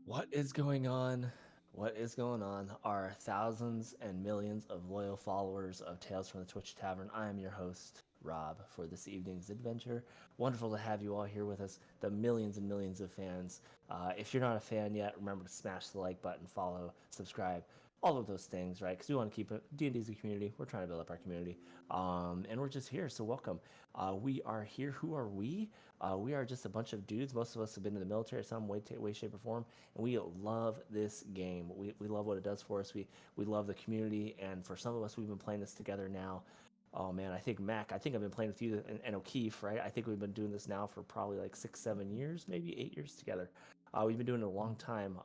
What is going on? What is going on? Our thousands and millions of loyal followers of Tales from the Twitch Tavern. I am your host, Rob, for this evening's adventure. Wonderful to have you all here with us, the millions and millions of fans. If you're not a fan yet, remember to smash the like button, follow, subscribe, all of those things, right? Because we want to keep it D&D's a community. We're trying to build up our community, and we're just here. So welcome. We are here. Who are we? We are just a bunch of dudes. Most of us have been in the military in some way, shape, or form, and we love this game. We love what it does for us. We love the community, and for some of us, we've been playing this together now. Oh man, I think Mac. I think I've been playing with you and O'Keefe, right? I think we've been doing this now for probably like 6, 7 years, maybe 8 years together. We've been doing it a long time,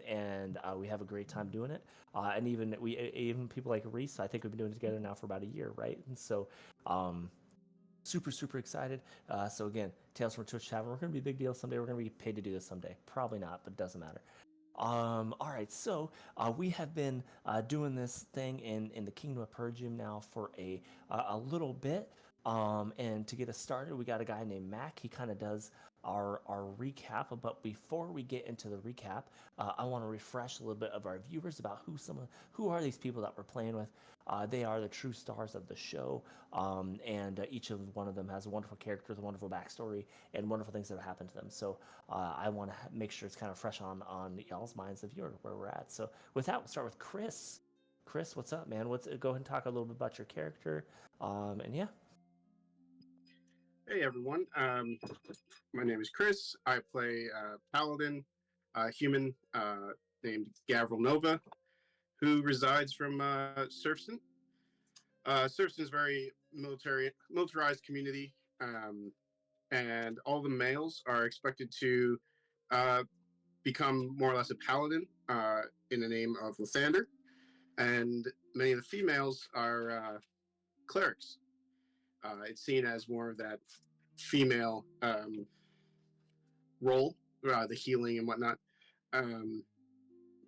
and we have a great time doing it. And even people like Reese, I think we've been doing it together now for about a year, right? And so, super excited. So again, Tales from Twitch Tavern. We're going to be a big deal someday. We're going to be paid to do this someday. Probably not, but it doesn't matter. All right, so we have been doing this thing in the Kingdom of Pergium now for a little bit. And to get us started, we got a guy named Mac. He kind of does our recap. But before we get into the recap, I want to refresh a little bit of our viewers about who are these people that we're playing with. They are the true stars of the show, and each of one of them has a wonderful character, a wonderful backstory, and wonderful things that have happened to them. So I want to make sure it's kind of fresh on y'all's minds of where we're at. So with that, we'll start with Chris. Chris, what's up, man? Go ahead and talk a little bit about your character, and yeah. Hey everyone, my name is Chris. I play Paladin, a human named Gavril Nova, who resides from Surfston. Surfston is a very militarized community, and all the males are expected to uh, become more or less a paladin in the name of Lathander, and many of the females are clerics. It's seen as more of that female role, the healing and whatnot. Um,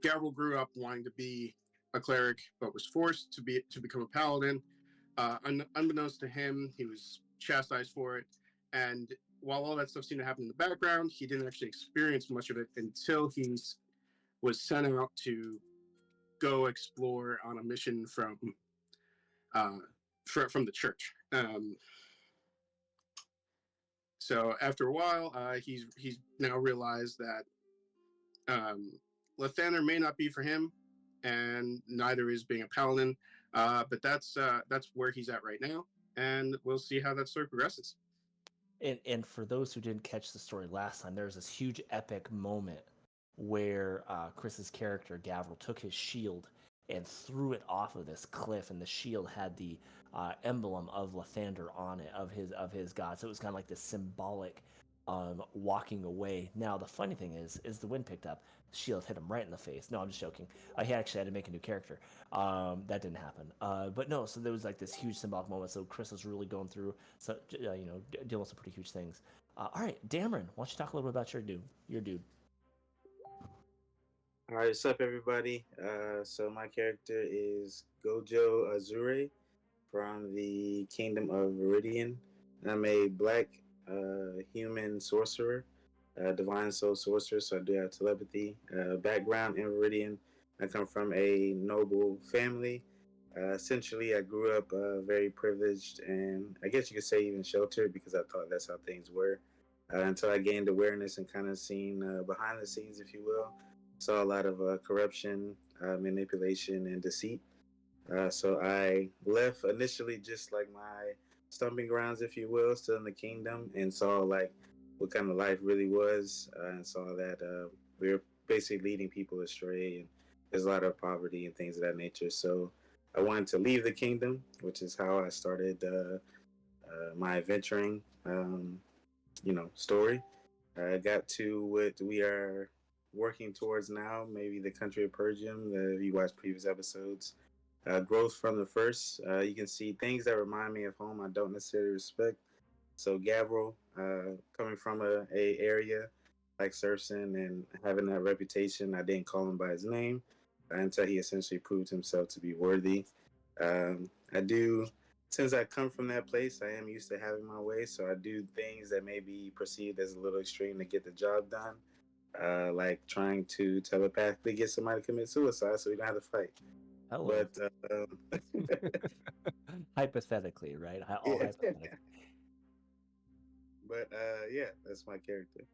Gavril grew up wanting to be a cleric, but was forced to become a paladin. Unbeknownst to him, he was chastised for it, and while all that stuff seemed to happen in the background, he didn't actually experience much of it until he was sent out to go explore on a mission uh, from the church. So after a while, he's now realized that Lathander may not be for him, and neither is being a paladin. But that's where he's at right now, and we'll see how that story progresses. And for those who didn't catch the story last time, there was this huge epic moment where Chris's character Gavril took his shield and threw it off of this cliff, and the shield had the emblem of Lathander on it, of his god. So it was kind of like this symbolic walking away. Now the funny thing is the wind picked up. The shield hit him right in the face. No, I'm just joking. He actually had to make a new character. That didn't happen. But no, so there was like this huge symbolic moment. So Chris was really going through, dealing with some pretty huge things. All right, Dameron, why don't you talk a little bit about your dude? All right, what's up, everybody? So my character is Gojo Azure from the Kingdom of Viridian. I'm a black human sorcerer, divine soul sorcerer. So I do have telepathy. Background in Viridian. I come from a noble family. Essentially, I grew up very privileged, and I guess you could say even sheltered because I thought that's how things were. Until I gained awareness and kind of seen behind the scenes, if you will. Saw a lot of corruption, manipulation, and deceit. So I left initially just like my stomping grounds, if you will, still in the kingdom, and saw like what kind of life really was, and saw that we were basically leading people astray, and there's a lot of poverty and things of that nature. So I wanted to leave the kingdom, which is how I started my adventuring, story. I got to what we are working towards now, maybe the country of Pergium. If you watch previous episodes, growth from the first. You can see things that remind me of home I don't necessarily respect. So Gavril, coming from a area like Surfson and having that reputation, I didn't call him by his name until he essentially proved himself to be worthy. I do, since I come from that place, I am used to having my way. So I do things that may be perceived as a little extreme to get the job done. like trying to telepathically get somebody to commit suicide so we don't have to fight. Hello. But Hypothetically, right? All yeah, hypothetically. but yeah, that's my character.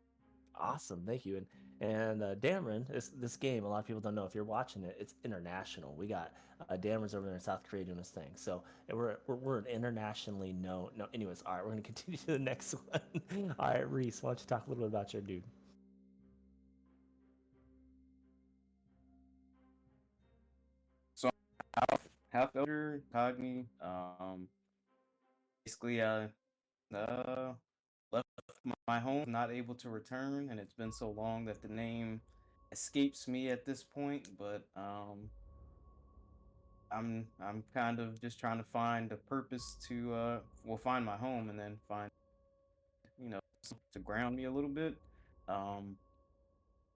Awesome, thank you. And Dameron, this game, a lot of people don't know. If you're watching it, it's international. We got Dameron's over there in South Korea doing his thing. So and we're an internationally known. No, anyways, all right, we're gonna continue to the next one. All right, Reese, why don't you talk a little bit about your dude? So half elder, Cogni. Basically, uh, left my home, not able to return, and it's been so long that the name escapes me at this point. But I'm kind of just trying to find a purpose to well, find my home and then find something to ground me a little bit. Um,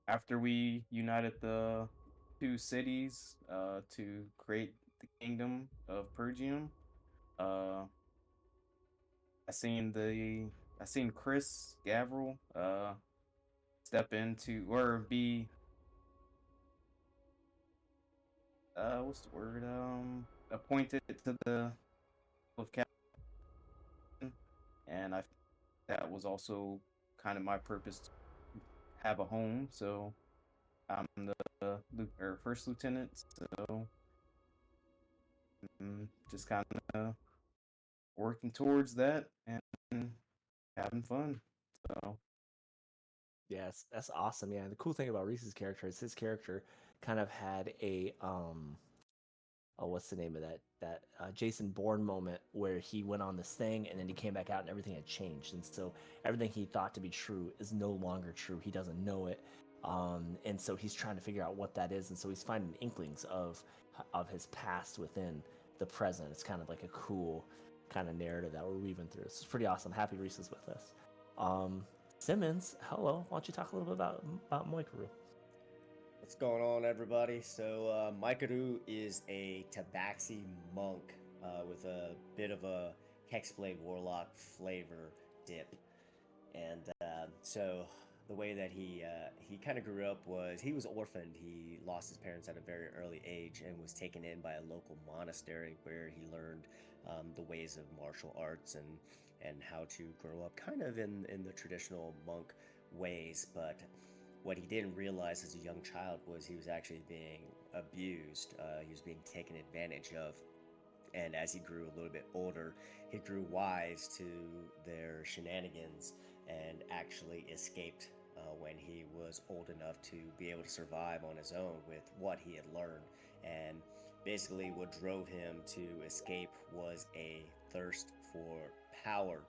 After we united the two cities to create the kingdom of Pergium, uh, I seen the I seen Chris Gavril step into or be what's the word appointed to the of captain, and I that was also kind of my purpose to have a home. So I'm the or first lieutenant, so just kind of working towards that and having fun. So Yes, that's awesome. Yeah, the cool thing about Reese's character is his character kind of had a oh, what's the name of that Jason Bourne moment where he went on this thing and then he came back out and everything had changed, and so everything he thought to be true is no longer true. He doesn't know it, and so he's trying to figure out what that is, and so he's finding inklings of his past within the present. It's kind of like a cool kind of narrative that we're weaving through. It's pretty awesome. Happy Reese is with us. Um, Simmons, hello. Why don't you talk a little bit about Moikaru? What's going on, everybody? So, Mikaru is a Tabaxi monk with a bit of a Hexblade Warlock flavor dip. And so, the way that he kind of grew up was he was orphaned. He lost his parents at a very early age and was taken in by a local monastery where he learned the ways of martial arts and how to grow up kind of in the traditional monk ways. But what he didn't realize as a young child was he was actually being abused. He was being taken advantage of. And as he grew a little bit older, he grew wise to their shenanigans and actually escaped when he was old enough to be able to survive on his own with what he had learned. And basically, what drove him to escape was a thirst for power.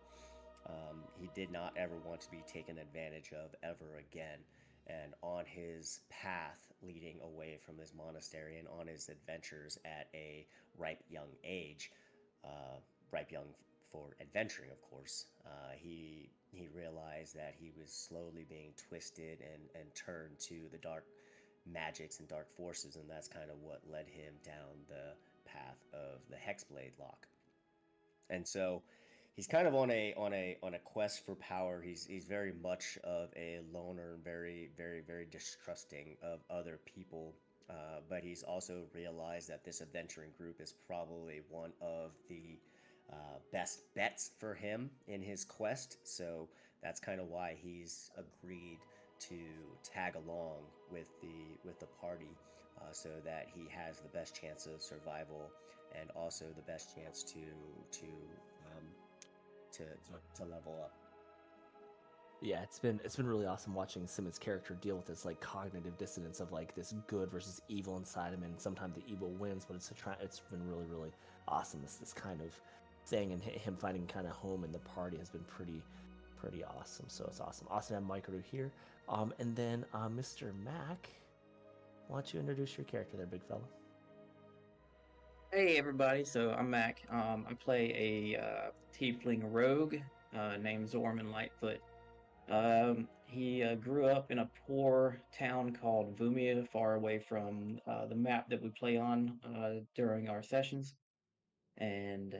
He did not ever want to be taken advantage of ever again. And on his path leading away from his monastery and on his adventures at a ripe young age, uh, ripe young for adventuring, of course, he realized that he was slowly being twisted and turned to the dark magics and dark forces, and that's kind of what led him down the path of the Hexblade Lock. And so he's kind of on a quest for power. He's very much of a loner and very distrusting of other people. But he's also realized that this adventuring group is probably one of the best bets for him in his quest. So that's kind of why he's agreed to tag along with the party, so that he has the best chance of survival and also the best chance um, to level up. Yeah, it's been really awesome watching Simmons' character deal with this like cognitive dissonance of like this good versus evil inside him, and sometimes the evil wins, but it's been really awesome. This kind of thing, and him finding kind of home in the party has been pretty awesome. So it's awesome to have Micro here. And then Mr. Mac, why don't you introduce your character there, big fella? Hey everybody, so I'm Mac. I play a tiefling rogue named Zorman Lightfoot. He grew up in a poor town called Vumia, far away from the map that we play on during our sessions. And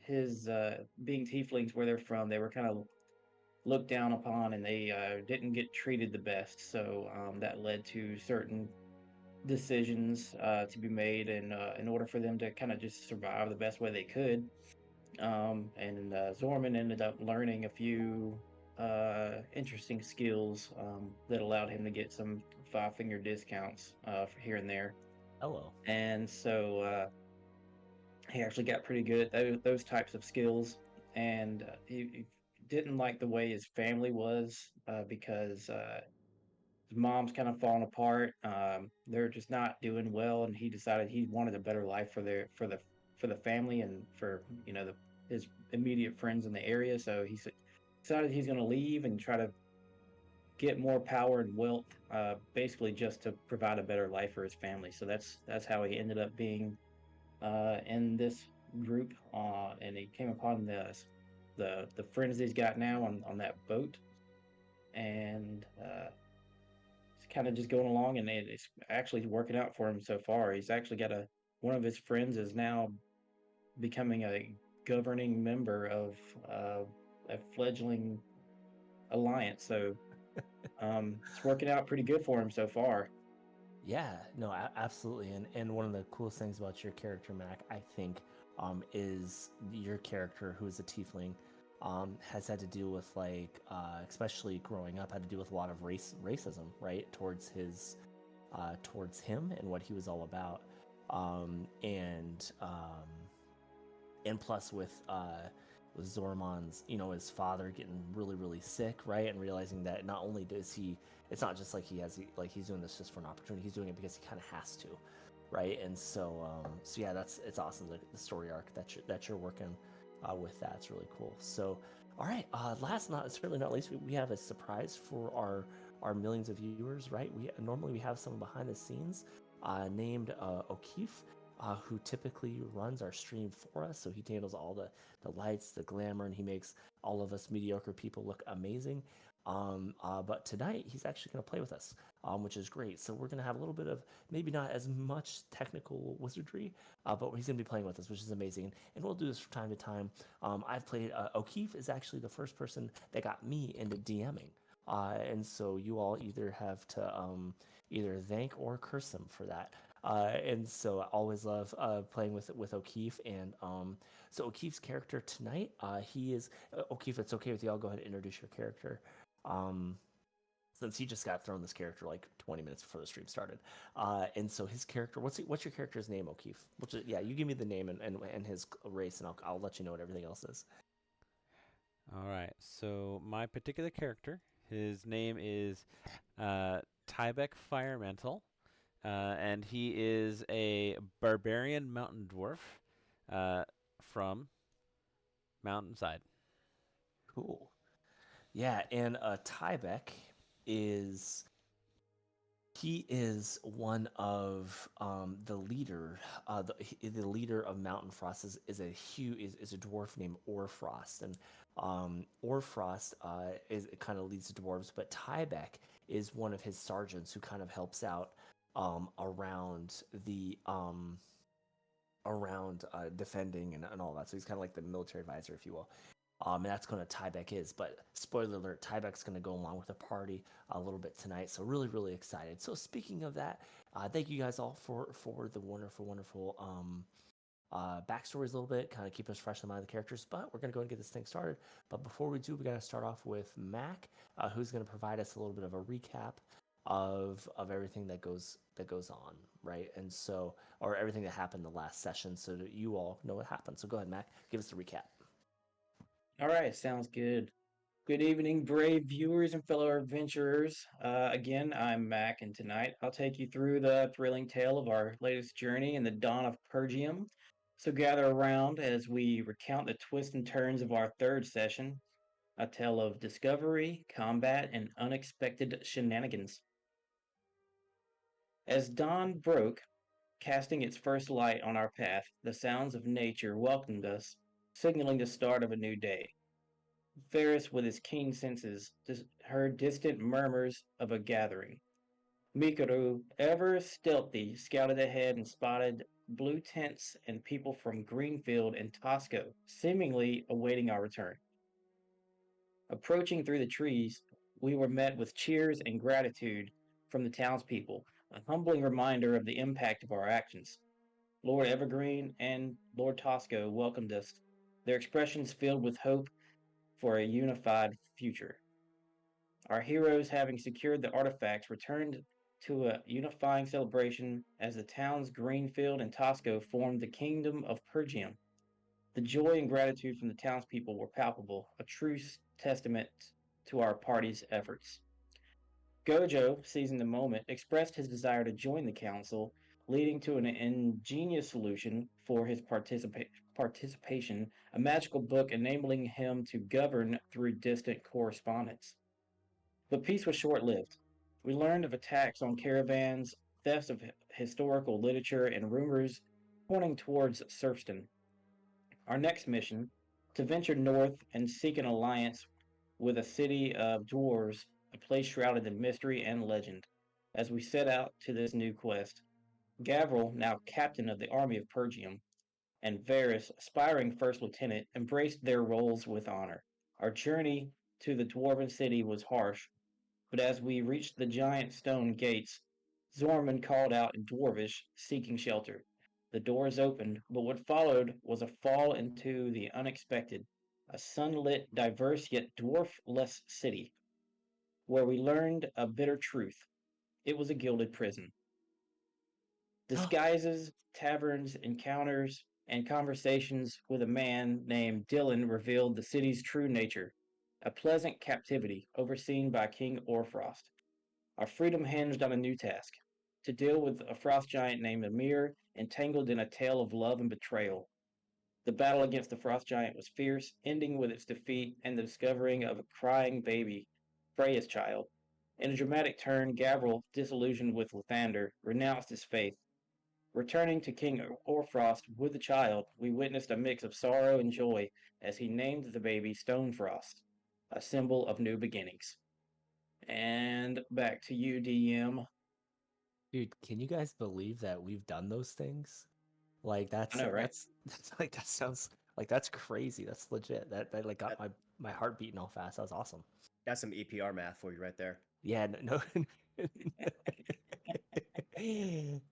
his being tieflings, where they're from, they were kind of looked down upon, and they didn't get treated the best. So that led to certain decisions to be made, and in order for them to kind of just survive the best way they could. And Zorman ended up learning a few interesting skills that allowed him to get some five-finger discounts for here and there. Hello. And so he actually got pretty good at those types of skills. And he didn't like the way his family was because his mom's kind of falling apart. They're just not doing well, and he decided he wanted a better life for the family and for his immediate friends in the area. So decided he's going to leave and try to get more power and wealth, basically just to provide a better life for his family. So that's how he ended up being in this group, and he came upon the friends he's got now on that boat, and it's kind of just going along, and it's actually working out for him so far. He's actually got one of his friends is now becoming a governing member of uh, a fledgling alliance. So it's working out pretty good for him so far. Yeah, no, absolutely. And one of the coolest things about your character, Mac, I think, is your character, who is a tiefling, has had to deal with, like, especially growing up, had to deal with a lot of racism, right, towards him and what he was all about, and plus with Zorman's, his father getting really, really sick, right, and realizing that not only does he, it's not just like he's doing this just for an opportunity. He's doing it because he kind of has to, right? And so yeah, it's awesome, the story arc that you're working with. That's really cool. So, all right, last not certainly not least, we have a surprise for our millions of viewers, right? We have someone behind the scenes named O'Keefe, who typically runs our stream for us. So he handles all the lights, the glamour, and he makes all of us mediocre people look amazing. But tonight he's actually going to play with us, which is great. So we're going to have a little bit of maybe not as much technical wizardry, but he's going to be playing with us, which is amazing. And we'll do this from time to time. I've played, O'Keefe is actually the first person that got me into DMing. And so you all either have to either thank or curse him for that. And so I always love playing with O'Keefe. And so O'Keefe's character tonight, he is O'Keefe. It's okay with you. I'll go ahead and introduce your character. Um, since he just got thrown this character like 20 minutes before the stream started, and so his character, what's your character's name, O'Keefe? Yeah, you give me the name and his race, and I'll let you know what everything else is. All right. So my particular character, his name is Tybeck Firemental. And he is a barbarian mountain dwarf from Mountainside. Cool. Yeah, and Tybeck is he is one of the leader. The leader of Mountain Frost is a dwarf named Orfrost, and Orfrost is kind of leads the dwarves, but Tybeck is one of his sergeants who kind of helps out around the around defending and all that. So he's kind of like the military advisor, if you will. And that's going to Tybeck is. But spoiler alert, Tybeck's going to go along with the party a little bit tonight. So really, really excited. So speaking of that, thank you guys all for the wonderful backstories a little bit, kind of keep us fresh in the mind of the characters. But we're going to go and get this thing started. But before we do, we got to start off with Mac, who's going to provide us a little bit of a recap of everything that goes on, right? And so, or everything that happened the last session, so that you all know what happened. So go ahead, Mac, give us the recap. All right, sounds good. Good evening, brave viewers and fellow adventurers. Again, I'm Mac, and tonight I'll take you through the thrilling tale of our latest journey in the dawn of Pergium. So gather around as we recount the twists and turns of our third session, a tale of discovery, combat, and unexpected shenanigans. As dawn broke, casting its first light on our path, the sounds of nature welcomed us, signaling the start of a new day. Ferris, with his keen senses, heard distant murmurs of a gathering. Mikuru, ever stealthy, scouted ahead and spotted blue tents and people from Greenfield and Tosco, seemingly awaiting our return. Approaching through the trees, we were met with cheers and gratitude from the townspeople, a humbling reminder of the impact of our actions. Lord Evergreen and Lord Tosco welcomed us, their expressions filled with hope for a unified future. Our heroes, having secured the artifacts, returned to a unifying celebration as the towns Greenfield and Tosco formed the Kingdom of Pergium. The joy and gratitude from the townspeople were palpable, a true testament to our party's efforts. Gojo, seizing the moment, expressed his desire to join the council, leading to an ingenious solution for his participation, a magical book enabling him to govern through distant correspondence. But peace was short lived. We learned of attacks on caravans, thefts of historical literature, and rumors pointing towards serfdom. Our next mission, to venture north and seek an alliance with a city of dwarves, a place shrouded in mystery and legend. As we set out to this new quest, Gavril, now captain of the army of Pergium, and Varys, aspiring first lieutenant, embraced their roles with honor. Our journey to the dwarven city was harsh, but as we reached the giant stone gates, Zorman called out in Dwarvish, seeking shelter. The doors opened, but what followed was a fall into the unexpected, a sunlit, diverse yet dwarfless city, where we learned a bitter truth. It was a gilded prison. Disguises, taverns, encounters, and conversations with a man named Dylan revealed the city's true nature, a pleasant captivity overseen by King Orfrost. Our freedom hinged on a new task, to deal with a frost giant named Amir, entangled in a tale of love and betrayal. The battle against the frost giant was fierce, ending with its defeat and the discovering of a crying baby, Freya's child. In a dramatic turn, Gavril, disillusioned with Lathander, renounced his faith. Returning to King Orfrost with the child, we witnessed a mix of sorrow and joy as he named the baby Stonefrost, a symbol of new beginnings. And back to you, DM. Dude, can you guys believe that we've done those things? Like I know, right? that's like that sounds like that's crazy. That's legit. That like got That, my heart beating all fast. That was awesome. that's some EPR math for you right there. Yeah, no,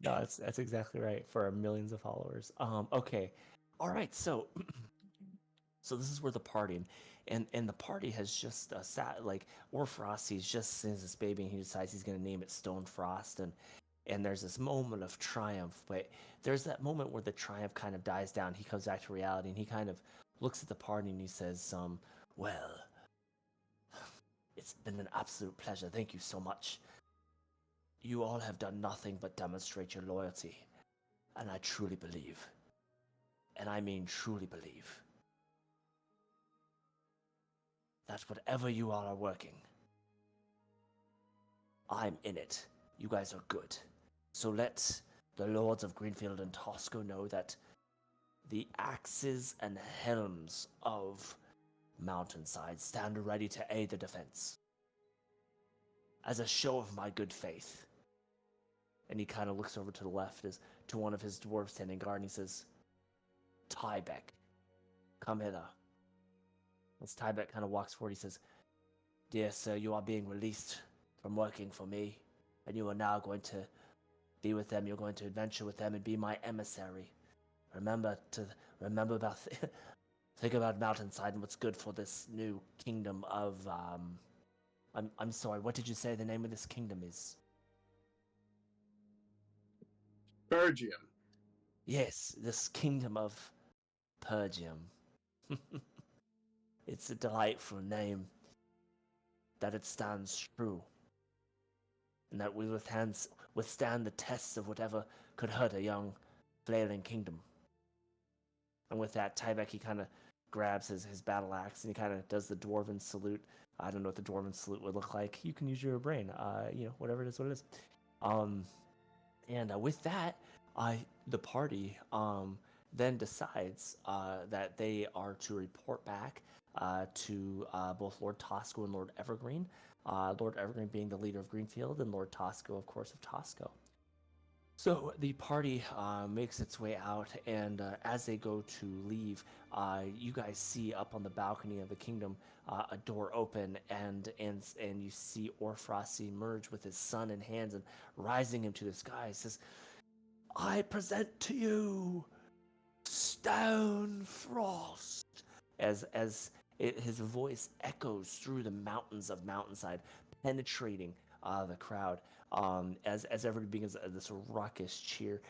no, that's exactly right for our millions of followers. Okay, all right. So this is where the party, and the party has just sat like Orfrost. He's just seen this baby, and he decides he's gonna name it Stonefrost, and there's this moment of triumph, but there's that moment where the triumph kind of dies down. He comes back to reality, and he kind of looks at the party, and he says, well, it's been an absolute pleasure. Thank you so much. You all have done nothing but demonstrate your loyalty, and I truly believe, and I mean truly believe, that whatever you all are working, I'm in it. You guys are good. So let the lords of Greenfield and Tosco know that the axes and helms of Mountainside stand ready to aid the defense. As a show of my good faith. And he kind of looks over to the left as to one of his dwarves standing guard, and he says, Tybeck, come hither. As Tybeck kind of walks forward, he says, Dear sir, you are being released from working for me, and you are now going to be with them. You're going to adventure with them and be my emissary. Remember about think about Mountainside and what's good for this new kingdom of I'm sorry, what did you say the name of this kingdom is? Pergium. Yes, this kingdom of Pergium. It's a delightful name, that it stands true, and that we withstand the tests of whatever could hurt a young, flailing kingdom. And with that, Tyvek, he kind of grabs his battle axe and he kind of does the dwarven salute. I don't know what the dwarven salute would look like. You can use your brain. Whatever it is, what it is. And with that, the party then decides that they are to report back to both Lord Tosco and Lord Evergreen. Lord Evergreen being the leader of Greenfield, and Lord Tosco, of course, of Tosco. So the party makes its way out, and as they go to leave, you guys see up on the balcony of the kingdom a door open, and you see Orfrost emerge with his son in hands and rising him to the sky. He says, "I present to you Stone Frost," his voice echoes through the mountains of Mountainside, penetrating the crowd. As everybody begins this raucous cheer,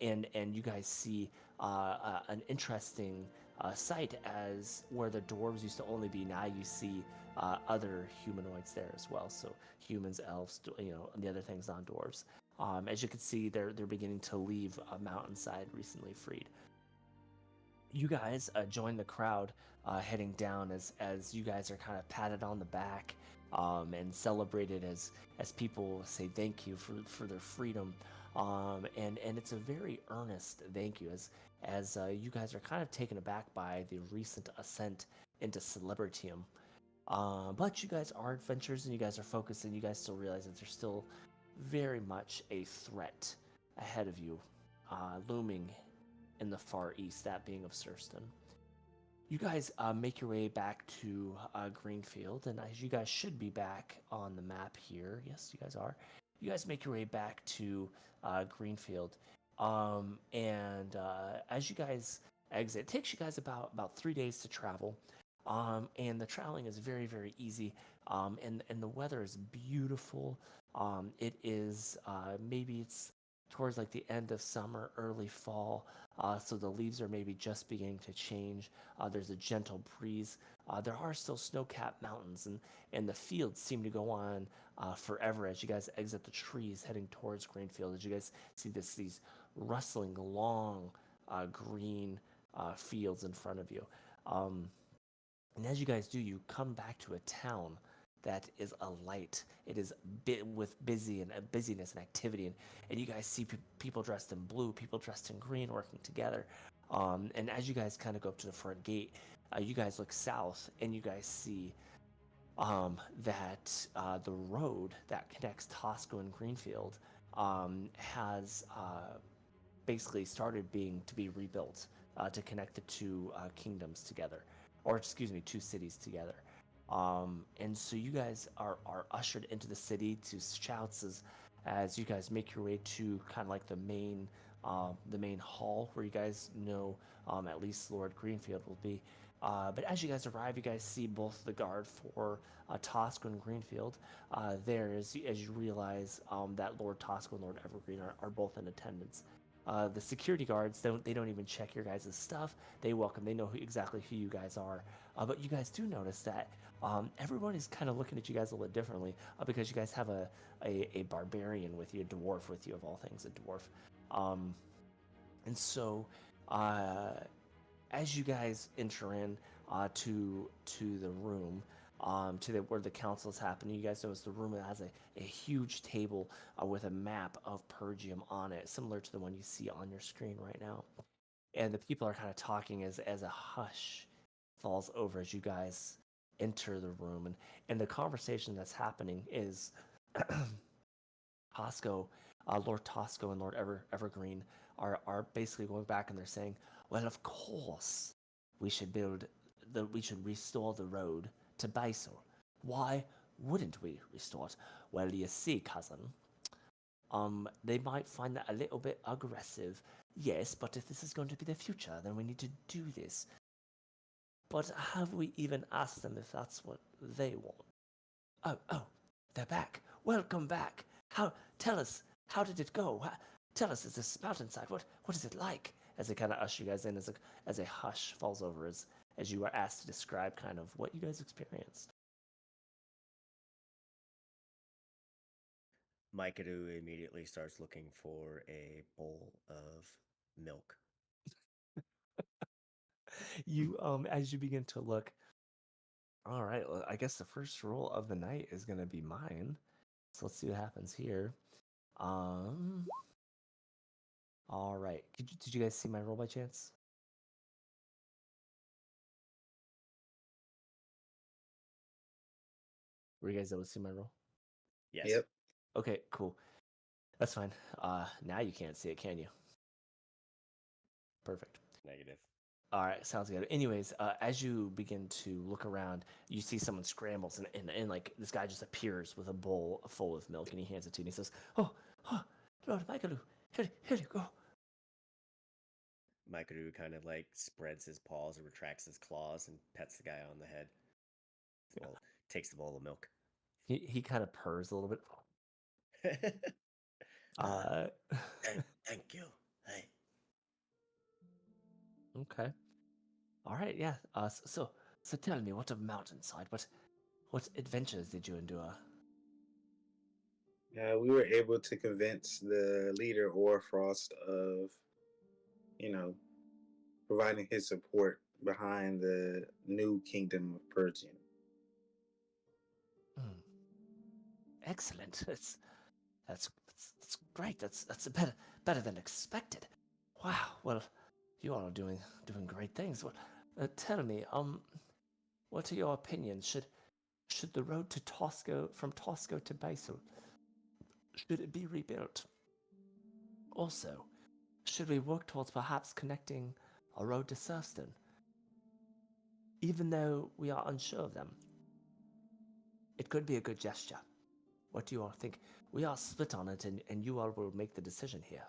and you guys see an interesting sight, as where the dwarves used to only be. Now you see other humanoids there as well. So humans, elves, and the other things non-dwarves. As you can see, they're beginning to leave Mountainside, recently freed. You guys join the crowd heading down, as you guys are kind of patted on the back and celebrated as people say thank you for their freedom, and it's a very earnest thank you, as you guys are kind of taken aback by the recent ascent into celebritium. But you guys are adventurers, and you guys are focused, and you guys still realize that there's still very much a threat ahead of you, looming in the far east, that being of Surston. You guys make your way back to Greenfield, and as you guys should be back on the map here. Yes, you guys are. You guys make your way back to Greenfield, and as you guys exit, it takes you guys about 3 days to travel, and the traveling is very very easy, and the weather is beautiful. It is maybe it's towards like the end of summer, early fall, so the leaves are maybe just beginning to change. There's a gentle breeze. There are still snow-capped mountains, and the fields seem to go on forever as you guys exit the trees heading towards Greenfield. As you guys see these rustling, long, green fields in front of you. Um, and as you guys do, you come back to a town that is alight. It is with busy and busyness and activity, and you guys see people dressed in blue, people dressed in green, working together. And as you guys kind of go up to the front gate, you guys look south, and you guys see that the road that connects Tosco and Greenfield has basically started being to be rebuilt to connect the two kingdoms together, or excuse me, two cities together. And so you guys are ushered into the city to shouts as you guys make your way to kind of like the main hall where you guys know at least Lord Greenfield will be. But as you guys arrive, you guys see both the guard for Tosco and Greenfield there, as you realize that Lord Tosco and Lord Evergreen are both in attendance. The security guards don't even check your guys' stuff. They welcome. They know exactly who you guys are. But you guys do notice that everyone is kind of looking at you guys a little differently because you guys have a barbarian with you, a dwarf with you, of all things, a dwarf. Um, and so, uh, as you guys enter in to the room, where the council is happening, you guys notice the room has a huge table with a map of Pergium on it, similar to the one you see on your screen right now. And the people are kind of talking as a hush falls over as you guys enter the room, and the conversation that's happening is Tosco, Lord Tosco and Lord Evergreen are basically going back, and they're saying, "Well, of course, we should restore the road to Basel. Why wouldn't we restore it? Well, you see, cousin, they might find that a little bit aggressive. Yes, but if this is going to be the future, then we need to do this. But have we even asked them if that's what they want? Oh, they're back. Welcome back. Tell us, how did it go? Tell us, is this mountainside? What is it like?" As they kind of usher you guys in, as a hush falls over, as you are asked to describe kind of what you guys experienced. Maikadu immediately starts looking for a bowl of milk. You as you begin to look, all right, well, I guess the first roll of the night is going to be mine. So let's see what happens here. Um, all right. Did you guys see my roll by chance? Were you guys able to see my roll? Yes. Yep. Okay, cool. That's fine. Now you can't see it, can you? Perfect. Negative. All right, sounds good. Anyways, as you begin to look around, you see someone scrambles, and like this guy just appears with a bowl full of milk, and he hands it to you, and he says, "Oh, Lord Michaelu, here you go." Mikaru kind of like spreads his paws and retracts his claws and pets the guy on the head. Well, takes the bowl of milk. He kind of purrs a little bit. Thank you. Hey. Okay. All right, yeah. So tell me, what of Mountainside? What adventures did you endure? We were able to convince the leader Orfrost of, you know, providing his support behind the new kingdom of Pergium. Hmm. Excellent. That's great. That's better than expected. Wow. Well, you all are doing great things. Well, tell me, what are your opinions? Should the road to Tosco from Tosco to Basel should it be rebuilt? Also, should we work towards perhaps connecting a road to Surfston? Even though we are unsure of them, it could be a good gesture. What do you all think? We are split on it, and you all will make the decision here.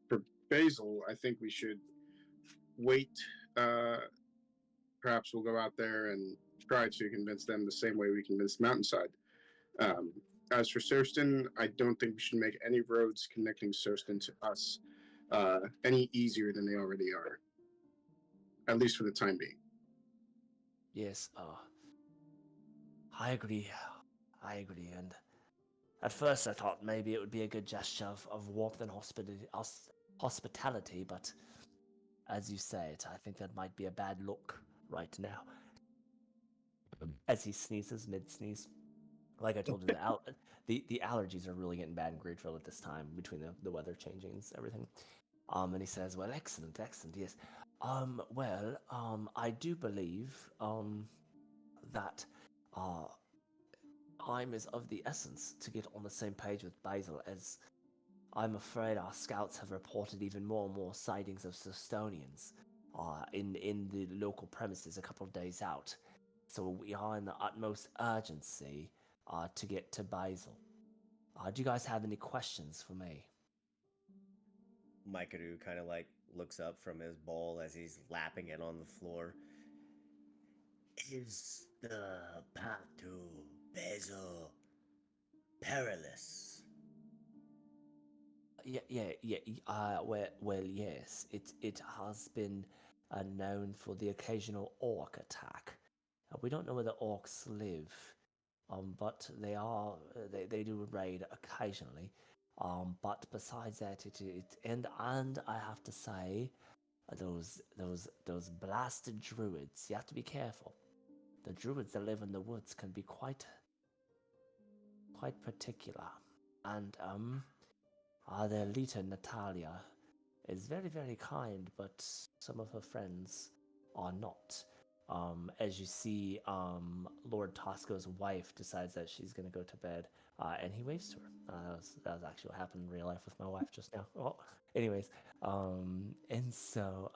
For Basil, I think we should wait. Uh, Perhaps we'll go out there and try to convince them the same way we convinced Mountainside. Um, as for Surston, I don't think we should make any roads connecting Surston to us any easier than they already are, at least for the time being. Yes, I agree. I agree. And at first, I thought maybe it would be a good gesture of warmth and hospitality, but as you say it, I think that might be a bad look right now. As he sneezes, mid sneeze. Like I told you, the allergies are really getting bad in Gradeville at this time between the weather changing and everything. And he says, "Well, excellent, excellent, yes. I do believe that uh, time is of the essence to get on the same page with Basil, as I'm afraid our scouts have reported even more and more sightings of Sistonians in the local premises a couple of days out. So we are in the utmost urgency to get to Basil. Do you guys have any questions for me?" Mikaru kind of like looks up from his bowl as he's lapping it on the floor. Is the path to Basil perilous? Well, yes. It has been known for the occasional orc attack. We don't know where the orcs live, but they do raid occasionally. But besides that, and I have to say, those blasted druids. You have to be careful. The druids that live in the woods can be quite particular, and their leader Natalia is very, very kind, but some of her friends are not. As you see, Lord Tosco's wife decides that she's going to go to bed, and he waves to her. That was actually what happened in real life with my wife just now. Well, anyways, and so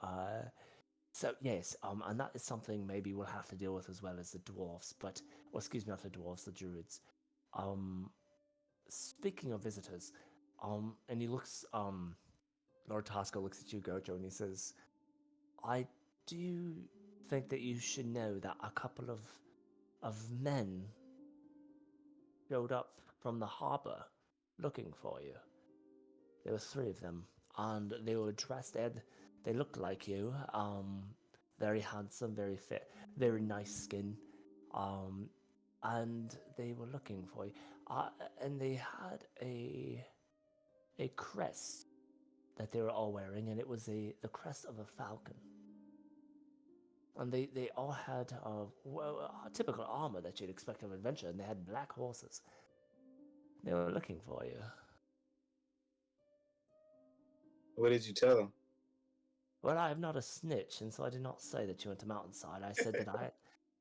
yes, and that is something maybe we'll have to deal with as well as the dwarves, or excuse me, not the dwarves, the druids. Um, Speaking of visitors, and he looks, Lord Tosca looks at you, Gojo, and he says, "I do think that you should know that a couple of men showed up from the harbor looking for you. There were three of them, and they were dressed. They looked like you. Very handsome, very fit, very nice skin. Um, and they were looking for you. And they had a crest that they were all wearing, and it was the crest of a falcon. And they all had typical armor that you'd expect of an adventure, and they had black horses. They were looking for you." What did you tell them? "Well, I am not a snitch, and so I did not say that you went to Mountainside. I said that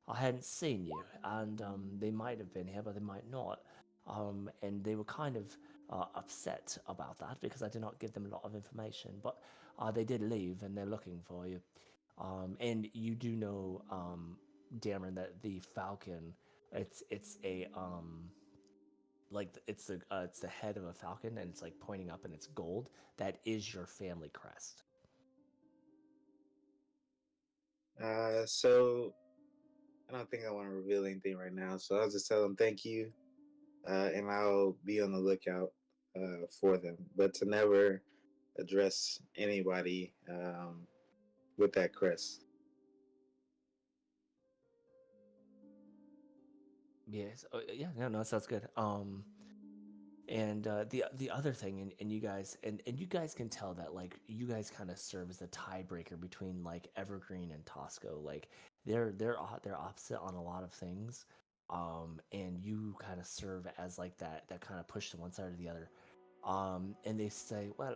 I hadn't seen you, and they might have been here, but they might not. and they were kind of upset about that because I did not give them a lot of information. But they did leave, and they're looking for you. And you do know, Dameron, that the falcon, it's a like it's the head of a falcon, and it's like pointing up, and it's gold. That is your family crest. So I don't think I want to reveal anything right now. So I'll just tell them thank you, and I'll be on the lookout for them. But to never address anybody with that crest. Yes. Oh, yeah. No. No. Sounds good. And the other thing, and you guys, and you guys can tell that like you guys kind of serve as the tiebreaker between like Evergreen and Tosco. Like they're opposite on a lot of things, and you kind of serve as like that kind of push to one side or the other. And they say, well,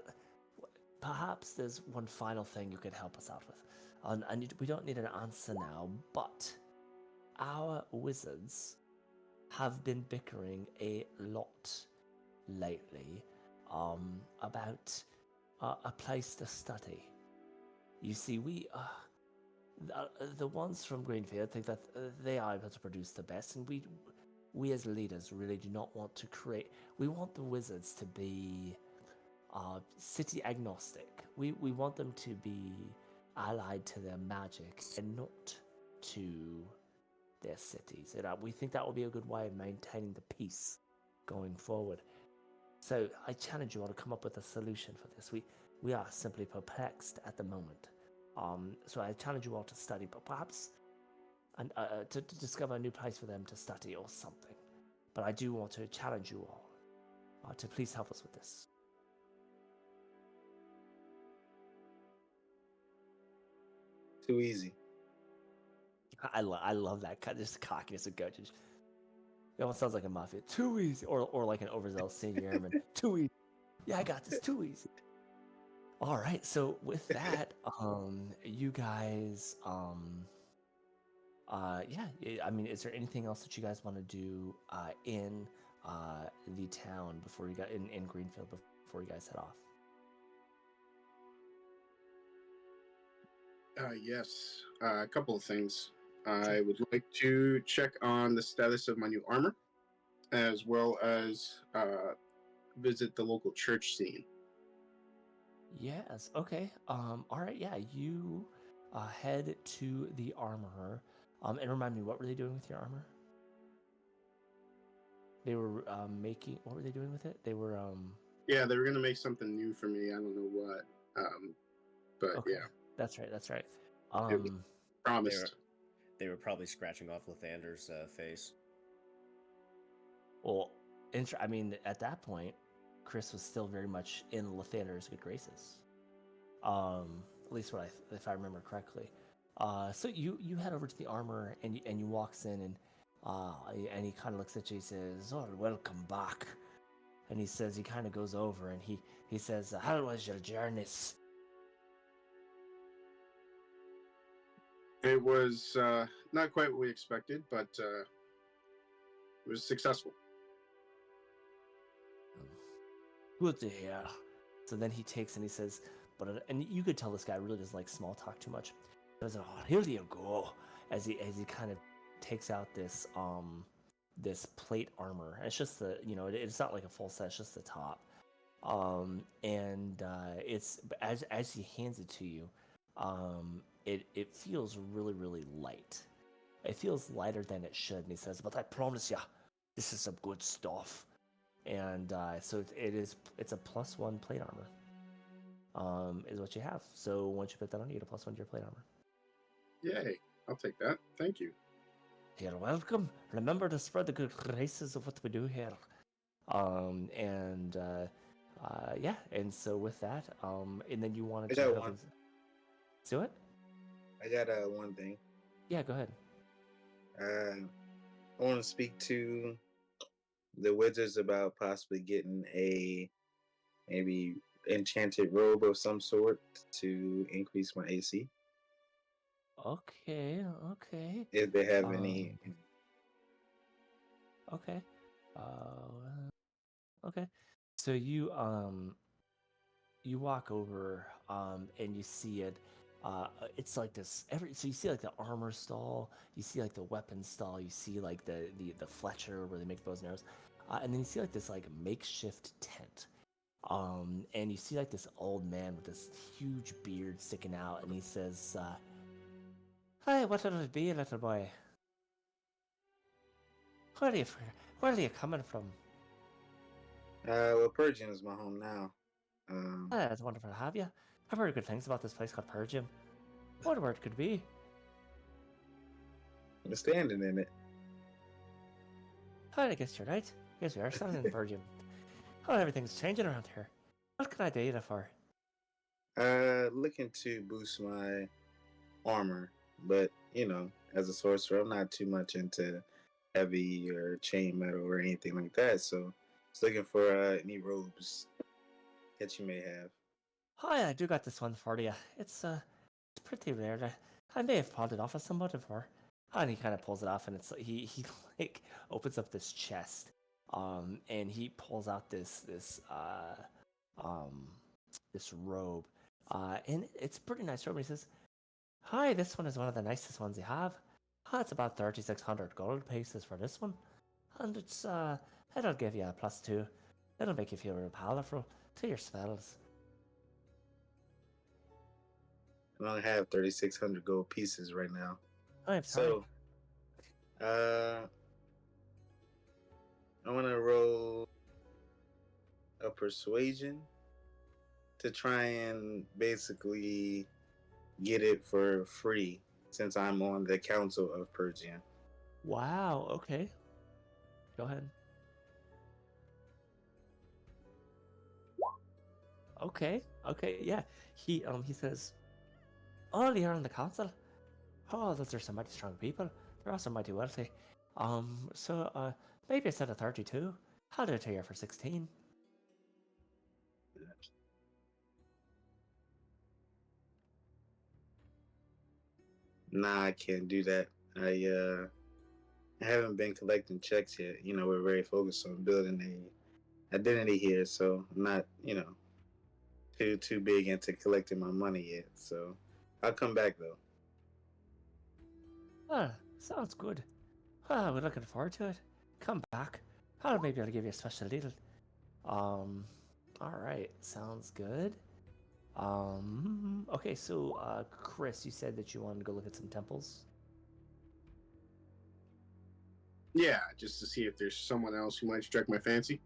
perhaps there's one final thing you could help us out with. We don't need an answer now, but our wizards have been bickering a lot lately about a place to study. You see, the ones from Greenfield think that they are able to produce the best, and we as leaders really do not want to create. We want the wizards to be city agnostic. We want them to be allied to their magic and not to their cities. And we think that will be a good way of maintaining the peace going forward. So I challenge you all to come up with a solution for this. We are simply perplexed at the moment. So I challenge you all to study, but perhaps to discover a new place for them to study or something. But I do want to challenge you all to please help us with this. Too easy. I love that just cockiness of Gojo. It almost sounds like a mafia. Too easy, or like an overzealous senior airman. Too easy. Yeah, I got this. Too easy. All right. So with that, you guys, yeah. I mean, is there anything else that you guys want to do in the town before you got in Greenfield before you guys head off? Yes, a couple of things. I would like to check on the status of my new armor, as well as visit the local church scene. Yes. Okay. All right. Yeah. You head to the armorer. And remind me, what were they doing with your armor? They were making. What were they doing with it? They were. Yeah, they were gonna make something new for me. I don't know what, but Okay. yeah, That's right. That's right. it was promised. They were probably scratching off Lathander's face. Well, I mean, at that point, Chris was still very much in Lathander's good graces. At least if I remember correctly. So you head over to the armor, and you walks in, and he kind of looks at you. He says, "Oh, welcome back." And he says he kind of goes over, and he says, "How was your journeys?" It was not quite what we expected, but it was successful. Good to hear. So then he takes and he says, and you could tell this guy really doesn't like small talk too much. He says, "Oh, here you go," as he kind of takes out this plate armor. It's just it's not like a full set, it's just the top. And it's as he hands it to you, it feels really, really light. It feels lighter than it should. And he says, "But I promise you, this is some good stuff." And so it's a +1 plate armor. Is what you have. So once you put that on, you get a +1 to your plate armor. Yay! I'll take that. Thank you. You're welcome. Remember to spread the good graces of what we do here. And yeah, and so with that, and then you wanted I to got head over. one. Do it? I got one thing. Yeah, go ahead. I want to speak to the wizards about possibly getting a maybe enchanted robe of some sort to increase my AC. Okay, okay. If they have Um, any. okay. Okay. So you walk over and you see it. It's like this every so you see like the armor stall, you see like the weapon stall, you see like the Fletcher where they make bows and arrows, and then you see like this like makeshift tent. And you see like this old man with this huge beard sticking out, and he says, "Hi, what will it be, little boy? Where are you where are you coming from? Well, Pergium is my home now. Um, Ah, it's wonderful to have you. I've heard good things about this place called Pergium. What a word it could be. I'm standing in it. Oh, I guess you're right. I guess we are standing in Pergium. Oh, everything's changing around here. What can I do you for? Looking to boost my armor, but as a sorcerer, I'm not too much into heavy or chain metal or anything like that. So, just looking for any robes that you may have. Oh, yeah, I do got this one for you. It's pretty rare. I may have pawned it off of somebody before. And he kind of pulls it off, and it's he like opens up this chest, and he pulls out um, this robe, and it's a pretty nice robe. And he says, "Hi, this one is one of the nicest ones you have. It's about 3,600 gold pieces for this one, and it'll give you a +2. It'll make you feel real powerful to your spells." I only have 3,600 gold pieces right now. I'm sorry. So, uh, I want to roll a persuasion to try and basically get it for free since I'm on the Council of Pergian. Wow. Okay. Go ahead. Okay. Okay. Yeah. He says, "Oh, you're on the council. Oh, those are some mighty strong people. They're also mighty wealthy. So maybe instead of 32, I'll do it to you for 16." Nah, I can't do that. I haven't been collecting checks yet. We're very focused on building a identity here, so I'm not, too big into collecting my money yet. So I'll come back though. Ah, sounds good. Ah, we're looking forward to it. Come back. Maybe I'll give you a special deal. Um, all right. Sounds good. Okay. So, Chris, you said that you wanted to go look at some temples. Yeah, just to see if there's someone else who might strike my fancy.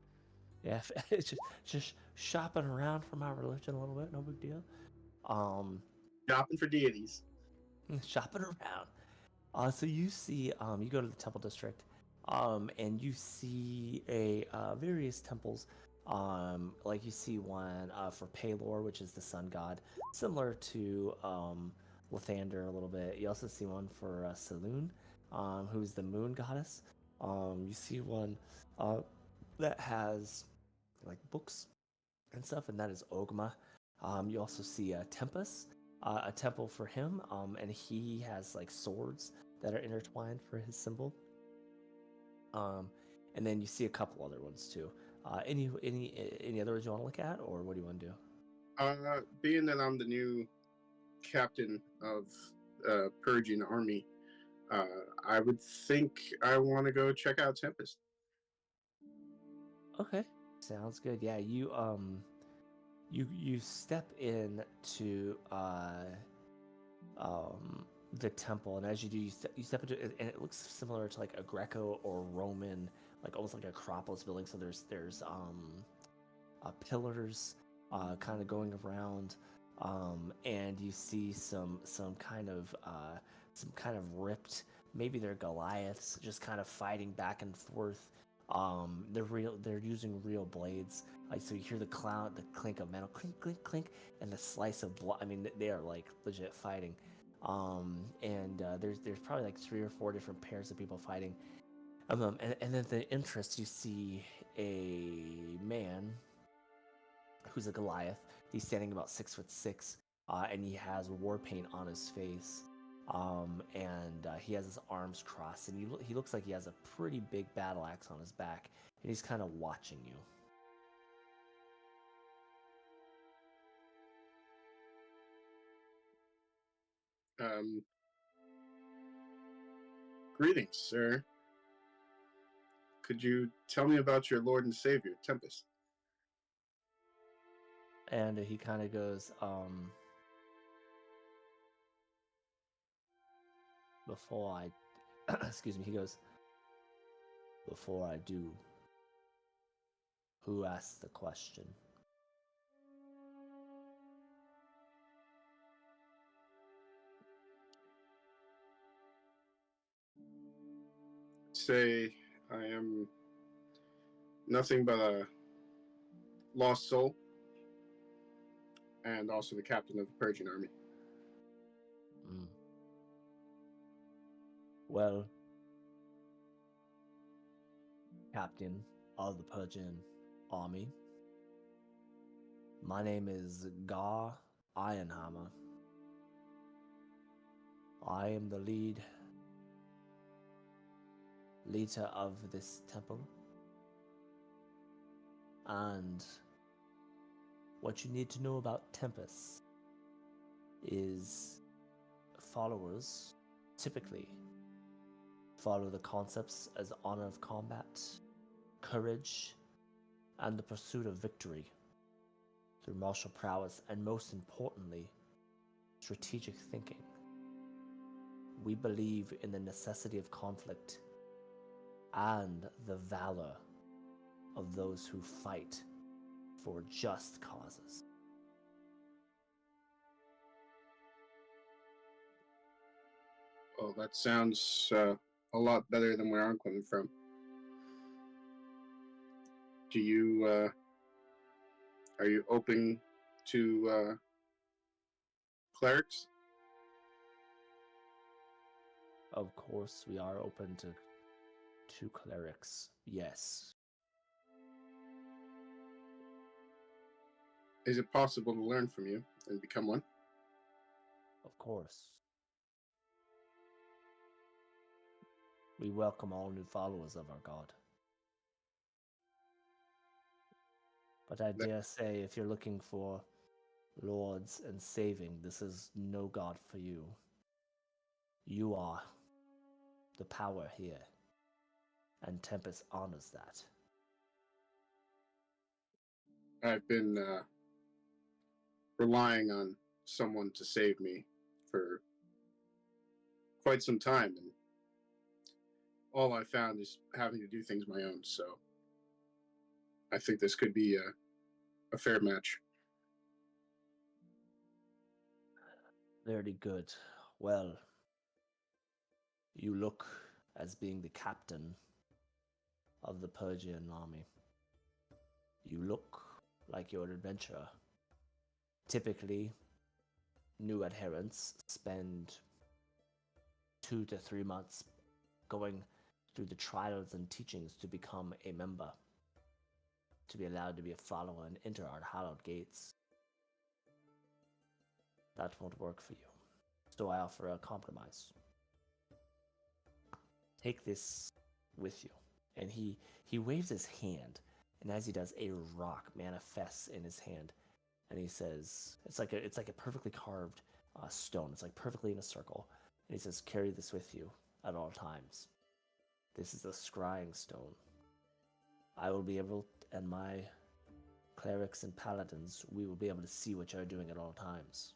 Yeah, it's just shopping around for my religion a little bit. No big deal. Um, Shopping for deities. shopping around. So you see, you go to the temple district, and you see a various temples. Like you see one for Palor, which is the sun god, similar to Lathander a little bit. You also see one for Saloon, who's the moon goddess. You see one uh, that has like books and stuff, and that is Ogma. You also see Tempest, a temple for him, and he has like swords that are intertwined for his symbol. Um, and then you see a couple other ones too. Any other ones you want to look at, or what do you want to do? Being that I'm the new captain of Purging Army, uh, I would think I want to go check out Tempest. Okay, sounds good. Yeah, you step in to the temple, and as you do, you step into it, and it looks similar to like a Greco or Roman, like almost like a Acropolis building. So there's pillars kind of going around, and you see some kind of ripped, maybe they're Goliaths just kind of fighting back and forth. They're using real blades. Like, so you hear the clink of metal, clink clink clink, and the slice of blood. I mean, they are like legit fighting. And there's probably like 3 or 4 different pairs of people fighting. And then the interest, you see a man who's a Goliath. He's standing about 6'6", and he has war paint on his face. And he has his arms crossed, and he looks like he has a pretty big battle axe on his back, and he's kind of watching you. Greetings, sir. Could you tell me about your Lord and Savior, Tempest? And he kind of goes, before I, excuse me, he goes, before I do, who asked the question? Say, I am nothing but a lost soul, and also the captain of the Persian army. Mm. Well, captain of the Persian army, my name is Gar Ironhammer. I am the leader of this temple. And what you need to know about Tempest is followers typically follow the concepts as honor of combat, courage, and the pursuit of victory through martial prowess, and most importantly, strategic thinking. We believe in the necessity of conflict and the valor of those who fight for just causes. Well, that sounds a lot better than where I'm coming from. Do you are you open to clerics? Of course, we are open to clerics. Yes. Is it possible to learn from you and become one? Of course. We welcome all new followers of our God. But I dare say, if you're looking for lords and saving, this is no God for you. You are the power here, and Tempest honors that. I've been relying on someone to save me for quite some time, and all I found is having to do things my own. So I think this could be a fair match. Very good. Well, you look as being the captain of the Persian army. You look like you're an adventurer. Typically, new adherents spend 2 to 3 months going through the trials and teachings to become a member, to be allowed to be a follower and enter our hallowed gates. That won't work for you. So I offer a compromise. Take this with you. And he waves his hand, and as he does, a rock manifests in his hand, and he says, it's like a perfectly carved stone. It's like perfectly in a circle, and he says, "Carry this with you at all times. This is the scrying stone. I will be able, and my clerics and paladins, we will be able to see what you're doing at all times.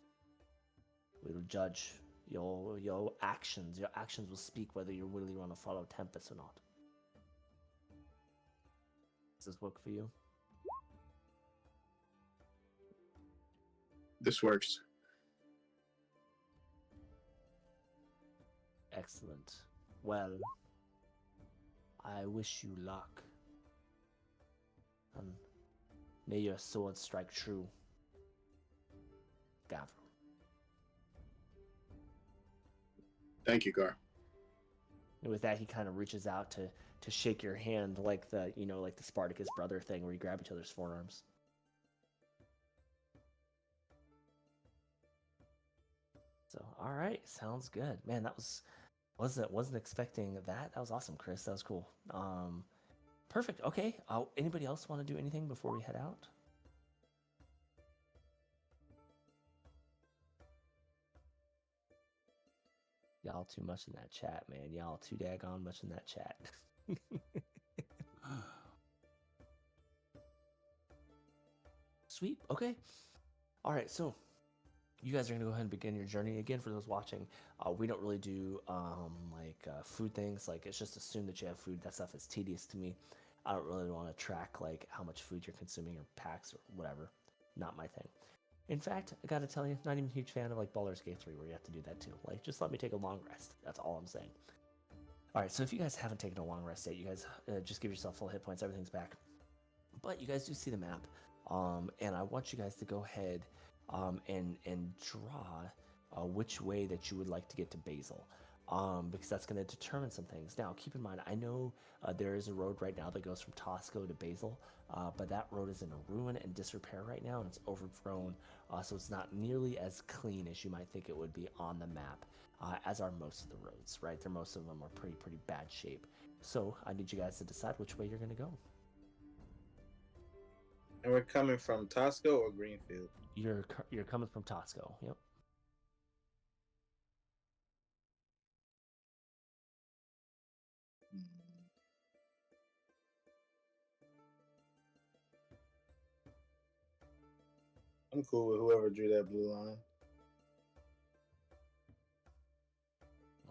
We will judge your actions. Your actions will speak whether you really want to follow Tempest or not." Does this work for you? This works. Excellent. Well, I wish you luck. And may your sword strike true, Gavril. Thank you, Gar. And with that, he kind of reaches out to shake your hand, like the Spartacus brother thing, where you grab each other's forearms. So So, all right, sounds good, man. That wasn't expecting that. That was awesome, Chris. That was cool. Perfect. Okay. Anybody else want to do anything before we head out? Y'all too much in that chat, man. Y'all too daggone much in that chat. Sweet. Okay. All right. So you guys are gonna go ahead and begin your journey again. For those watching, we don't really do food things. Like, it's just assume that you have food. That stuff is tedious to me. I don't really want to track like how much food you're consuming or packs or whatever. Not my thing. In fact, I gotta tell you, not even a huge fan of like Baldur's Gate 3, where you have to do that too. Like, just let me take a long rest. That's all I'm saying. All right, so if you guys haven't taken a long rest yet, you guys just give yourself full hit points. Everything's back. But you guys do see the map, and I want you guys to go ahead and draw which way that you would like to get to Basil, because that's going to determine some things. Now, keep in mind, I know there is a road right now that goes from Tosco to Basil, but that road is in a ruin and disrepair right now, and it's overgrown, so it's not nearly as clean as you might think it would be on the map, as are most of the roads, right? Most of them are pretty bad shape. So I need you guys to decide which way you're going to go. And we're coming from Tosco or Greenfield? You're coming from Tosco. Yep. I'm cool with whoever drew that blue line.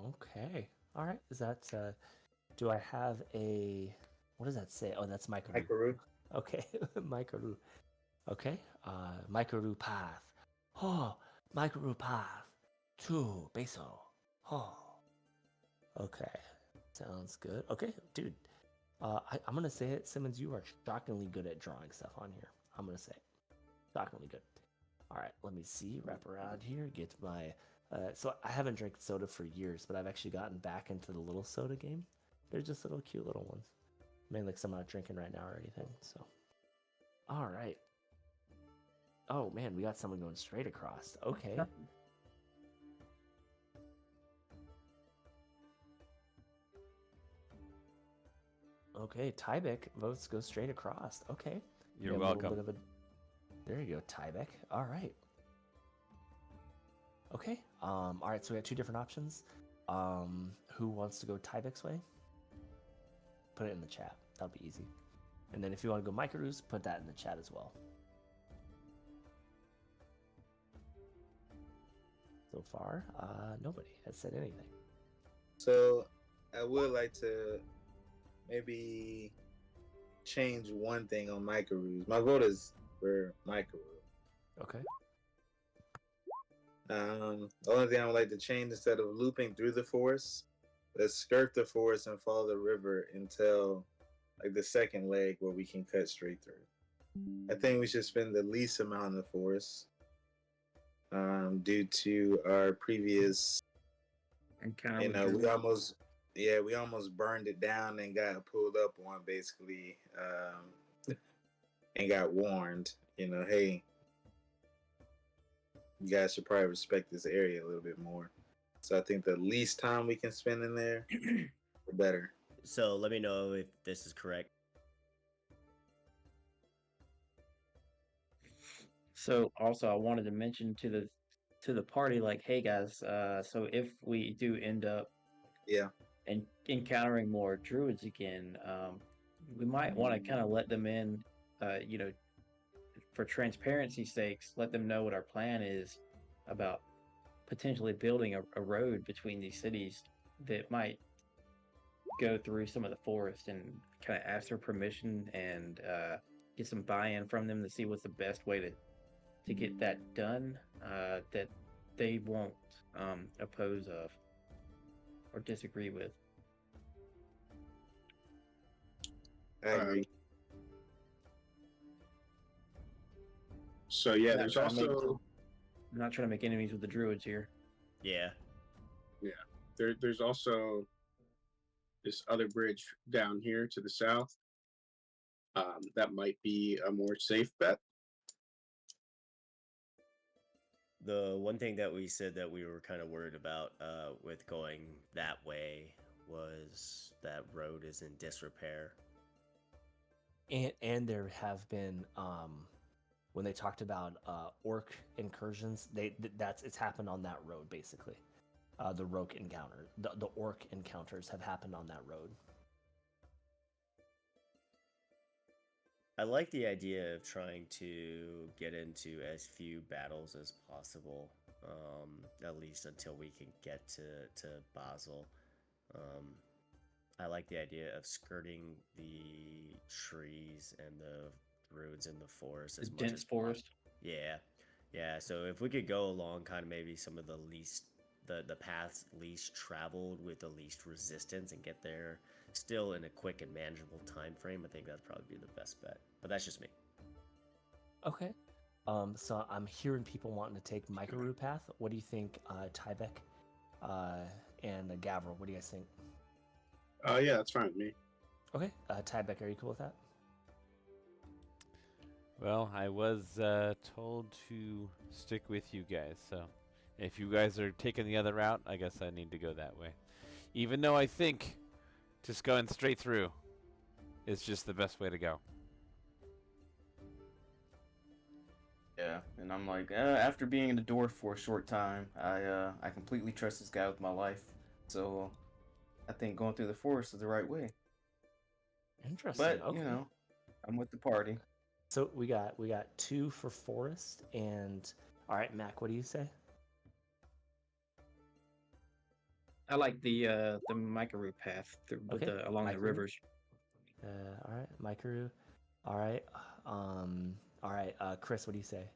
Okay. All right. Is that? Do I have a? What does that say? Oh, that's Mikaru. Mikaru. Okay, Mikaru. Okay. Mikaru path. Oh, Mikaru path to Basil. Oh. Okay. Sounds good. Okay, dude. I'm gonna say it, Simmons. You are shockingly good at drawing stuff on here. I'm gonna say it. Shockingly good. All right, let me see. Wrap around here. Get my. So I haven't drank soda for years, but I've actually gotten back into the little soda game. They're just little cute little ones. Mainly like some I'm not drinking right now or anything. So, all right. Oh man, we got someone going straight across. Okay. Okay, Tybeck votes go straight across. Okay. You're We have welcome. A little bit of a... There you go, Tybeck. All right. Okay. All right. So we have two different options. Who wants to go Tybeck's way? Put it in the chat. That'll be easy. And then if you want to go Mikaru's, put that in the chat as well. So far, nobody has said anything. So I would like to maybe change one thing on Mikaru's. My vote is for Mikaru. Okay. The only thing I would like to change, instead of looping through the forest, let's skirt the forest and follow the river until like the second leg where we can cut straight through. I think we should spend the least amount in the forest, due to our previous Encounter you with know, druids. we almost burned it down and got pulled up on basically, and got warned. You know, hey, you guys should probably respect this area a little bit more. So I think the least time we can spend in there, the better. So let me know if this is correct. So also, I wanted to mention to the party, like, hey guys, so if we do end up Yeah, encountering more druids again, we might want to kind of let them in, you know, for transparency's sakes, let them know what our plan is about potentially building a road between these cities that might go through some of the forest, and kind of ask their permission and get some buy-in from them to see what's the best way to get that done, that they won't oppose of or disagree with. I agree. So yeah, Not there's trying to make- also I'm not trying to make enemies with the druids here. Yeah. there's also this other bridge down here to the south. That might be a more safe bet. the one thing that we said that we were kind of worried about with going that way was that road is in disrepair. And there have been when they talked about orc incursions, it's happened on that road basically. The rogue encounter, the orc encounters have happened on that road. I like the idea of trying to get into as few battles as possible, at least until we can get to Basel. I like the idea of skirting the trees and the roads in the forest as The much dense as forest. possible. Yeah. So if we could go along kind of maybe some of the paths least traveled with the least resistance and get there still in a quick and manageable time frame, I think that'd probably be the best bet. But that's just me. Okay. So I'm hearing people wanting to take Microroot path. What do you think, Tybeck, and Gavril? What do you guys think? Yeah, that's fine with me. Okay. Tybeck, are you cool with that? Well, I was told to stick with you guys, so if you guys are taking the other route, I guess I need to go that way. Even though I think just going straight through is just the best way to go. Yeah, and I'm like, after being in the dwarf for a short time, I completely trust this guy with my life. So I think going through the forest is the right way. Interesting. But Okay. you know, I'm with the party. So we got 2 for forest, and all right, Mac, what do you say? I like the Microroot path through with Okay, along the Microroot. rivers. All right, Microroot. All right. All right, Chris, what do you say?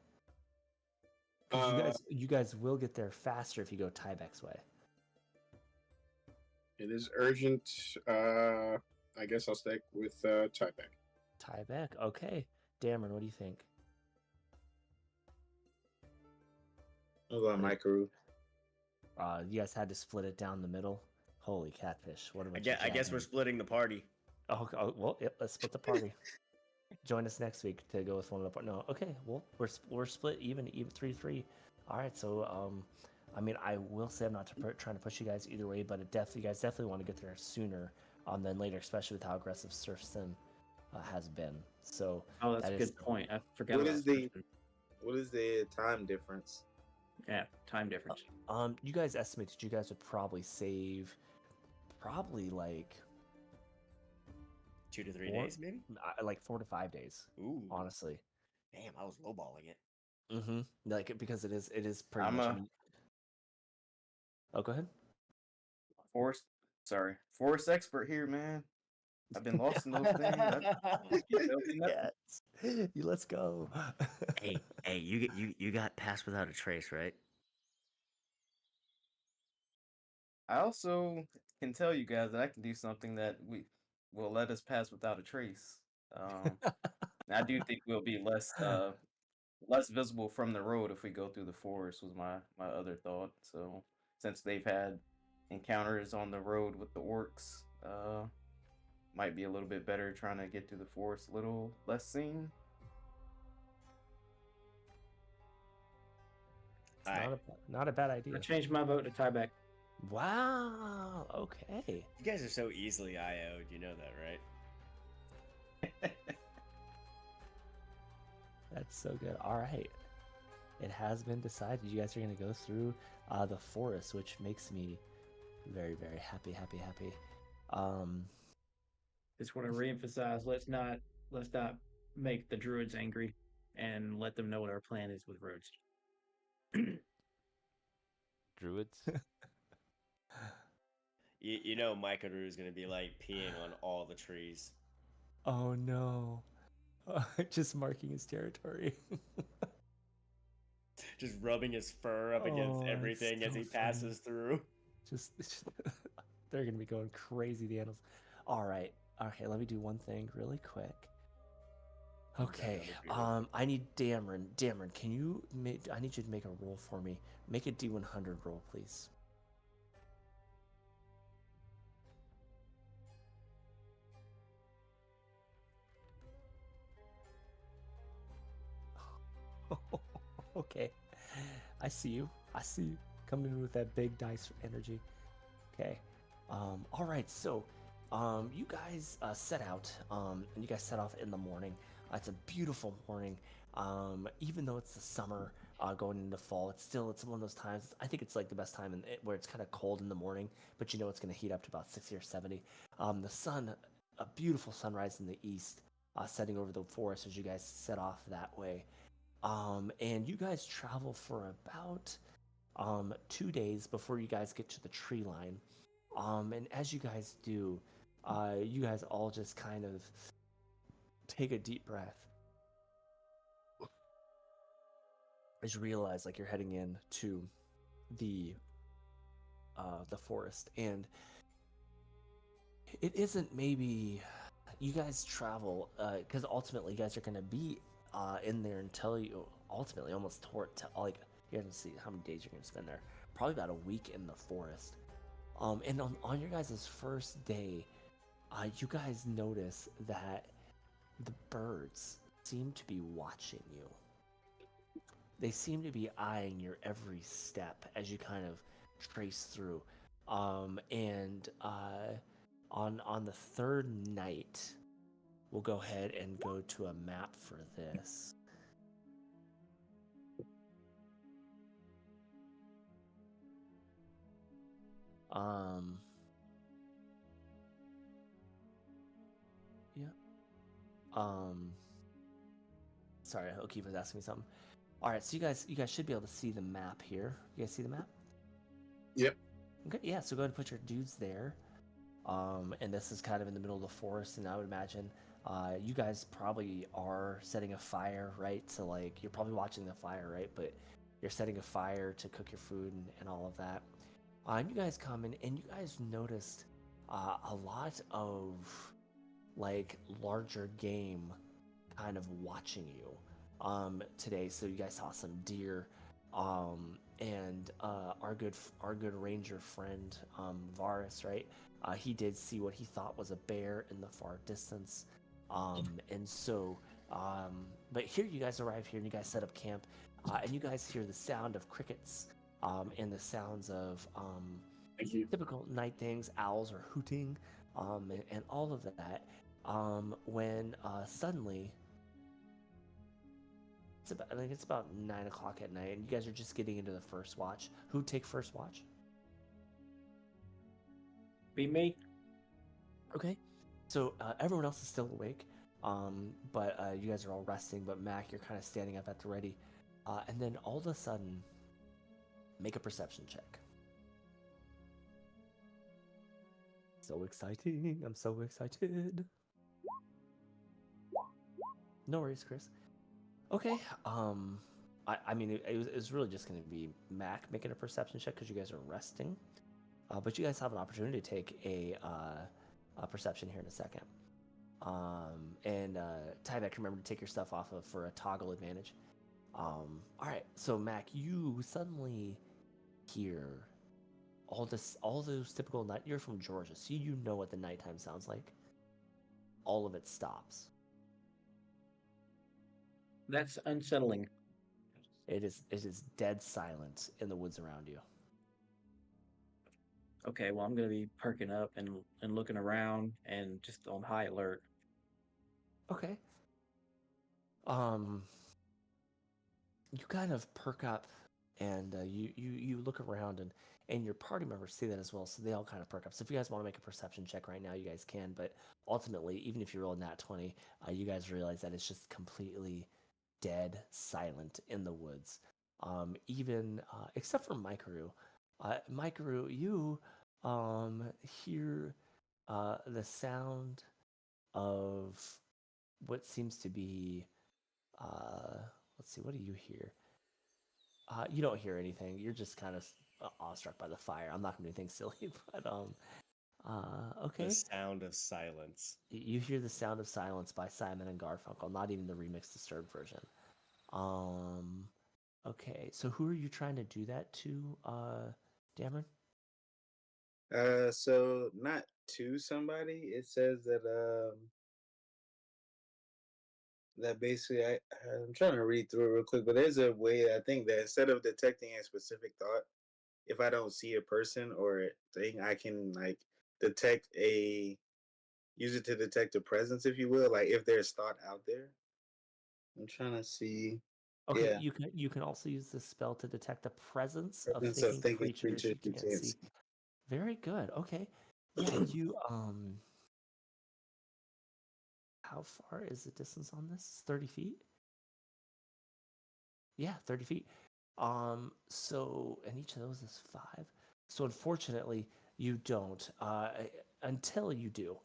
Because you guys will get there faster if you go Tybeck's way. It is urgent. I guess I'll stick with Tybeck. Tybeck. Okay. Dameron, what do you think? I'm going Micro. You guys had to split it down the middle. Holy catfish! What about I guess we're splitting the party. Oh, well, yep, let's split the party. Join us next week to go with one of the part. No, okay. Well, we're split even 3-3. All right. So I mean, I will say I'm not trying to push you guys either way, but you guys definitely want to get there sooner than later, especially with how aggressive Surf Sim has been. So Oh, that's that a is good point. I forgot What about is the Surfing. what is the time difference? Yeah, time difference. You guys estimated you guys would probably save like 2 to 3 4 days, maybe. like 4 to 5 days. Ooh, Honestly. damn! I was lowballing it. Mm-hmm. Like because it is pretty I'm much. a Oh, go ahead. forest expert here, man. I've been lost in those things. Yes. Let's go. Hey, you got Pass Without a Trace, right? I also can tell you guys that I can do something that will let us pass without a trace. I do think we'll be less visible from the road if we go through the forest. Was my other thought. So since they've had encounters on the road with the orcs, might be a little bit better trying to get through the forest a little less seen. Not a bad I idea. changed my vote to Tybeck. Wow. Okay. You guys are so easily IO'd. You know that, right? That's so good. All right. It has been decided. You guys are going to go through the forest, which makes me very, very happy. Just want to reemphasize. Let's not make the druids angry, and let them know what our plan is with roads. Druids. You know, Microroot is gonna be like peeing on all the trees. Oh no. Just marking his territory. Just rubbing his fur up against Oh, everything it's as so he passes through. just they're gonna be going crazy, the animals. All right. Okay, let me do one thing really quick. Okay. I need Dameron. Dameron, can you make? I need you to make a roll for me. Make a D100 roll, please. Okay. I see you. I see you coming in with that big dice energy. Okay. All right. So, you guys set out, and you guys set off in the morning. It's a beautiful morning. Even though it's the summer, going into fall, it's one of those times. I think it's like the best time where it's kind of cold in the morning, but you know it's going to heat up to about 60 or 70. The sun, a beautiful sunrise in the east, setting over the forest as you guys set off that way. And you guys travel for about 2 days before you guys get to the tree line. And as you guys do, you guys all just kind of take a deep breath as you realize like you're heading in to the the forest, and it isn't maybe you guys travel because ultimately you guys are gonna be in there until you ultimately almost toward to like you have to see how many days you're gonna spend there. Probably about a week in the forest. And on your guys' first day, you guys notice that the birds seem to be watching you. They seem to be eyeing your every step as you kind of trace through. And on the third night, we'll go ahead and go to a map for this. Um, yeah. Um, sorry, O'Keefe was asking me something. All right, so you guys should be able to see the map here. You guys see the map? Yep. Okay, yeah. So go ahead and put your dudes there. And this is kind of in the middle of the forest, and I would imagine you guys probably are setting a fire, right? So like you're probably watching the fire, right? But you're setting a fire to cook your food and all of that. And you guys come in, and you guys noticed a lot of like larger game kind of watching you today. So you guys saw some deer, and our good ranger friend Varus, right? He did see what he thought was a bear in the far distance, and so. But here you guys arrive here and you guys set up camp, and you guys hear the sound of crickets, and the sounds of Thank you. typical night things. Owls are hooting, and all of that. When suddenly I think it's about 9 o'clock at night, and you guys are just getting into the first watch. Who'd take first watch? Be me. Okay, so everyone else is still awake, but you guys are all resting. But Mac, you're kind of standing up at the ready, and then all of a sudden, make a perception check. So exciting! I'm so excited. No worries, Chris. Okay. I mean, it was really just going to be Mac making a perception check because you guys are resting. But you guys have an opportunity to take a perception here in a second. And Tyvek, remember to take your stuff off of for a toggle advantage. All right. So Mac, you suddenly hear all those typical night. You're from Georgia, so you know what the nighttime sounds like. All of it stops. That's unsettling. It is dead silent in the woods around you. Okay, well, I'm gonna be perking up and looking around and just on high alert. Okay. Um, you kind of perk up, and you look around, and your party members see that as well, so they all kind of perk up. So if you guys want to make a perception check right now, you guys can. But ultimately, even if you roll nat 20, you guys realize that it's just completely dead silent in the woods. Even except for Mikaru. Mikaru, you hear the sound of what seems to be uh, let's see, what do you hear? You don't hear anything. You're just kind of awestruck by the fire. I'm not gonna do anything silly, but The okay. sound of silence. You hear the sound of silence by Simon and Garfunkel, not even the remix disturbed version. Um, okay. So who are you trying to do that to, Dameron? So not to somebody. It says that that basically I'm trying to read through it real quick, but there's a way I think that instead of detecting a specific thought, if I don't see a person or thing, I can like detect a use it to detect a presence, if you will, like if there's thought out there. I'm trying to see. Okay, Yeah, you can also use this spell to detect the presence of presence of thinking thinking creatures creatures you you can't can't see. see. Very good. Okay. Yeah, you how far is the distance on this? 30 feet? Yeah, 30 feet. And each of those is 5. So unfortunately, you don't until you do.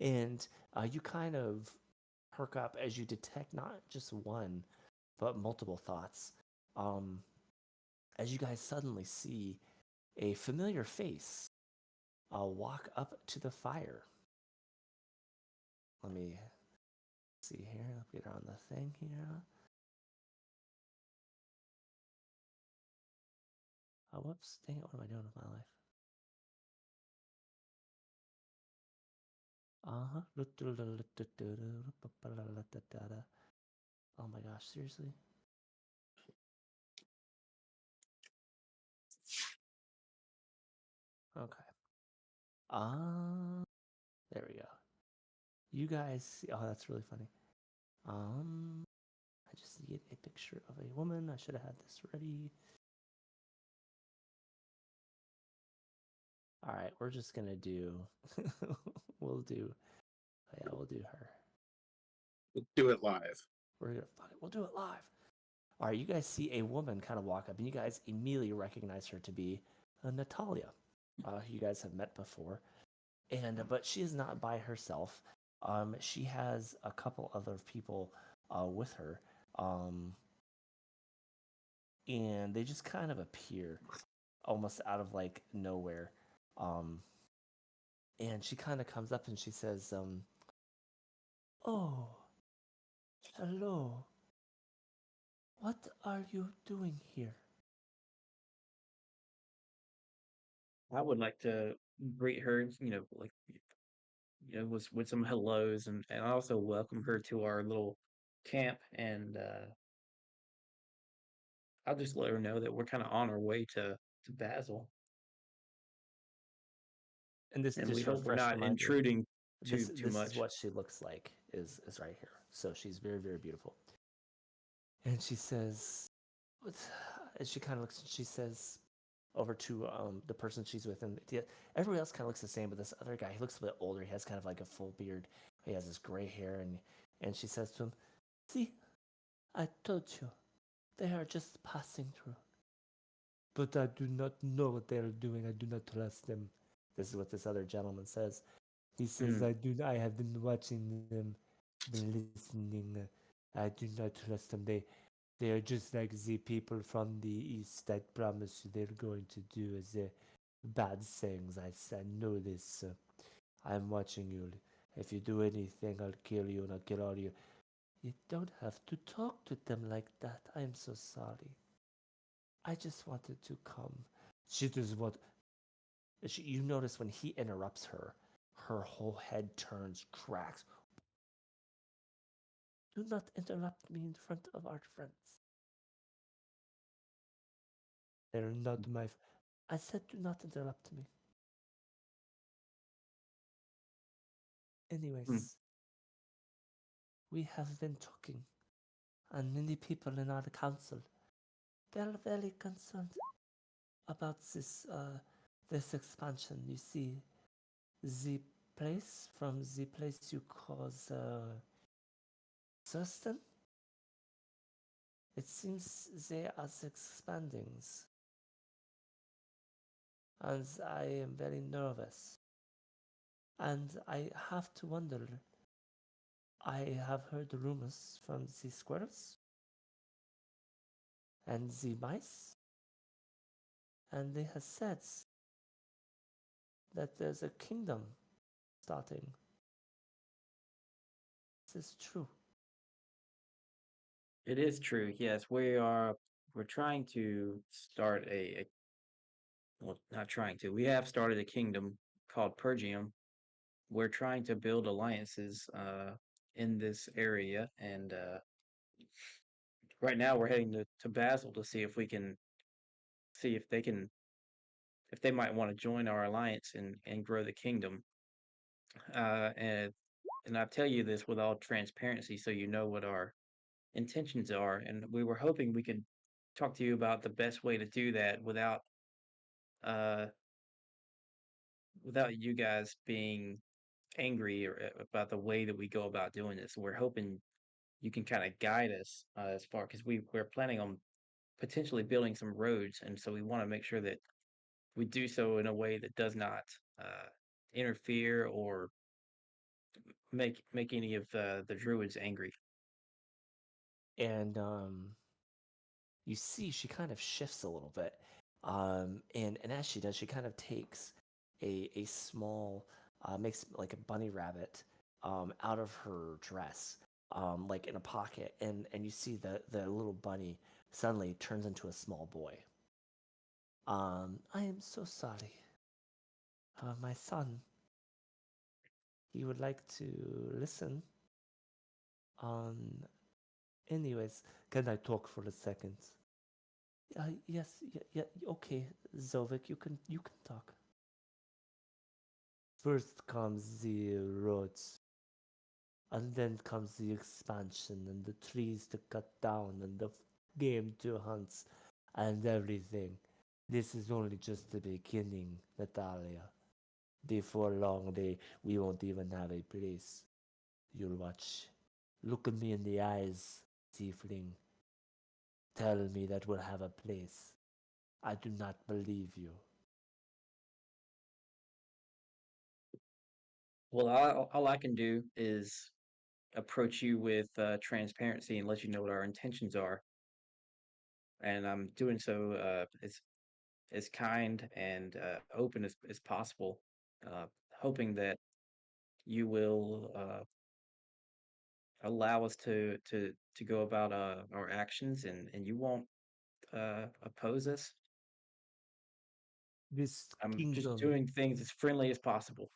And you kind of perk up as you detect not just one, but multiple thoughts. Um, as you guys suddenly see a familiar face walk up to the fire. Let me see here. Let me get her on the thing here. Oh, whoops. Dang it. What am I doing with my life? Uh-huh. Oh my gosh, seriously? Okay. There we go. You guys see, oh, that's really funny. I just need a picture of a woman. I should have had this ready. All right, we're just gonna do, we'll do, yeah, we'll do her. Do it live. We're gonna, fuck it, we'll do it live. All right, you guys see a woman kind of walk up, and you guys immediately recognize her to be Natalia, who you guys have met before. And but she is not by herself. She has a couple other people with her, um, and they just kind of appear almost out of like nowhere. Um, and she kind of comes up and she says, "Oh, hello. What are you doing here?" I would like to greet her, like with some hellos, and also welcome her to our little camp, and I'll just let her know that we're kind of on our way to Basel, And this and we just for a hope we're fresh not reminder, intruding too this is much. what she looks like is right here. So she's very very beautiful. And she says, as she kind of looks, she says over to the person she's with, and everybody else kind of looks the same, but this other guy, he looks a bit older. He has kind of like a full beard. He has this gray hair, and she says to him, "See, I told you, they are just passing through. But I do not know what they are doing. I do not trust them." This is what this other gentleman says. He says, Mm. I have been watching them, been listening. I do not trust them. They are just like the people from the east. I promise you, they're going to do the bad things. I know this. I'm watching you. If you do anything, I'll kill you and I'll kill all you. You don't have to talk to them like that. I'm so sorry. I just wanted to come. She does what? You notice when he interrupts her, her whole head turns, cracks. Do not interrupt me in front of our friends. They're not my. I said, do not interrupt me. Mm. Anyways, we have been talking, and many people in our council, they're very concerned about this expansion. You see, the from the place you call Thurston, it seems they are expanding, and I am very nervous. And I have to wonder. I have heard rumors from the squirrels and the mice, and they have said that there's a kingdom starting. This is true. It is true. Yes, we're trying to start well, not trying to. We have started a kingdom called Pergium. We're trying to build alliances in this area, and right now we're heading to Basel to see if we can see if they might want to join our alliance and grow the kingdom. Uh, and and I tell you this with all transparency, so you know what our intentions are. And we were hoping we could talk to you about the best way to do that uh, without you guys being angry about the way that we go about doing this. We're hoping you can kind of guide us as far because we're planning on potentially building some roads, and so we want to make sure that we do so in a way that does not interfere or make any of the druids angry. And you see she kind of shifts a little bit. And as she does, she kind of takes a small makes like a bunny rabbit out of her dress, like in a pocket, and you see the little bunny suddenly turns into a small boy. I am so sorry. My son, he would like to listen. Um, anyways, can I talk for a second? Yes, yeah, okay, Zovik, you can talk. First comes the roads, and then comes the expansion, and the trees to cut down, and the game to hunt, and everything. This is only just the beginning, Natalia. Before long, we won't even have a place. You'll watch. Look at me in the eyes, tiefling. Tell me that we'll have a place. I do not believe you. Well, all I can do is approach you with transparency and let you know what our intentions are, and I'm doing so as kind and open as possible, uh, hoping that you will allow us to go about our actions and you won't oppose us. This I'm just kingdom, doing things as friendly as possible.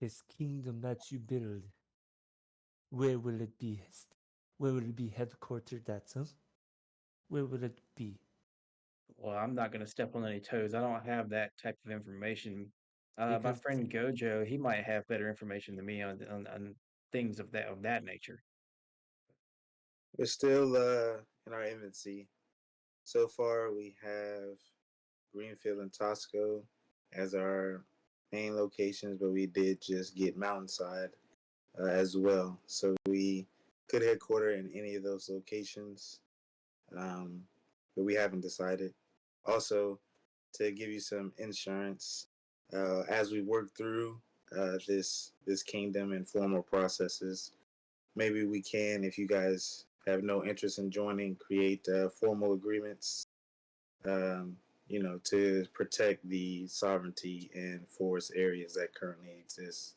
this kingdom that you build, where will it be? Where will it be headquartered at, huh? Where will it be? Well, I'm not going to step on any toes. I don't have that type of information. My Because friend Gojo, he might have better information than me on things of that nature. We're still in our infancy. So far, we have Greenfield and Tosco as our main locations, but we did just get Mountainside as well. So we could headquarter in any of those locations, um, but we haven't decided. Also, to give you some insurance, as we work through this kingdom and formal processes, maybe we can, if you guys have no interest in joining, create formal agreements, um, to protect the sovereignty and forest areas that currently exist.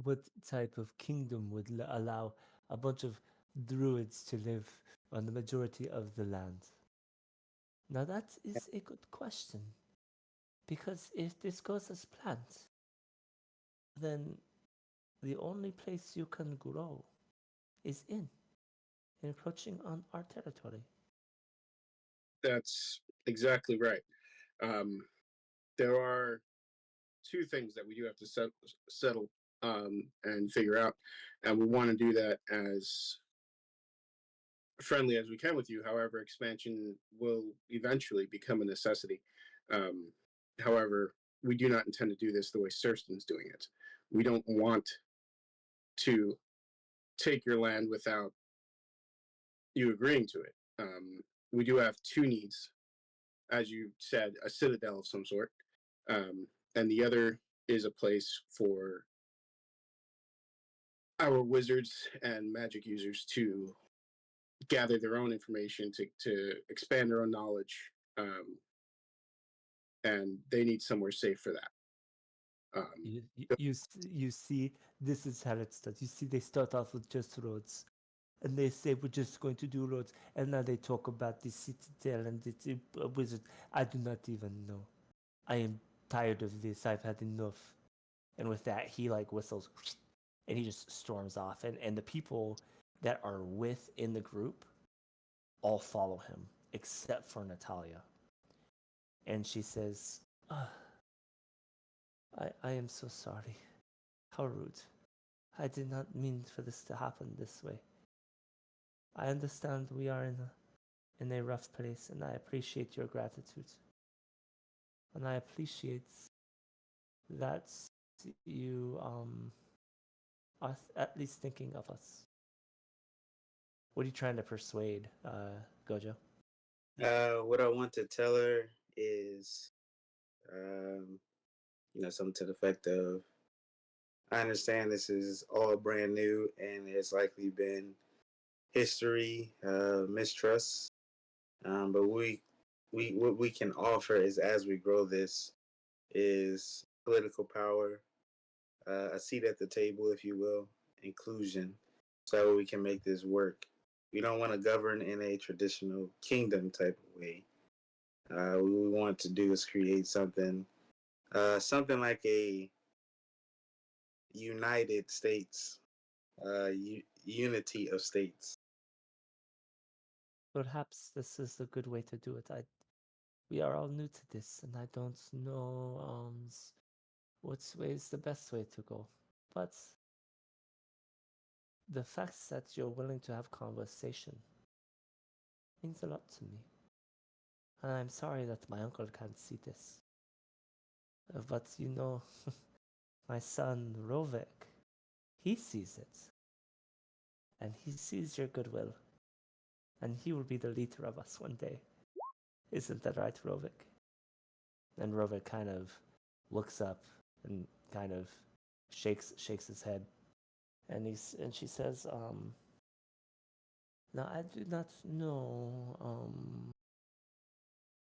what type of kingdom would allow a bunch of druids to live on the majority of the land? Now that is a good question. Because if this goes as planned, then the only place you can grow is encroaching on our territory. That's exactly right. Um, there are two things that we do have to settle and figure out, and we want to do that as friendly as we can with you. However, expansion will eventually become a necessity. Um, however, we do not intend to do this the way Surfston's doing it. We don't want to take your land without you agreeing to it. We do have two needs, as you said, a citadel of some sort, and the other is a place for our wizards and magic users to gather their own information to expand their own knowledge, and they need somewhere safe for that. You see, this is how it starts. You see, they start off with just roads, and they say we're just going to do roads, and now they talk about the citadel and the wizard. I do not even know. I am tired of this. I've had enough. And with that, he like whistles, and he just storms off. And the people that are within the group all follow him except for Natalia. And she says, I am so sorry. How rude. I did not mean for this to happen this way. I understand we are in a rough place, and I appreciate your gratitude. And I appreciate that you are at least thinking of us. What are you trying to persuade, Gojo? What I want to tell her is, um, something to the effect of, I understand this is all brand new and there's likely been history, mistrust, but we what we can offer is as we grow this is political power, a seat at the table, if you will, inclusion, so we can make this work. We don't want to govern in a traditional kingdom type of way. What we want to do is create something like a United States, unity of states. Perhaps this is a good way to do it. We are all new to this, and I don't know which way is the best way to go. But the fact that you're willing to have conversation means a lot to me. And I'm sorry that my uncle can't see this. But my son Rovek, he sees it. And he sees your goodwill. And he will be the leader of us one day. Isn't that right, Rovek? And Rovek kind of looks up and kind of shakes his head. And she says, now I do not know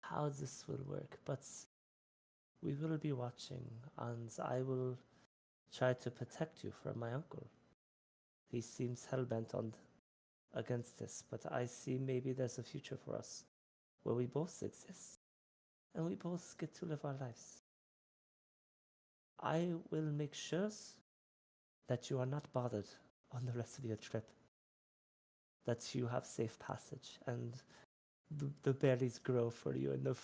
how this will work, but we will be watching, and I will try to protect you from my uncle. He seems hell-bent on against this, but I see maybe there's a future for us where we both exist and we both get to live our lives. I will make sure that you are not bothered on the rest of your trip, that you have safe passage, and the berries grow for you, and the,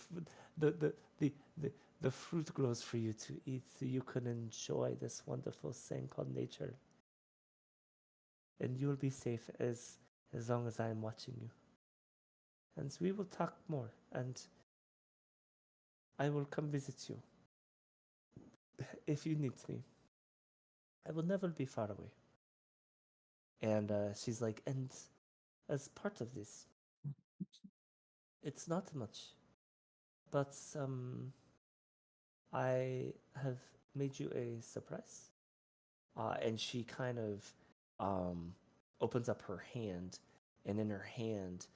the, the, the, the fruit grows for you to eat, so you can enjoy this wonderful thing called nature. And you'll be safe as long as I am watching you. And we will talk more, and I will come visit you if you need me. I will never be far away. And she's like, and as part of this, it's not much, but I have made you a surprise. And she kind of opens up her hand, and in her hand,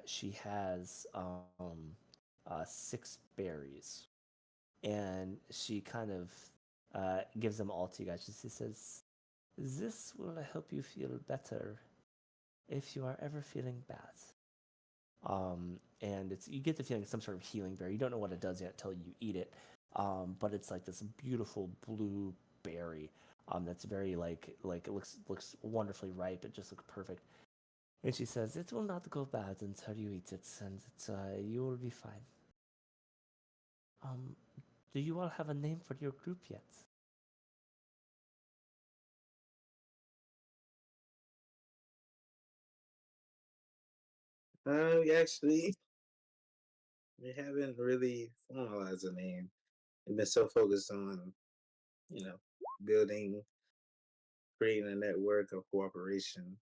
she has 6 berries, and she kind of gives them all to you guys. She says, "This will help you feel better if you are ever feeling bad." And it's you get the feeling it's some sort of healing berry. You don't know what it does yet until you eat it. But it's like this beautiful blue berry. That's very like it looks wonderfully ripe. It just looks perfect. And she says it will not go bad until you eat it, and you will be fine. Um, do you all have a name for your group yet? Actually, we haven't really formalized a name. We've been so focused on, you know, building, creating a network of cooperation.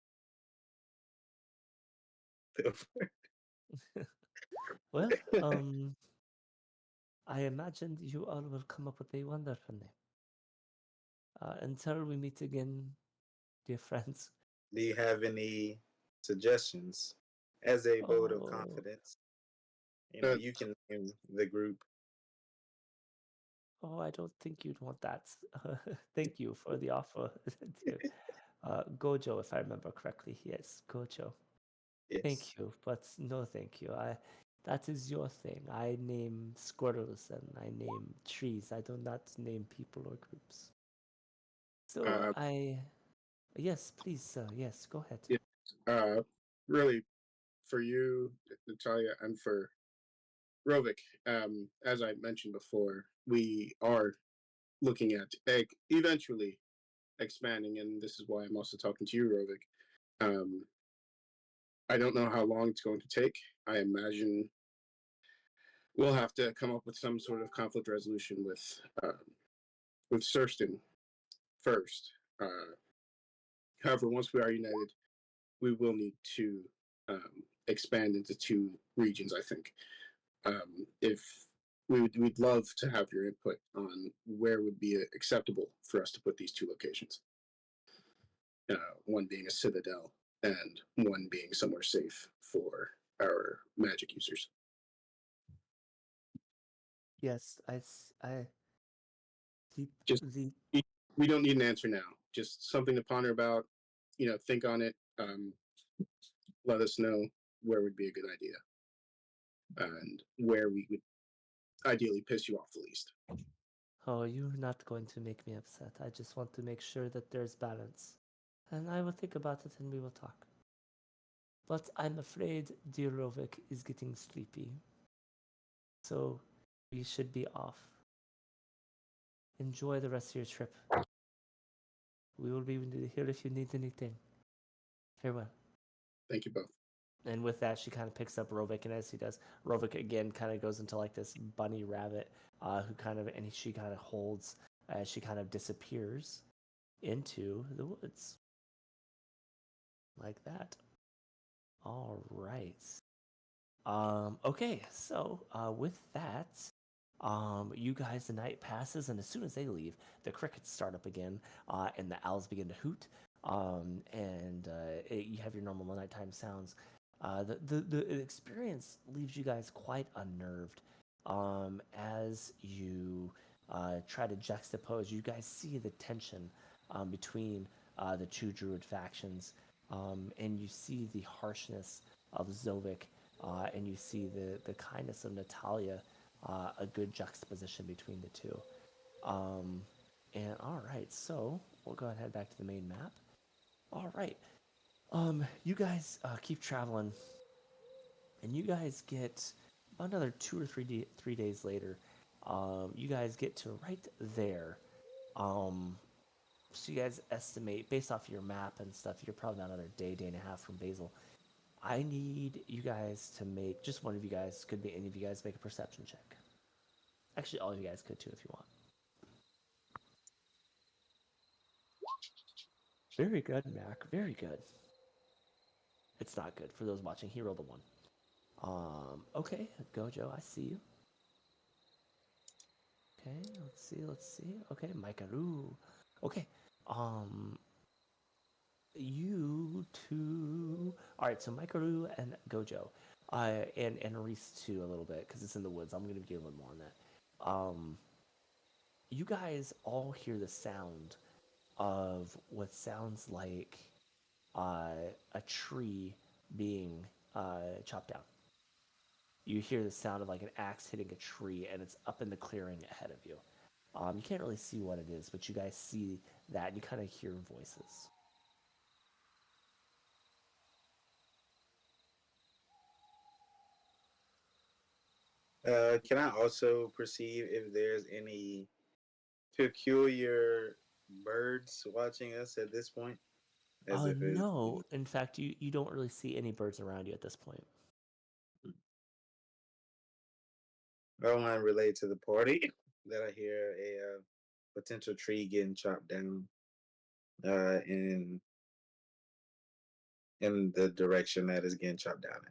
Well, I imagine you all will come up with a wonderful name. Until we meet again, dear friends. Do you have any suggestions as a vote of Oh, confidence? Uh, You can name the group. oh, I don't think you'd want that. Thank you for the offer, dear Gojo, if I remember correctly. Yes, Gojo. Yes. Thank you, but no, thank you. That is your thing. I name squirrels and I name trees. I do not name people or groups. So uh, Yes, please, yes, go ahead. Yeah. Uh, really, for you, Natalia, and for Rovik, as I mentioned before, we are looking at eventually expanding, and this is why I'm also talking to you, Rovik. I don't know how long it's going to take. I imagine we'll have to come up with some sort of conflict resolution with Surston first. Uh, However, once we are united, we will need to expand into two regions. I think if we'd love to have your input on where would be acceptable for us to put these two locations. One being a citadel, and one being somewhere safe for our magic users. Yes, I the Just the we don't need an answer now. Just something to ponder about. Think on it. Let us know where would be a good idea and where we would ideally piss you off the least. Oh, you're not going to make me upset. I just want to make sure that there's balance. And I will think about it and we will talk. But I'm afraid dear Rovik is getting sleepy. So we should be off. Enjoy the rest of your trip. We will be here if you need anything. Farewell. Thank you both. And with that, she kind of picks up Rovik, and as he does, Rovik again kind of goes into like this bunny rabbit, who kind of, and she kind of holds as she kind of disappears into the woods. Like that. All right. Okay, so with that, you guys, the night passes, and as soon as they leave, the crickets start up again, and the owls begin to hoot. You have your normal nighttime sounds. The experience leaves you guys quite unnerved. As you try to juxtapose, you guys see the tension between the two druid factions, and you see the harshness of Zovik, and you see the kindness of Natalia, a good juxtaposition between the two. Um, and all right, so we'll go ahead and head back to the main map. All right, you guys keep traveling, and you guys get another 2 or 3 days later. You guys get to right there. Um, so you guys estimate based off your map and stuff, you're probably about another day and a half from Basil. I need you guys to make, just one of you guys, could be any of you guys, make a perception check. Actually, all of you guys could too if you want. Very good, Mac. Very good. It's not good for those watching. He rolled a one. Okay, Gojo, I see you. Okay, let's see. Okay, Maikaru. Okay, um, you two. All right, so Maikaru and Gojo, and Reese too a little bit because it's in the woods. I'm gonna give you a little more on that. You guys all hear the sound of what sounds like a tree being chopped down. You hear the sound of like an axe hitting a tree, and it's up in the clearing ahead of you. You can't really see what it is, but you guys see that, and you kind of hear voices. Can I also perceive if there's any peculiar birds watching us at this point? As if it's, No, in fact, you don't really see any birds around you at this point. I want to relate to the party that I hear a potential tree getting chopped down uh, in in the direction that is getting chopped down.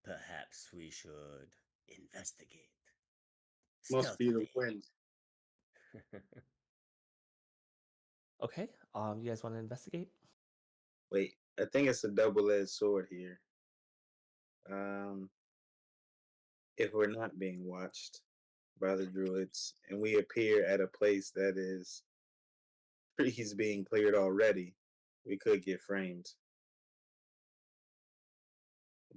Perhaps we should investigate Must be the stealthily. wind. Okay, you guys want to investigate? Wait, I think it's a double-edged sword here. Um, if we're not being watched by the druids and we appear at a place that is trees being cleared already, we could get framed.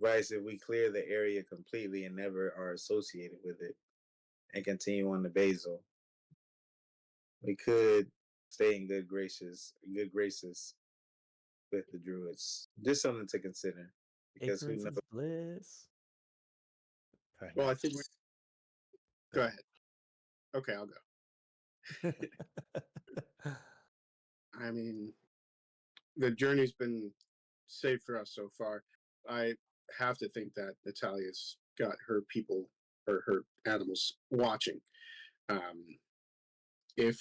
Vice, if we clear the area completely and never are associated with it and continue on to Basil, we could stay in good graces with the druids. Just something to consider, because who Ignorance knows? is bliss. Well, I think we go ahead. Okay, I'll go. I mean, the journey's been safe for us so far. I have to think that Natalia's got her people or her animals watching. Um, if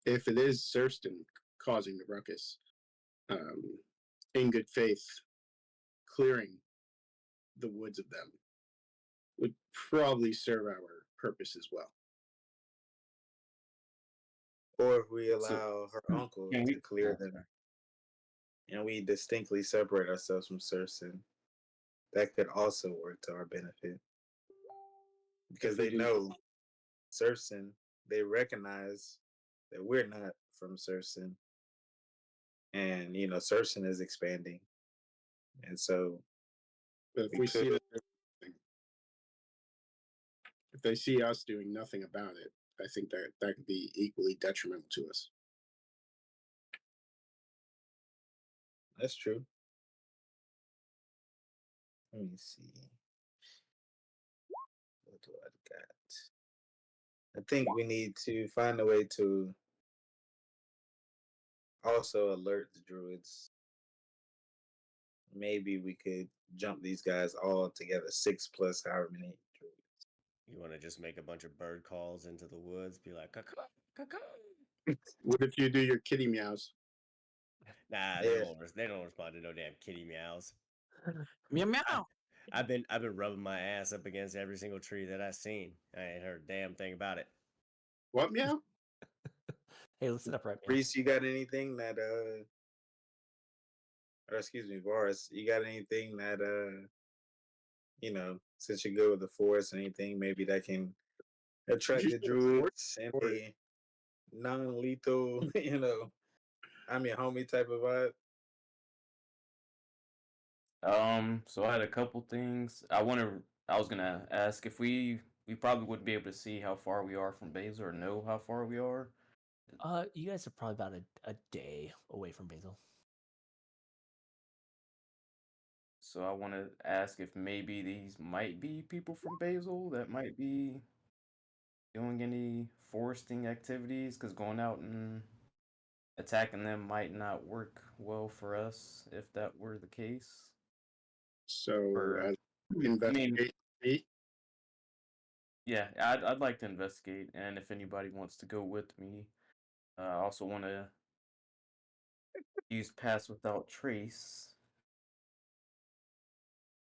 it is Thurston causing the ruckus, um, in good faith, clearing the woods of them would probably serve our purpose as well. Or if we So allow her uncle can to we? clear Oh, them sorry. and we distinctly separate ourselves from Cersei, that could also work to our benefit. Because If we they do, know Cersei, they recognize that we're not from Cersei. And, Cersei is expanding. And so But if we we see could, that, if they see us doing nothing about it, I think that that could be equally detrimental to us. that's true. Let me see. What do I got? I think we need to find a way to also alert the druids. Maybe we could jump these guys all together, 6+ however many druids. you want to just make a bunch of bird calls into the woods, be like, caw, caw, caw. What if you do your kitty meows? Nah, Yeah, they don't respond to no damn kitty meows. Meow I, meow. I've been rubbing my ass up against every single tree that I've seen. I ain't heard a damn thing about it. What meow? Hey, listen up right now. Reese, you got anything that or excuse me, Varus, you got anything that since you go with the forest, anything maybe that can Did attract you the say the forest? druids in a non-lethal, I'm your homie type of vibe? So I had a couple things. I was gonna ask if we probably wouldn't be able to see how far we are from Basil or know how far we are. You guys are probably about a day away from Basil. So I want to ask if maybe these might be people from Basil that might be doing any foresting activities, because going out and attacking them might not work well for us if that were the case. So, Or I mean, investigate me. yeah, I'd like to investigate, and if anybody wants to go with me, I also want to use Pass Without Trace.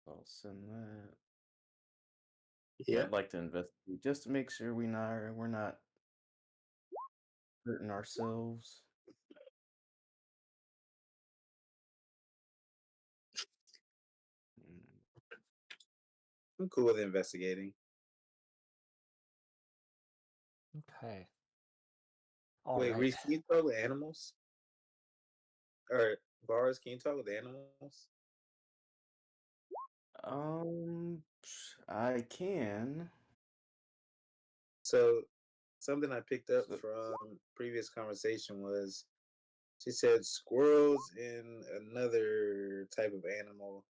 I'll send that. Yeah, Yeah. I'd like to investigate just to make sure we're not hurting ourselves. Mm, I'm cool with investigating. Okay. All Wait, right. Reese, can you talk with animals? Or Varus, can you talk with animals? I can. So something I picked up So, from previous conversation was she said squirrels and another type of animal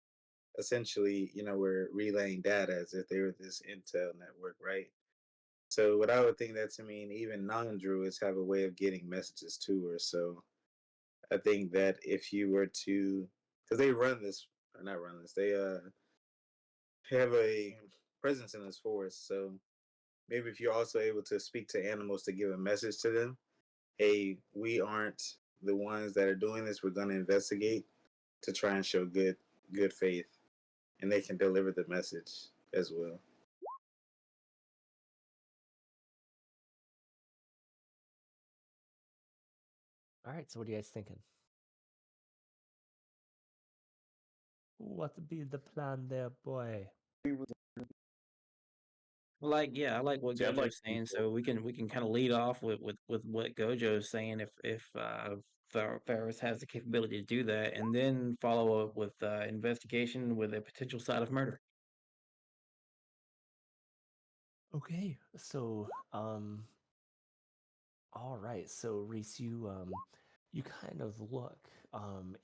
essentially, were relaying data as if they were this intel network, right? So what I would think that to mean even non-druids have a way of getting messages to her. So I think that if you were to, because they run this or not run this, they have a presence in this forest. So maybe if you're also able to speak to animals to give a message to them, hey, we aren't the ones that are doing this. We're going to investigate to try and show good faith, and they can deliver the message as well. All right. So what are you guys thinking? What be the plan there, boy? Yeah, I like what see, I'd like Gojo's saying. So we can kind of lead off with what Gojo's saying if Ferris has the capability to do that, and then follow up with investigation with a potential side of murder. Okay. So All right, so Reese, you kind of look, and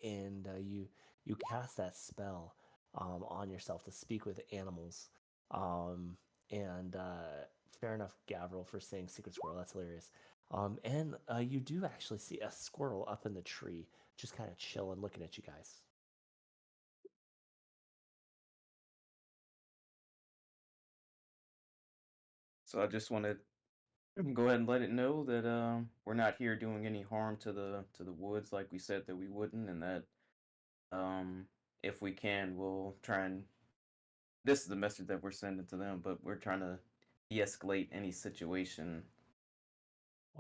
you cast that spell on yourself to speak with animals, and fair enough, Gavril, for saying secret squirrel. That's hilarious. And you do actually see a squirrel up in the tree, just kind of chilling, looking at you guys. So I just want to go ahead and let it know that we're not here doing any harm to the woods like we said that we wouldn't, and that um, if we can, we'll try and. This is the message that we're sending to them, but we're trying to de-escalate any situation.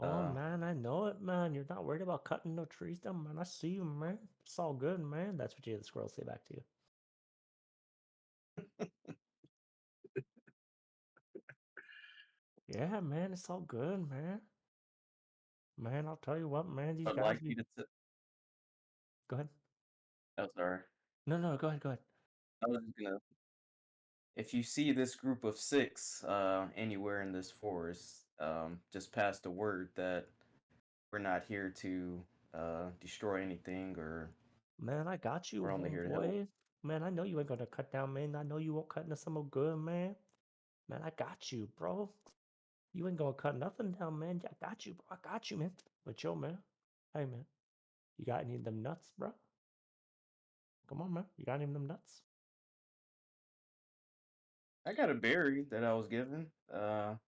Oh man, I know it, man. You're not worried about cutting no trees down, man. I see you, man. It's all good, man. That's what you hear the squirrel say back to you. Yeah, man, it's all good, man. Man, I'll tell you what, man. These I'd guys like be. you to. Go ahead. Oh, sorry. No, go ahead, go ahead. I was just gonna. If you see this group of six anywhere in this forest, just pass the word that we're not here to destroy anything, or Man, I got you, we're only here to help. homeboy. Man, I know you ain't gonna cut down, man. I know you won't cut into some good, man. Man, I got you, bro. You ain't gonna cut nothing down, man. I got you, bro. I got you, man. But yo, man. Hey, man. You got any of them nuts, bro? Come on, man. You got any of them nuts? I got a berry that I was given. We And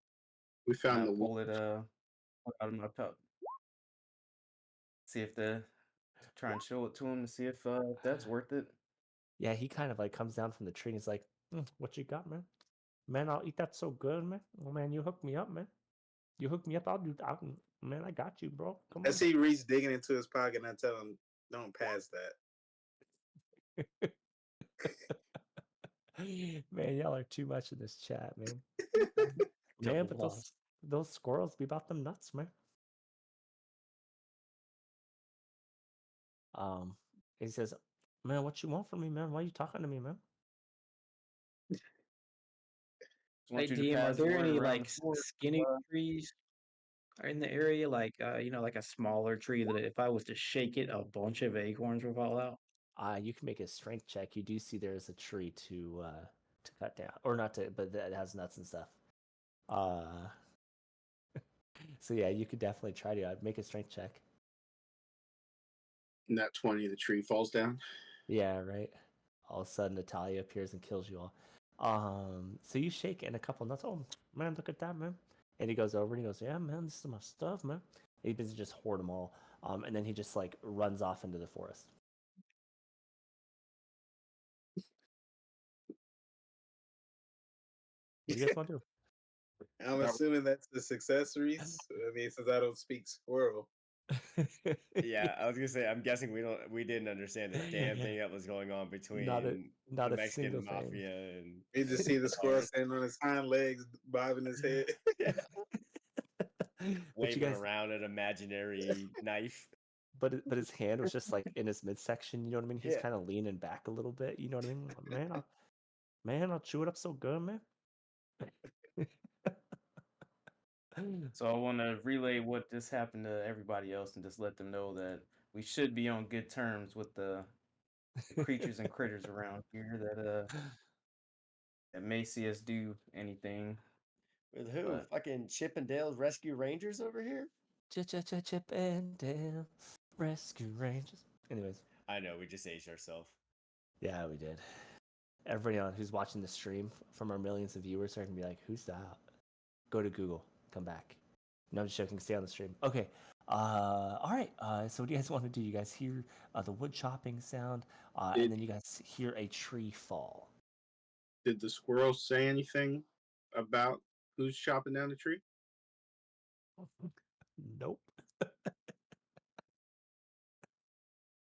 I found the wolf. pull it out of my cup. See if the try and show it to him to see if that's worth it. Yeah, he kind of like comes down from the tree and he's like, what you got, man? Man, I'll eat that so good, man. Oh, man, you hook me up, man. You hook me up, man, I got you, bro. Come I on. see Reese digging into his pocket, and I tell him, "Don't pass that." Man, y'all are too much in this chat, man. Man, Double but loss. those squirrels be about them nuts, man. Um, he says, man, what you want from me, man? Why you talking to me, man? Just Hey, want you to DM, are pass the there word any around like the forest. skinny trees are in the area? Like, like a smaller tree that if I was to shake it, a bunch of acorns would fall out. You can make a strength check. You do see there's a tree to cut down, or not to, but that has nuts and stuff. Uh, so yeah, you could definitely try to make a strength check. Nat 20, the tree falls down. Yeah, right. All of a sudden, Natalia appears and kills you all. So you shake and a couple nuts. Oh man, look at that, man! And he goes over and he goes, "Yeah, man, this is my stuff, man." And he begins to just hoard them all. And then he just like runs off into the forest. What do you guys want to do? I'm assuming that's the success, Reese. I mean, since I don't speak squirrel. Yeah, I was gonna say. I'm guessing we didn't understand a damn thing that was going on not a between not the a single Mexican thing. mafia and You just see the squirrel Tara standing on his hind legs, bobbing his head. But you waving guys, around an imaginary knife. but his hand was just like in his midsection. You know what I mean? He's Yeah. kind of leaning back a little bit. You know what I mean? I'll chew it up so good, man. So I want to relay what just happened to everybody else and just let them know that we should be on good terms with the creatures and critters around here that may see us do anything. With who? But Fucking Chip and Dale's Rescue Rangers over here? Chip and Dale, Rescue Rangers. Anyways, I know, we just aged ourselves. yeah, we did. Everybody on who's watching the stream from our millions of viewers are gonna be like, "Who's that?" Go to Google, come back. No, I'm just joking. Stay on the stream. Okay. All right. So what do you guys want to do? You guys hear the wood chopping sound, and Did then you guys hear a tree fall. did the squirrel say anything about who's chopping down the tree? Nope.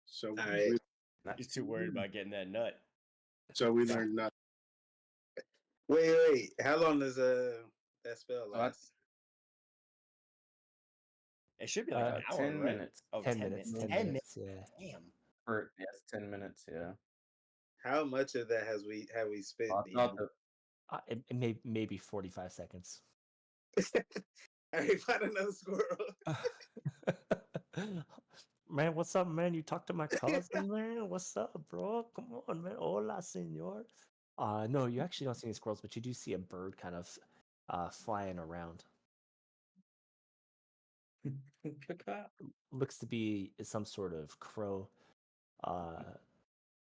So All right. we not He's too worried about getting that nut. learned nothing. Wait. How long does that spell So I, last? It should be like an hour, 10 right? minutes. Oh, 10 10 minutes. minutes. 10 10 minutes. minutes. Yeah. Damn. Yes, 10 minutes. Yeah. How much of that have we spent, I thought DM? the It may maybe 45 seconds. I found another squirrel. Man, what's up, man? You talked to my cousin, man? What's up, bro? Come on, man. Hola, senor. No, you actually don't see any squirrels, but you do see a bird kind of flying around. Looks to be some sort of crow.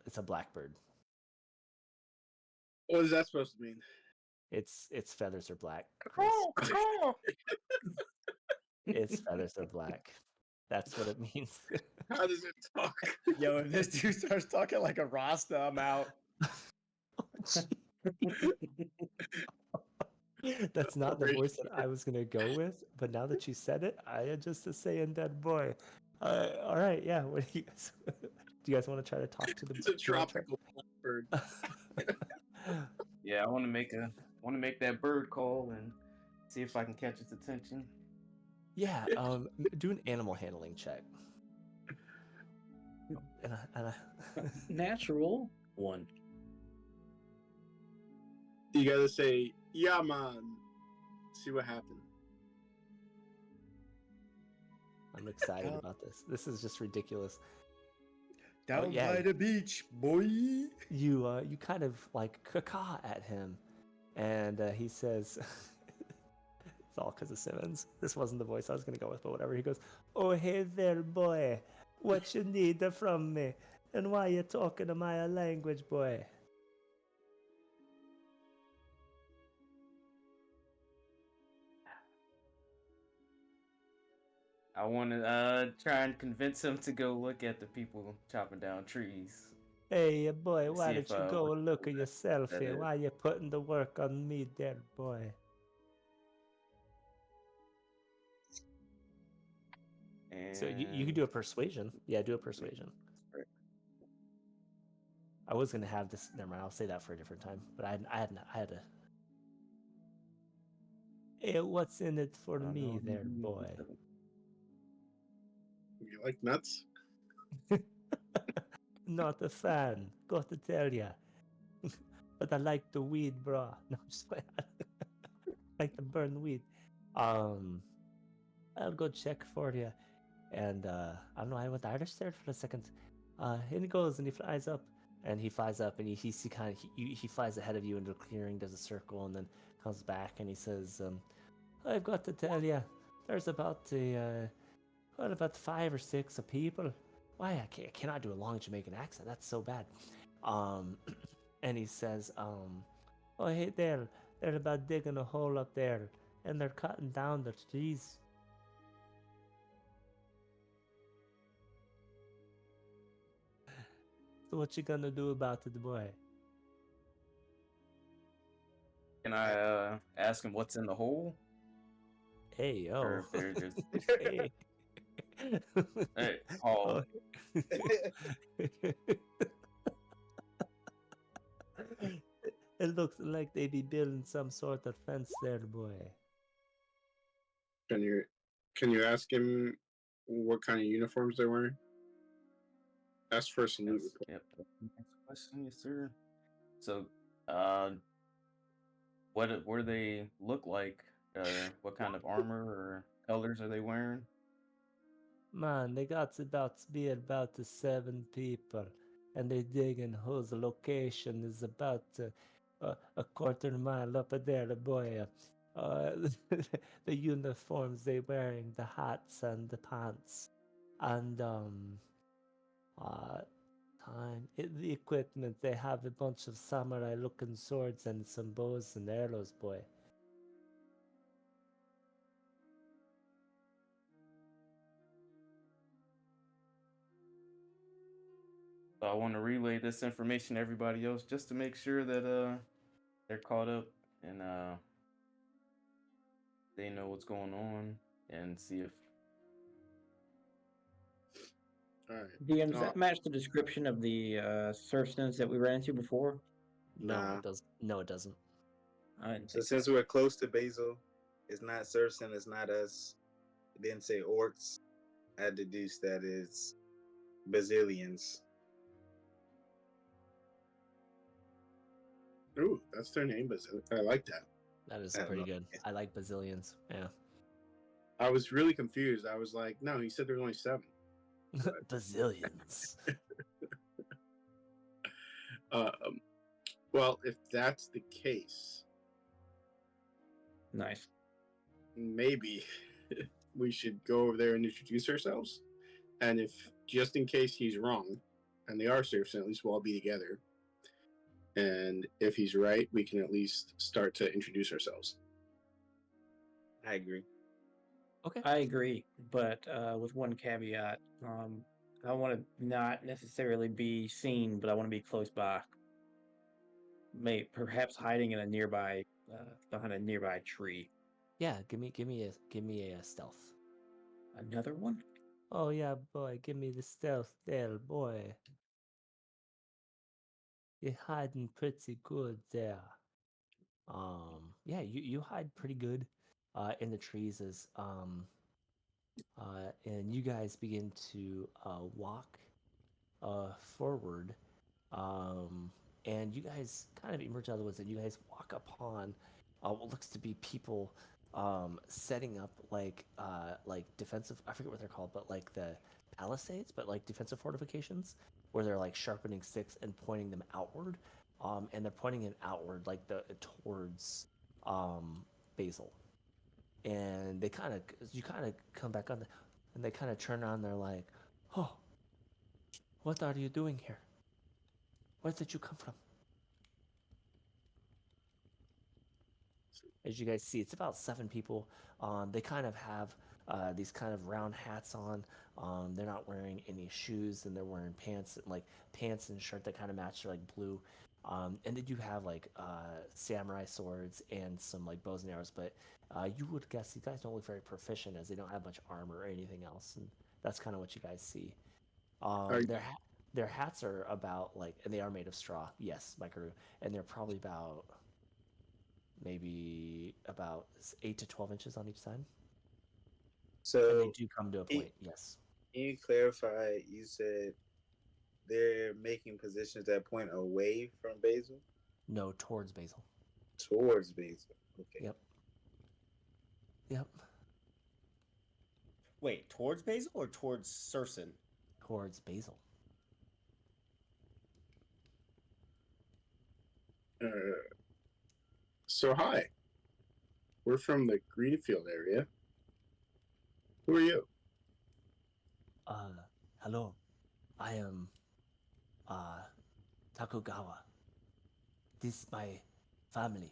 It's a blackbird. What is that supposed to mean? Its feathers are black, Chris. Its feathers are black. That's what it means. How does it talk? Yo, if this dude starts talking like a Rasta, I'm out. That's not the voice that I was gonna go with, but now that you said it, I am just a saying that boy. All right, yeah. What do you guys? Do you guys want to try to talk to the? It's a do you wanna try- tropical blackbird. Yeah, I want to make that bird call and see if I can catch its attention. Yeah, do an animal handling check. Natural one. You gotta say, yeah, man. See what happens. I'm excited about this. This is just ridiculous. Down yeah. by the beach, boy. You kind of like caw at him, and he says, "It's all because of Simmons." This wasn't the voice I was gonna go with, but whatever. He goes, "Oh hey there, boy. What you need from me, and why you talking to my language, boy?" I want to try and convince him to go look at the people chopping down trees. Hey, boy, why See don't if, you go what look at yourself that here? is. Why you putting the work on me there, boy? So you can do a persuasion. Yeah, do a persuasion. I was gonna have this. Never mind. I'll say that for a different time. But I had to. Hey, what's in it for me, there, boy? You like nuts? Not a fan. Got to tell ya. But I like the weed, bro. No, I'm just playing. I like the burn weed. I'll go check for you. And I don't know. I just stared for a second. And he goes and he flies up, and he kind of he flies ahead of you into the clearing, does a circle, and then comes back and he says, "I've got to tell you, there's about 5 or 6 of people. Why I cannot do a long Jamaican accent. That's so bad." And he says, "Oh hey there, they're about digging a hole up there, and they're cutting down the trees." So what you gonna do about it, boy? Can I ask him what's in the hole? Hey, Or yo. if they're just Hey. hey, Paul. It looks like they be building some sort of fence there, boy. Can you ask him what kind of uniforms they're wearing? Ask for a salute. Yes, yep. Next question, yes, sir. So, what do they look like? What kind of armor or colors are they wearing? Man, they got about to be about to 7 people, and they digging whose location is about a quarter mile up there, boy. The uniforms they wearing, the hats and the pants, and the equipment, they have a bunch of samurai looking swords and some bows and arrows, boy. So I want to relay this information to everybody else just to make sure that they're caught up and they know what's going on and see if All right. DM, does that match the description of the serfs that we ran into before? No, Nah. it does. No, it doesn't. I didn't So think since we're close to Basil, it's not Sursen, it's not us. It didn't say orcs. I deduced that it's Basilians. Ooh, that's their name, but I like that. That is I don't pretty know. good. I like bazillions. Yeah. I was really confused. I was like, no, he said there were only 7. Bazillions. Um, well, if that's the case, Nice. maybe we should go over there and introduce ourselves. And if, just in case he's wrong, and they are serfs, at least we'll all be together. And if he's right, we can at least start to introduce ourselves. I agree. Okay. I agree, but with one caveat. I want to not necessarily be seen, but I want to be close by. May perhaps hiding in a nearby, behind a nearby tree. Yeah, give me a stealth. Another one? Oh yeah, boy, give me the stealth there, boy. You're hiding pretty good there. Yeah, you hide pretty good in the trees as and you guys begin to walk forward. Um, and you guys kind of emerge out of the woods, and you guys walk upon what looks to be people setting up like defensive. I forget what they're called, but like the palisades, but like defensive fortifications, where they're like sharpening sticks and pointing them outward. And they're pointing it outward, like the towards Basil. And they kind of you kind of come back on the, and they kind of turn around. And they're like, "Oh, what are you doing here? Where did you come from?" As you guys see, it's about 7 people. They kind of have these kind of round hats on. They're not wearing any shoes, and they're wearing pants and shirt that kind of match. They're like blue. And they do have like samurai swords and some like bows and arrows. But you would guess these guys don't look very proficient, as they don't have much armor or anything else. And that's kind of what you guys see. Are, Their hats are about like, and they are made of straw. Yes, Micro, and they're probably about maybe about 8 to 12 inches on each side, and they So, do come to a can point. Yes, you clarify? You said they're making positions that point away from Basil no, towards Basil. towards Basil. Okay. Yep, yep, Wait, towards Basil or towards Surson? towards Basil. uh, so hi, we're from the Greenfield area. Who are you? Uh, hello, I am uh Takugawa. This is my family.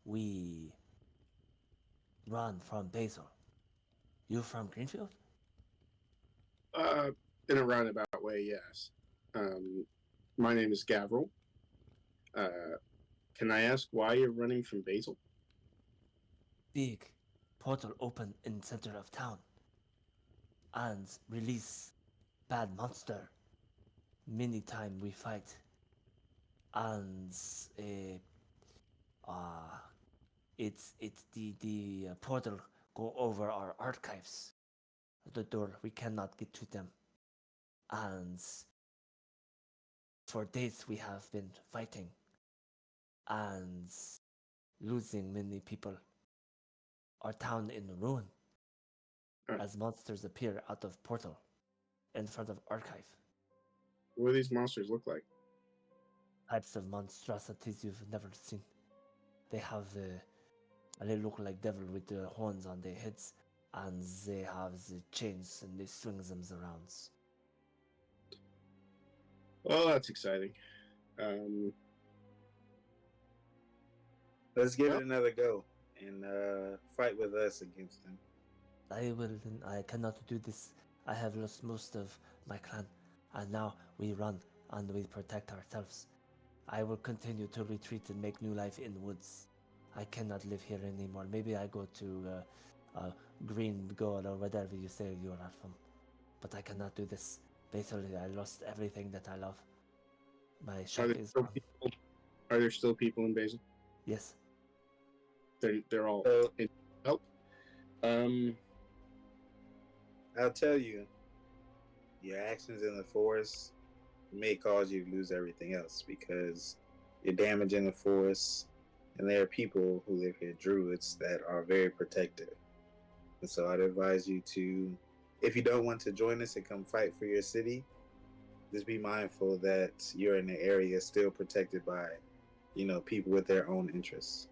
We run from Basil. You from Greenfield? Uh, in a roundabout way, yes. Um, my name is Gavril. Uh, can I ask why you're running from Basil? Big portal open in center of town and release bad monster. Many time we fight and uh, it's the portal go over our archives. The door we cannot get to them, and for days we have been fighting and losing many people. Our town in ruin Uh, as monsters appear out of portal in front of archive. what do these monsters look like? Types of monstrosities you've never seen. They have they look like devil with the horns on their heads, and they have the chains and they swing them around. Well, that's exciting. Um, Let's give well, it another go and fight with us against them. I will. I cannot do this. I have lost most of my clan, and now we run and we protect ourselves. I will continue to retreat and make new life in the woods. I cannot live here anymore. Maybe I go to Green Gold or whatever you say you are from. But I cannot do this. Basically, I lost everything that I love. My are shop there is still gone. people? Are there still people in Basil? Yes. They're all So in help. Um, I'll tell you, your actions in the forest may cause you to lose everything else because you're damaging the forest, and there are people who live here, druids, that are very protective. And so I'd advise you to, if you don't want to join us and come fight for your city, just be mindful that you're in an area still protected by, people with their own interests.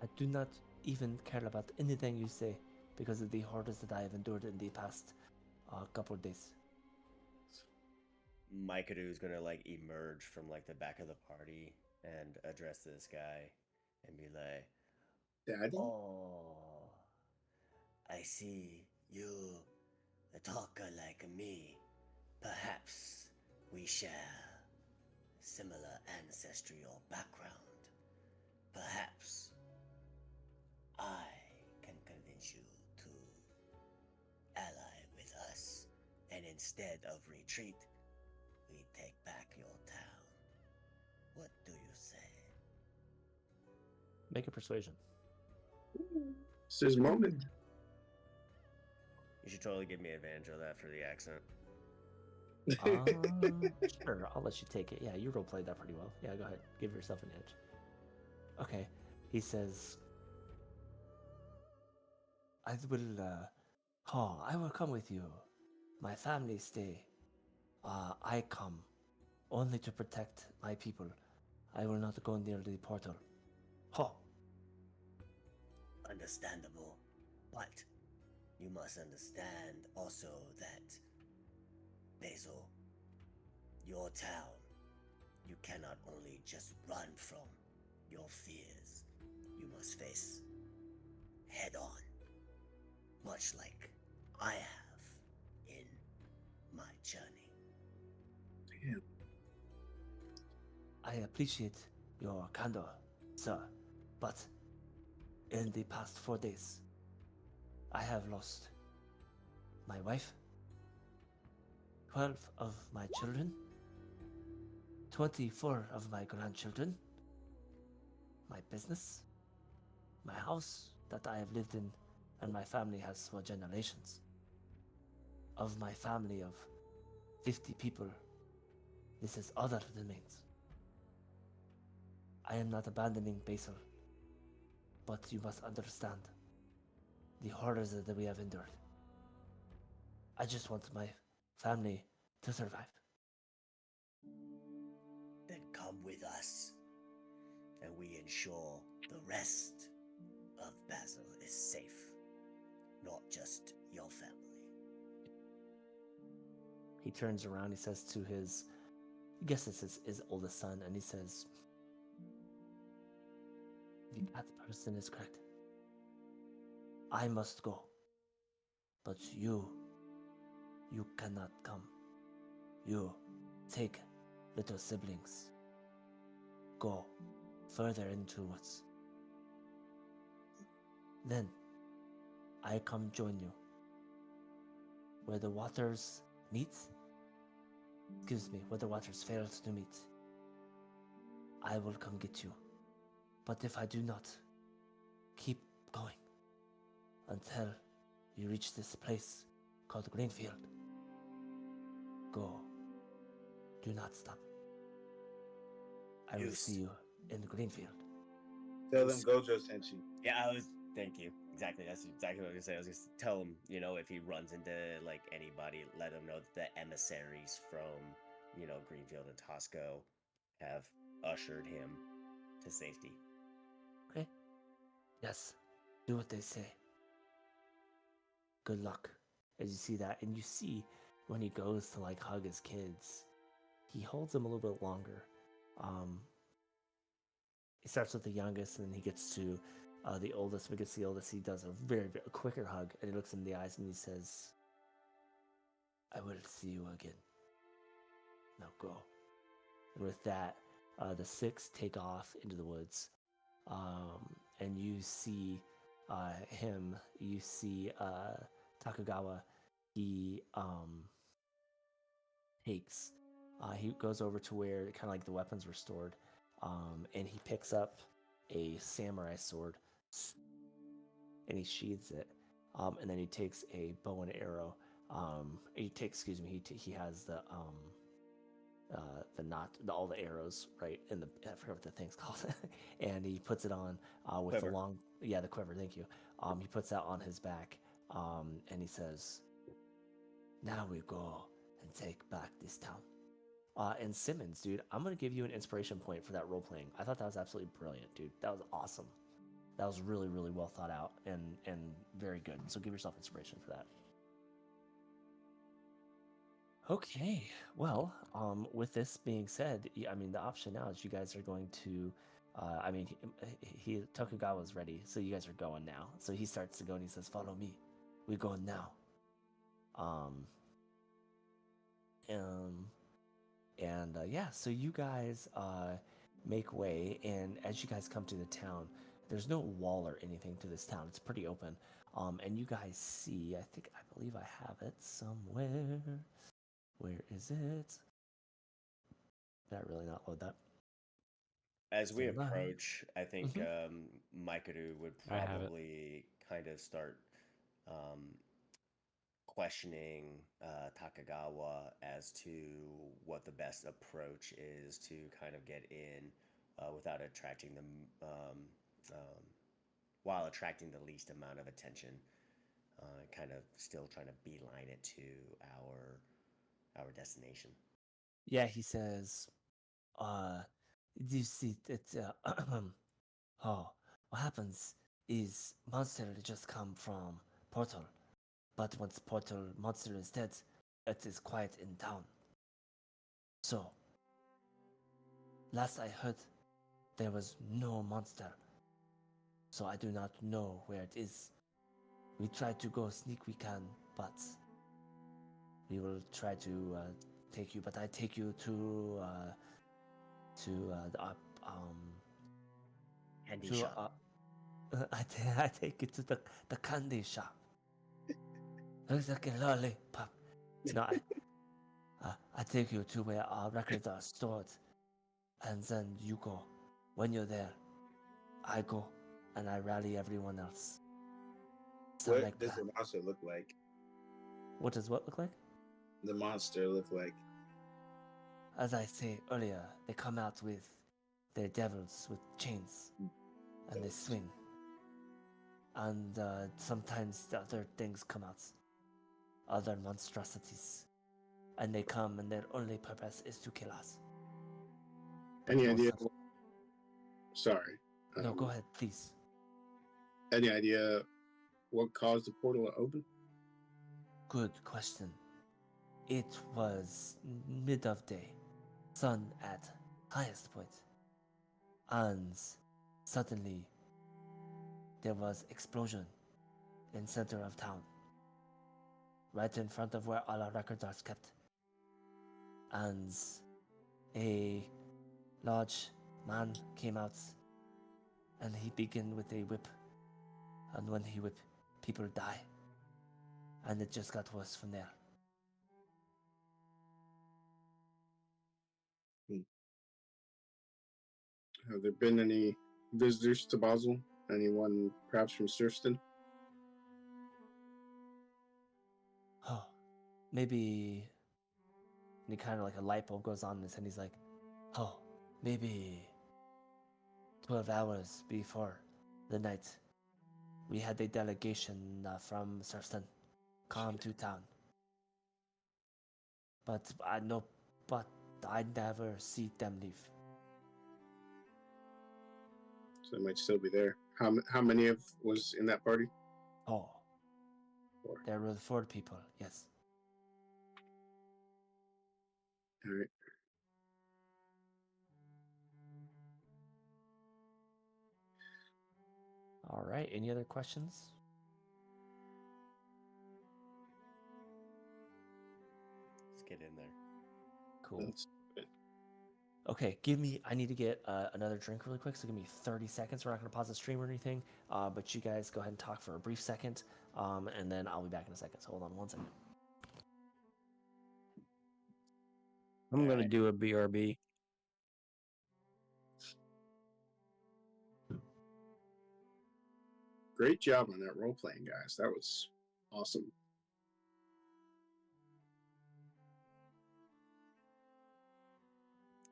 I do not even care about anything you say because of the horrors that I have endured in the past couple of days. Mikaru is gonna like emerge from like the back of the party and address this guy and be like, Daddy? "Oh, I see you, a talker like me. Perhaps we share similar ancestral background. Perhaps I can convince you to ally with us, and instead of retreat, we take back your town. What do you say?" Make a persuasion. It's his moment. You should totally give me advantage of that for the accent. Sure, I'll let you take it. Yeah, you roleplayed that pretty well. Yeah, go ahead. Give yourself an edge. Okay. He says, I will come with you. My family stay. I come only to protect my people. I will not go near the portal. Ho! Understandable, but you must understand also that, Basil, your town, you cannot only just run from your fears. You must face head on, much like I have in my journey. Damn. I appreciate your candor, sir, but in the past 4 days, I have lost my wife, 12 of my children, 24 of my grandchildren, my business, my house that I have lived in and my family has for generations. Of my family of 50 people, this is other remains. I am not abandoning Basil, but you must understand the horrors that we have endured. I just want my family to survive. Then come with us, and we ensure the rest of Basil is safe, not just your family. He turns around, he says to his, I guess it's his oldest son, and he says, that person is correct. I must go, but you cannot come. You take little siblings. Go further into woods. Then I come join you. Where the waters meet, where the waters fail to meet, I will come get you. But if I do not, keep going until you reach this place called Greenfield. Go. Do not stop. I will see you in Greenfield. Tell them Gojo sent you. Yeah, thank you. Exactly. That's exactly what I was gonna say. I was gonna tell him, if he runs into like anybody, let him know that the emissaries from, Greenfield and Tosco have ushered him to safety. Okay? Yes. Do what they say. Good luck. As you see that, and you see when he goes to like hug his kids, he holds them a little bit longer. He starts with the youngest, and then he gets to the oldest. Because the oldest, he does a very, very quicker hug, and he looks in the eyes and he says, I will see you again. Now go. And with that, the six take off into the woods. And you see him, you see Takagawa, he he goes over to where kind of like the weapons were stored, and he picks up a samurai sword, and he sheathes it, and then he takes a bow and arrow. He has the knot, all the arrows, right? In the, I forget what the thing's called, and he puts it on with Quiver. the long, the quiver. Thank you. He puts that on his back, and he says, "Now we go and take back this town." And Simmons, dude, I'm gonna give you an inspiration point for that role playing. I thought that was absolutely brilliant, dude. That was awesome. That was really, really well thought out and very good. So give yourself inspiration for that. Okay, well, with this being said, I mean, the option now is you guys are going to, I mean, Tokugawa's ready, so you guys are going now. So he starts to go and he says, "Follow me, we're going now." Um, um, and yeah, so you guys make way, and as you guys come to the town, there's no wall or anything to this town. It's pretty open. And you guys see, I believe I have it somewhere. Where is it? Did I really not load that? As we Stand by. approach, I think Mhm. Mikaru would I have it. probably kind of start um, questioning Takagawa as to what the best approach is to kind of get in without attracting them, um, while attracting the least amount of attention. Kind of still trying to beeline it to our destination. Yeah, he says, you see, it's, oh, what happens is monster just come from portal, but once portal monster is dead, it is quiet in town. So, last I heard, there was no monster, so I do not know where it is. We try to go sneak we can, but we will try to take you, but I take you to the Candy to shop. I take you to the candy shop. Looks like a lollipop. No, I take you to where our records are stored, and then you go. When you're there, I go, and I rally everyone else. Sound What like does plan? the monster look like? What does what look like? The monster look like? As I say earlier, they come out with their devils with chains, and they swing. And sometimes the other things come out, other monstrosities, and they come, and their only purpose is to kill us. But Any most idea? of Sorry. no, go ahead, please. Any idea what caused the portal to open? Good question. It was mid of day, sun at highest point, and suddenly there was explosion in center of town, right in front of where all our records are kept, and a large man came out, and he began with a whip, and when he whip, people die, and it just got worse from there. Have there been any visitors to Basel? Anyone perhaps from Surfston? Oh, maybe. And he kind of like a light bulb goes on in his head. He's like, oh, maybe 12 hours before the night, we had a delegation from Surfston come to town. But I know, but I never see them leave. So they might still be there. How many of was in that party? Oh, Four. there were 4 people, yes. All right. All right, any other questions? Let's get in there. Cool. That's it. Okay, I need to get another drink really quick, so give me 30 seconds. We're not going to pause the stream or anything, but you guys go ahead and talk for a brief second, and then I'll be back in a second. So hold on one second. I'm gonna Alright. do a BRB. Great job on that role playing, guys. That was awesome.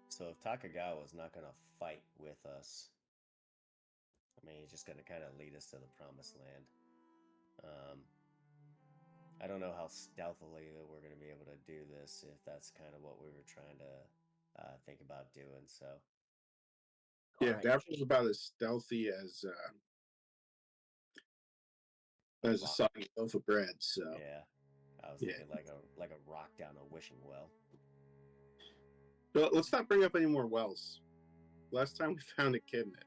So if Takagawa is not going to fight with us, I mean, he's just going to kind of lead us to the promised land. I don't know how stealthily that we're going to be able to do this, if that's kind of what we were trying to think about doing. So, Yeah, Alright. Davral's about as stealthy as a rock. soggy loaf of bread. So Yeah, I was Yeah. thinking like a rock down a wishing well. But let's not bring up any more wells. Last time we found a kid in it.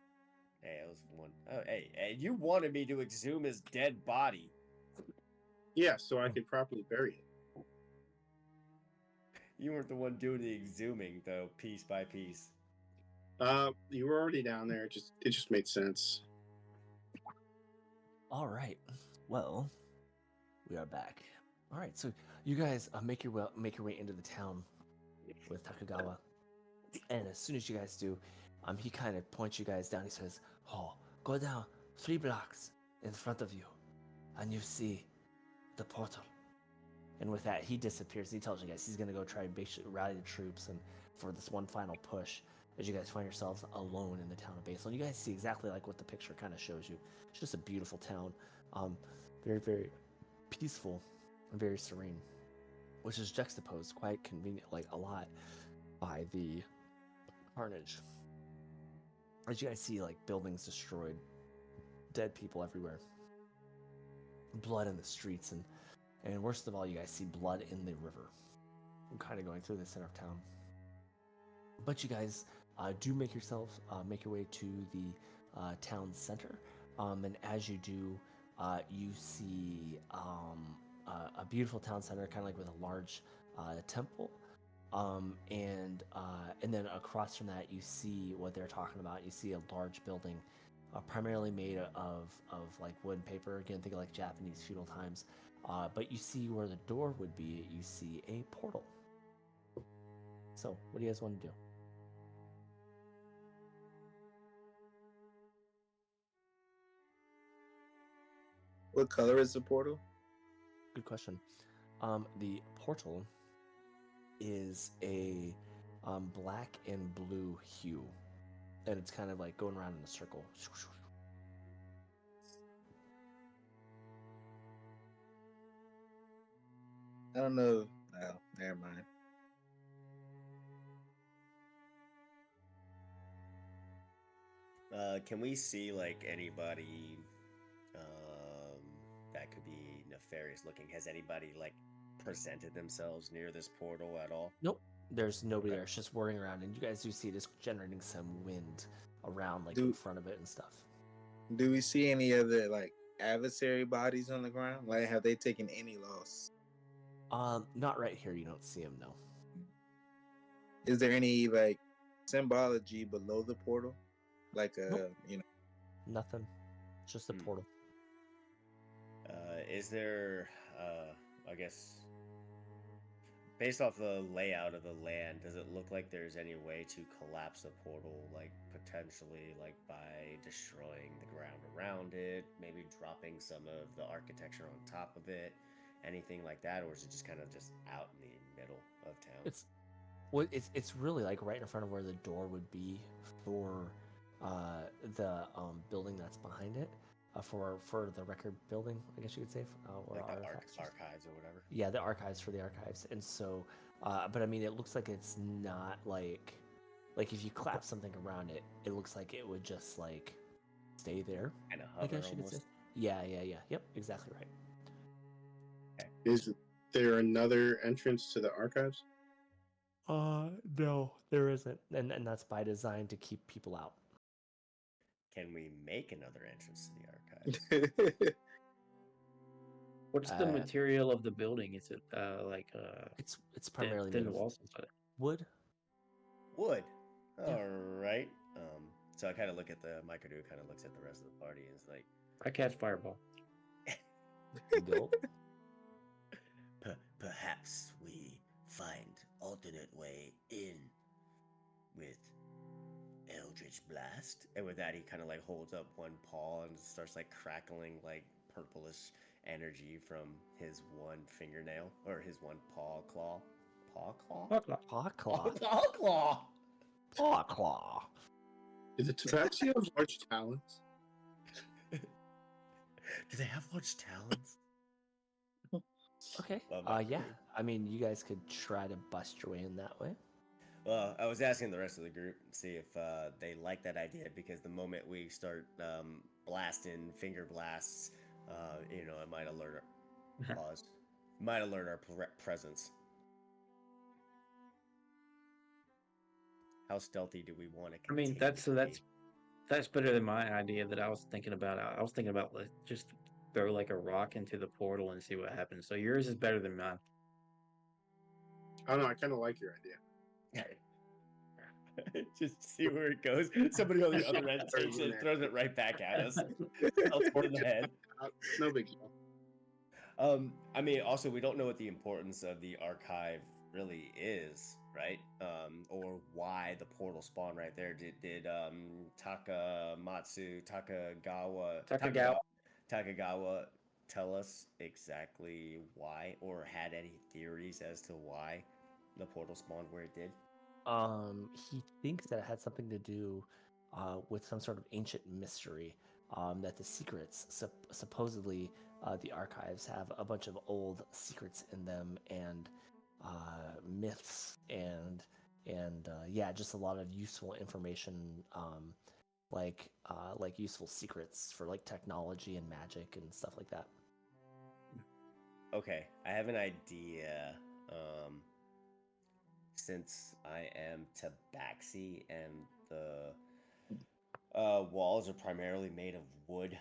Hey, it was one. Oh, hey, you wanted me to exhume his dead body. Yeah, so I could properly bury it. You weren't the one doing the exhuming, though, piece by piece. You were already down there. It just made sense. All right. Well, we are back. All right. So you guys make your way into the town with Takagawa, and as soon as you guys do, he kind of points you guys down. He says, "Oh, go down 3 blocks in front of you, and you see the portal." And with that, he disappears. He tells you guys he's gonna go try and basically rally the troops and for this one final push. As you guys find yourselves alone in the town of Basel, and you guys see exactly like what the picture kind of shows you. It's just a beautiful town, very very peaceful and very serene, which is juxtaposed quite convenient, like a lot, by the carnage. As you guys see, like buildings destroyed, dead people everywhere, blood in the streets, and worst of all, you guys see blood in the river. I'm kind of going through the center of town. But you guys do make your way to the town center, and as you do, you see a beautiful town center, kind of like with a large temple, and then across from that, you see what they're talking about. You see a large building, primarily made of like wood and paper. Again, think of like Japanese feudal times. But you see where the door would be. You see a portal. So, what do you guys want to do? What color is the portal? Good question. The portal is a black and blue hue, and it's kind of like going around in a circle. I don't know. Oh, never mind. Can we see like anybody that could be nefarious looking? Has anybody like presented themselves near this portal at all? Nope, there's nobody Okay. there. It's just whirring around, and you guys do see it is generating some wind around, like Do- in front of it and stuff. Do we see any other like adversary bodies on the ground? Like, have they taken any loss? Not right here. You don't see them, no. Is there any like symbology below the portal? Like Nope. you know, Nothing. Just a portal. Is there, I guess, based off the layout of the land, does it look like there's any way to collapse the portal, like potentially, like by destroying the ground around it, maybe dropping some of the architecture on top of it, anything like that, or is it just kind of just out in the middle of town? It's really like right in front of where the door would be for the building that's behind it, for the record building, I guess you could say, or Like the artifacts. archives or whatever. Yeah, the archives for the archives. And so, but I mean, it looks like it's not like if you clap something around it, it looks like it would just like stay there. Kind of I hover guess you could say. almost. Yeah. Yep, exactly right. Is there another entrance to the archives? No, there isn't, and that's by design to keep people out. Can we make another entrance to the archives? What's the material of the building? Is it like It's primarily thin made of walls inside? wood. Wood. Yeah. All right. So I kind of look at the Microdoo, kind of looks at the rest of the party, and is like, I cast fireball. Go. Perhaps we find alternate way in with Eldritch Blast. And with that, he kind of like holds up one paw and starts like crackling like purplish energy from his one fingernail or his one paw claw. Paw claw? Paw claw. Paw claw. Paw claw. Did the tabaxi have large talons? Do they have large talons? Okay. Love that. Yeah. I mean, you guys could try to bust your way in that way. Well, I was asking the rest of the group, see if they like that idea, because the moment we start blasting finger blasts, it might alert our pause, might alert our presence. How stealthy do we want to I mean, continue to be? that's better than my idea that I was thinking about. I was thinking about like, just throw like a rock into the portal and see what happens. So yours is better than mine. Oh no, I kind of like your idea. Just see where it goes. Somebody on the other end takes it, throws it right back at us. Pelts it in the head. No big deal. I mean, also, we don't know what the importance of the archive really is, right? Or why the portal spawned right there. Did Takagawa tell us exactly why, or had any theories as to why the portal spawned where it did? He thinks that it had something to do with some sort of ancient mystery. That the secrets, supposedly, the archives have a bunch of old secrets in them, and myths, and yeah, just a lot of useful information, like useful secrets for like technology and magic and stuff like that. Okay, I have an idea. Since I am tabaxi and the walls are primarily made of wood,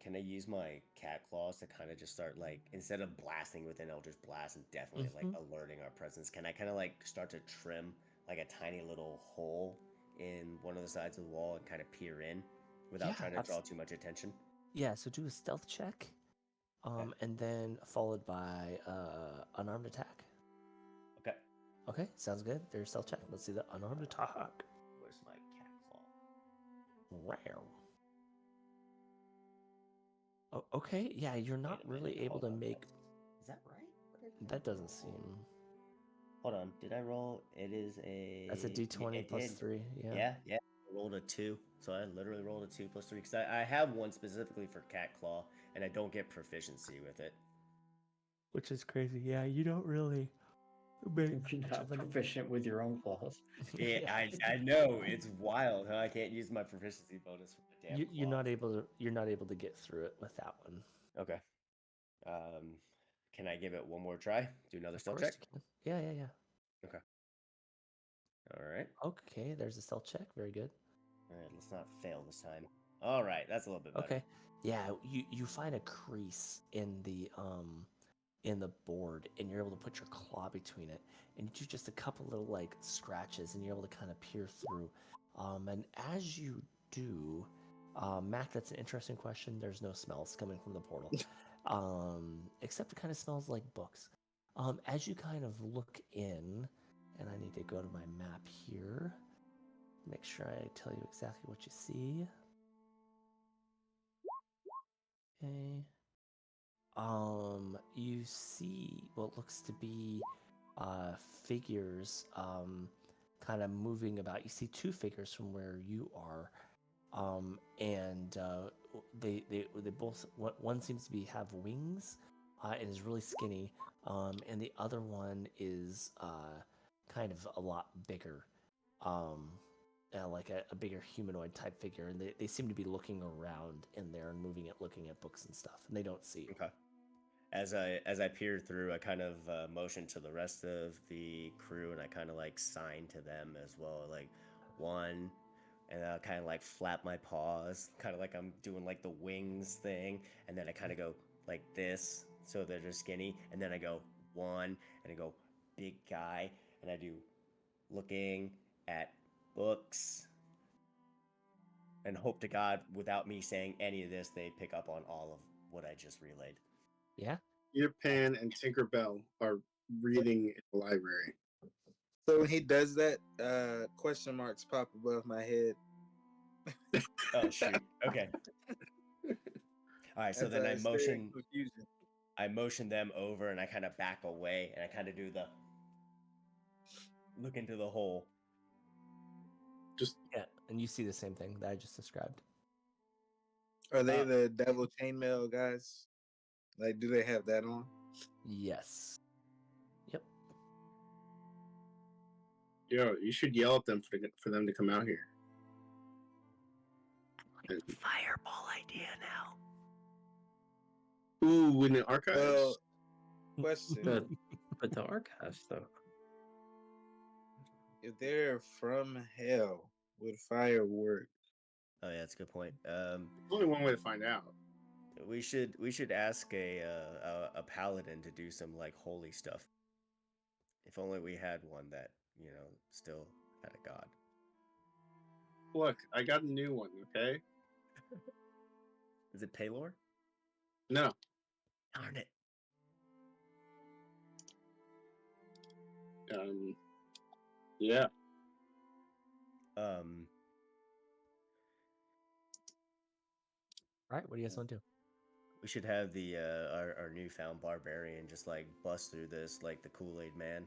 can I use my cat claws to kind of just start like, instead of blasting with an Eldritch Blast and definitely like alerting our presence, can I kind of like start to trim like a tiny little hole in one of the sides of the wall and kind of peer in without Yeah, trying to draw too much attention? Yeah, so do a stealth check, Okay. and then followed by unarmed attack. Okay. Okay, sounds good. There's stealth check. Let's see the unarmed attack. Where's my cat claw? Wow. Oh, okay, yeah, you're not Wait a minute, really able hold to on, make. Is that right? What did That I doesn't roll? seem. Hold on, did I roll? It is That's a a. Yeah, D20 it plus did. 3. Yeah. Yeah. I rolled a 2. So I literally rolled a 2 plus 3. Because I have one specifically for Cat Claw, and I don't get proficiency with it. Which is crazy. Yeah, you don't really make You're much not of an. proficient with your own claws. Yeah, I know. It's wild, huh? I can't use my proficiency bonus for the damn You're claws. not able to. You're not able to get through it with that one. Okay. Can I give it one more try? Do another Of stealth course check? you can. Yeah. Okay. All right. Okay, there's a stealth check. Very good. All right, let's not fail this time. All right, that's a little bit better. Okay. Yeah, you find a crease in the board, and you're able to put your claw between it, and you do just a couple little like scratches, and you're able to kind of peer through. And as you do, Mac, that's an interesting question. There's no smells coming from the portal, except it kind of smells like books. As you kind of look in, and I need to go to my map here, make sure I tell you exactly what you see. Okay. You see what looks to be figures kind of moving about. You see two figures from where you are, and they both, one seems to be have wings and is really skinny, and the other one is kind of a lot bigger, um, like a bigger humanoid type figure, and they seem to be looking around in there and moving it, looking at books and stuff, and they don't see you. Okay. As I peer through, I kind of motion to the rest of the crew, and I kind of like sign to them as well, like one, and I kind of like flap my paws, kind of like I'm doing like the wings thing, and then I kind of go like this, so they're just skinny, and then I go one, and I go big guy, and I do looking at books, and hope to God, without me saying any of this, they pick up on all of what I just relayed. Yeah. Peter Pan and Tinker Bell are reading in the library. So when he does that, question marks pop above my head. Oh shoot. Okay. All right. So As then I stare in motion. confusion. I motion them over, and I kind of back away, and I kind of do the look into the hole. Just Yeah, and you see the same thing that I just described. Are they the devil chainmail guys? Like, do they have that on? Yes. Yep. Yo, you should yell at them for them to come out here. Fireball idea now. Ooh, in the archives. Well, question: But the archives though. if they're from hell, would fire work? Oh yeah, that's a good point. There's only one way to find out. We should ask a paladin to do some like holy stuff. If only we had one that still had a god. Look, I got a new one. Okay. Is it Paylor? No. Darn it. Yeah. All right. What do you guys want to do? We should have the our newfound barbarian just like bust through this like the Kool-Aid man.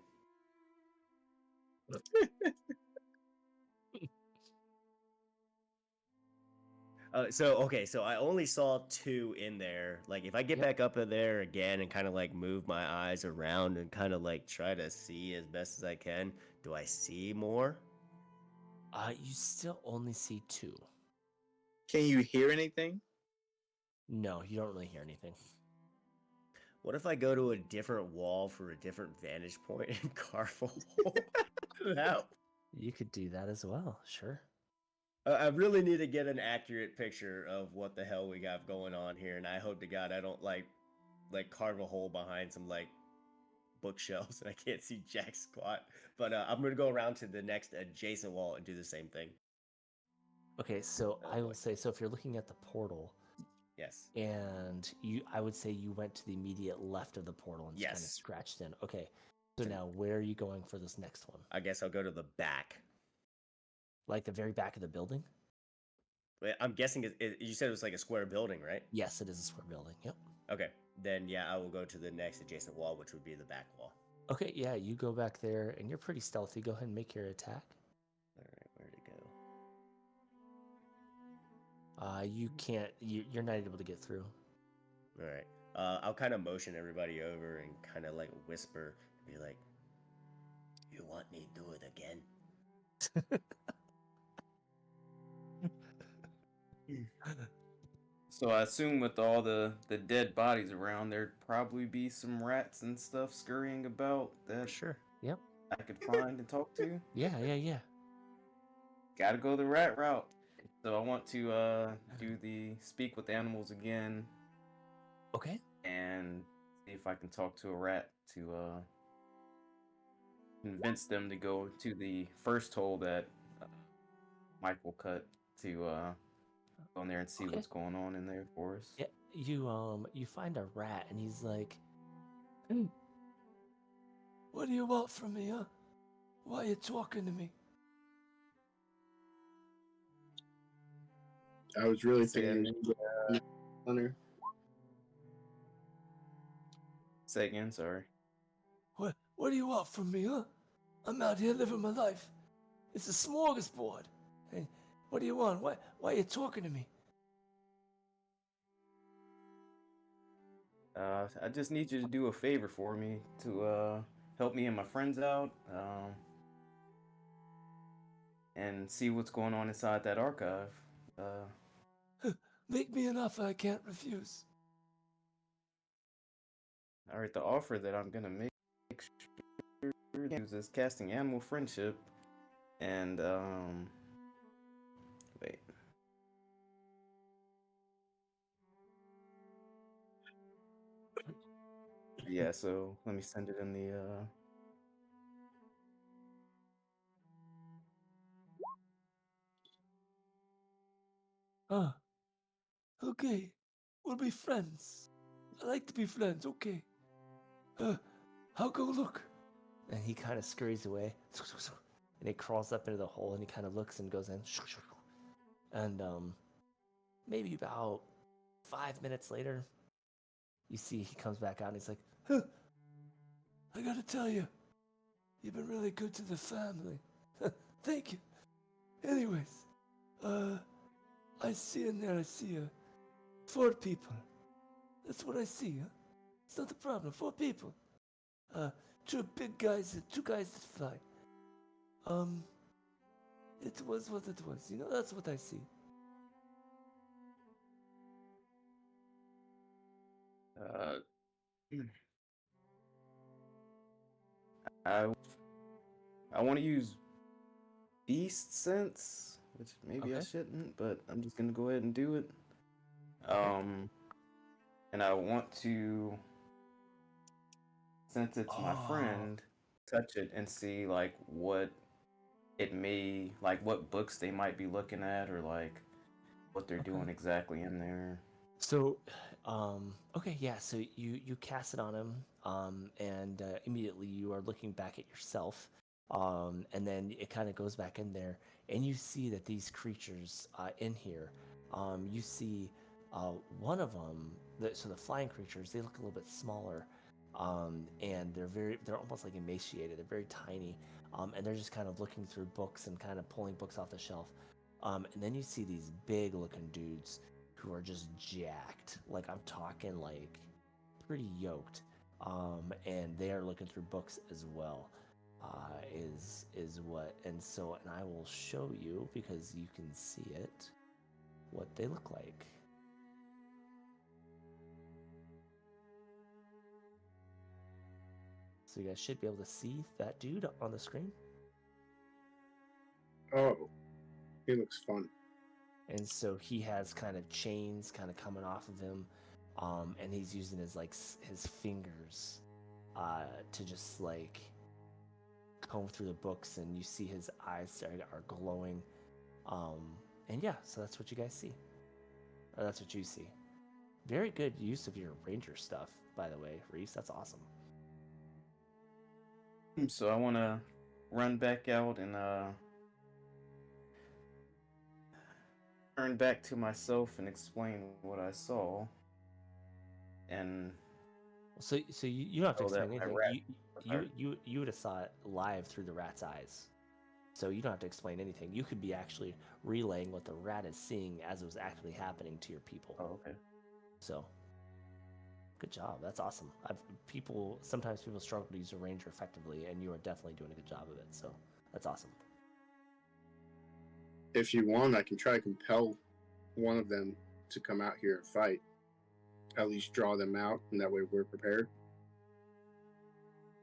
So I only saw 2 in there. Like if I get back up in there again and kind of like move my eyes around and kind of like try to see as best as I can, do I see more? You still only see 2. Can you hear anything? No, you don't really hear anything. What if I go to a different wall for a different vantage point and carve a hole out? You could do that as well. Sure. I really need to get an accurate picture of what the hell we got going on here, and I hope to God I don't like carve a hole behind some like bookshelves and I can't see jack squat. But I'm gonna go around to the next adjacent wall and do the same thing. Okay, so I will say, so if you're looking at the portal, yes, and I would say you went to the immediate left of the portal and kind of scratched in. Okay, so now where are you going for this next one? I guess I'll go to the back. Like the very back of the building? I'm guessing you said it was like a square building, right? Yes, it is a square building. Yep. Okay, then yeah, I will go to the next adjacent wall, which would be the back wall. Okay, yeah, you go back there, and you're pretty stealthy. Go ahead and make your attack. All right, where'd it go? You can't. You're not able to get through. All right. I'll kind of motion everybody over and kind of like whisper, be like, "You want me to do it again?" So I assume with all the dead bodies around, there'd probably be some rats and stuff scurrying about that Sure. Yep. I could find and talk to. Yeah. Gotta go the rat route. So I want to do the speak with animals again. Okay. And see if I can talk to a rat to convince them to go to the first hole that Michael cut to go in there and see what's going on in there for us. Yeah, you find a rat, and he's like, "Hey, what do you want from me, huh? Why are you talking to me?" I was really thinking, Hunter. Say again, sorry. What do you want from me, huh? I'm out here living my life. It's a smorgasbord. Hey, what do you want? Why are you talking to me? I just need you to do a favor for me to help me and my friends out and see what's going on inside that archive. Make me an offer I can't refuse. All right, the offer that I'm gonna make is casting animal friendship, and wait. Yeah, so let me send it in the Okay. We'll be friends. I like to be friends, okay. I'll go look. And he kind of scurries away. And he crawls up into the hole, and he kind of looks and goes in. And maybe about 5 minutes later, you see he comes back out, and he's like, I gotta tell you, you've been really good to the family. Thank you. Anyways, I see in there, I see 4 people. That's what I see, huh? It's not a problem. 4 people. 2 big guys, 2 guys that fly. Um, it was what it was. You know, that's what I see. Uh, I I want to use beast sense, which maybe I Okay. shouldn't, but I'm just gonna go ahead and do it. Um, and I want to, since it's my Oh, friend, touch it and see like what it may like what books they might be looking at or like what they're okay. doing exactly in there. So, okay, yeah. So you cast it on him, and immediately you are looking back at yourself, and then it kind of goes back in there, and you see that these creatures in here, you see one of them. So the flying creatures, they look a little bit smaller, and they're almost like emaciated. They're very tiny, and they're just kind of looking through books and kind of pulling books off the shelf, and then you see these big looking dudes who are just jacked. Like I'm talking like pretty yoked. And they are looking through books as well. Is what and I will show you because you can see it what they look like. So you guys should be able to see that dude on the screen. Oh, he looks fun. And so he has kind of chains kind of coming off of him, and he's using his like his fingers to just like comb through the books, and you see his eyes are glowing. And yeah, so that's what you guys see. Or that's what you see. Very good use of your ranger stuff, by the way, Reese. That's awesome. So I want to run back out and turn back to myself and explain what I saw. And So you don't have to so that explain my anything. rat. You would have saw it live through the rat's eyes. So you don't have to explain anything. You could be actually relaying what the rat is seeing as it was actually happening to your people. Oh, okay. So good job. That's awesome. Sometimes people struggle to use a ranger effectively, and you are definitely doing a good job of it. So that's awesome. If you want, I can try to compel one of them to come out here and fight. At least draw them out, and that way we're prepared.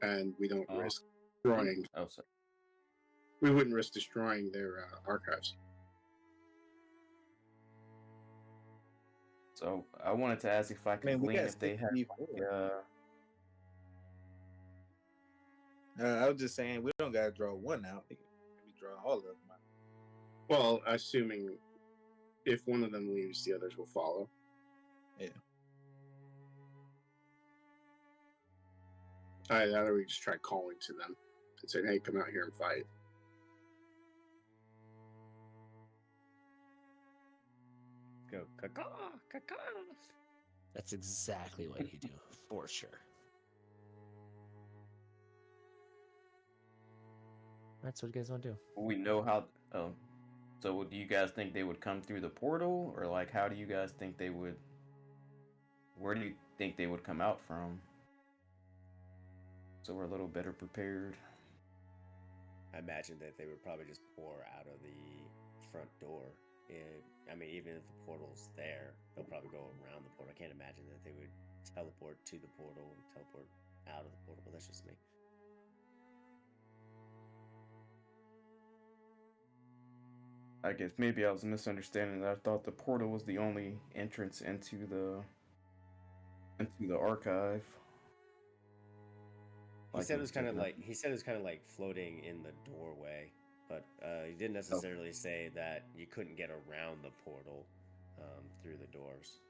And we don't risk destroying. Oh, sorry. We wouldn't risk destroying their archives. So I wanted to ask if I could Man, we glean got if they have I was just saying we don't gotta draw one out. We draw all of them out. Well, assuming if one of them leaves, the others will follow. Yeah. Either we just try calling to them and saying, "Hey, come out here and fight." Go, caw, caw. That's exactly what you do, for sure. That's what you guys want to do. we know how. So do you guys think they would come through the portal, or like how do you guys think they would? Where do you think they would come out from? So we're a little better prepared. I imagine that they would probably just pour out of the front door. I mean, even if the portal's there, they'll probably go around the portal. I can't imagine that they would teleport to the portal and teleport out of the portal, but that's just me. I guess maybe I was misunderstanding that. I thought the portal was the only entrance into the archive. He said it was kind of like floating in the doorway, but he didn't necessarily say that you couldn't get around the portal through the doors.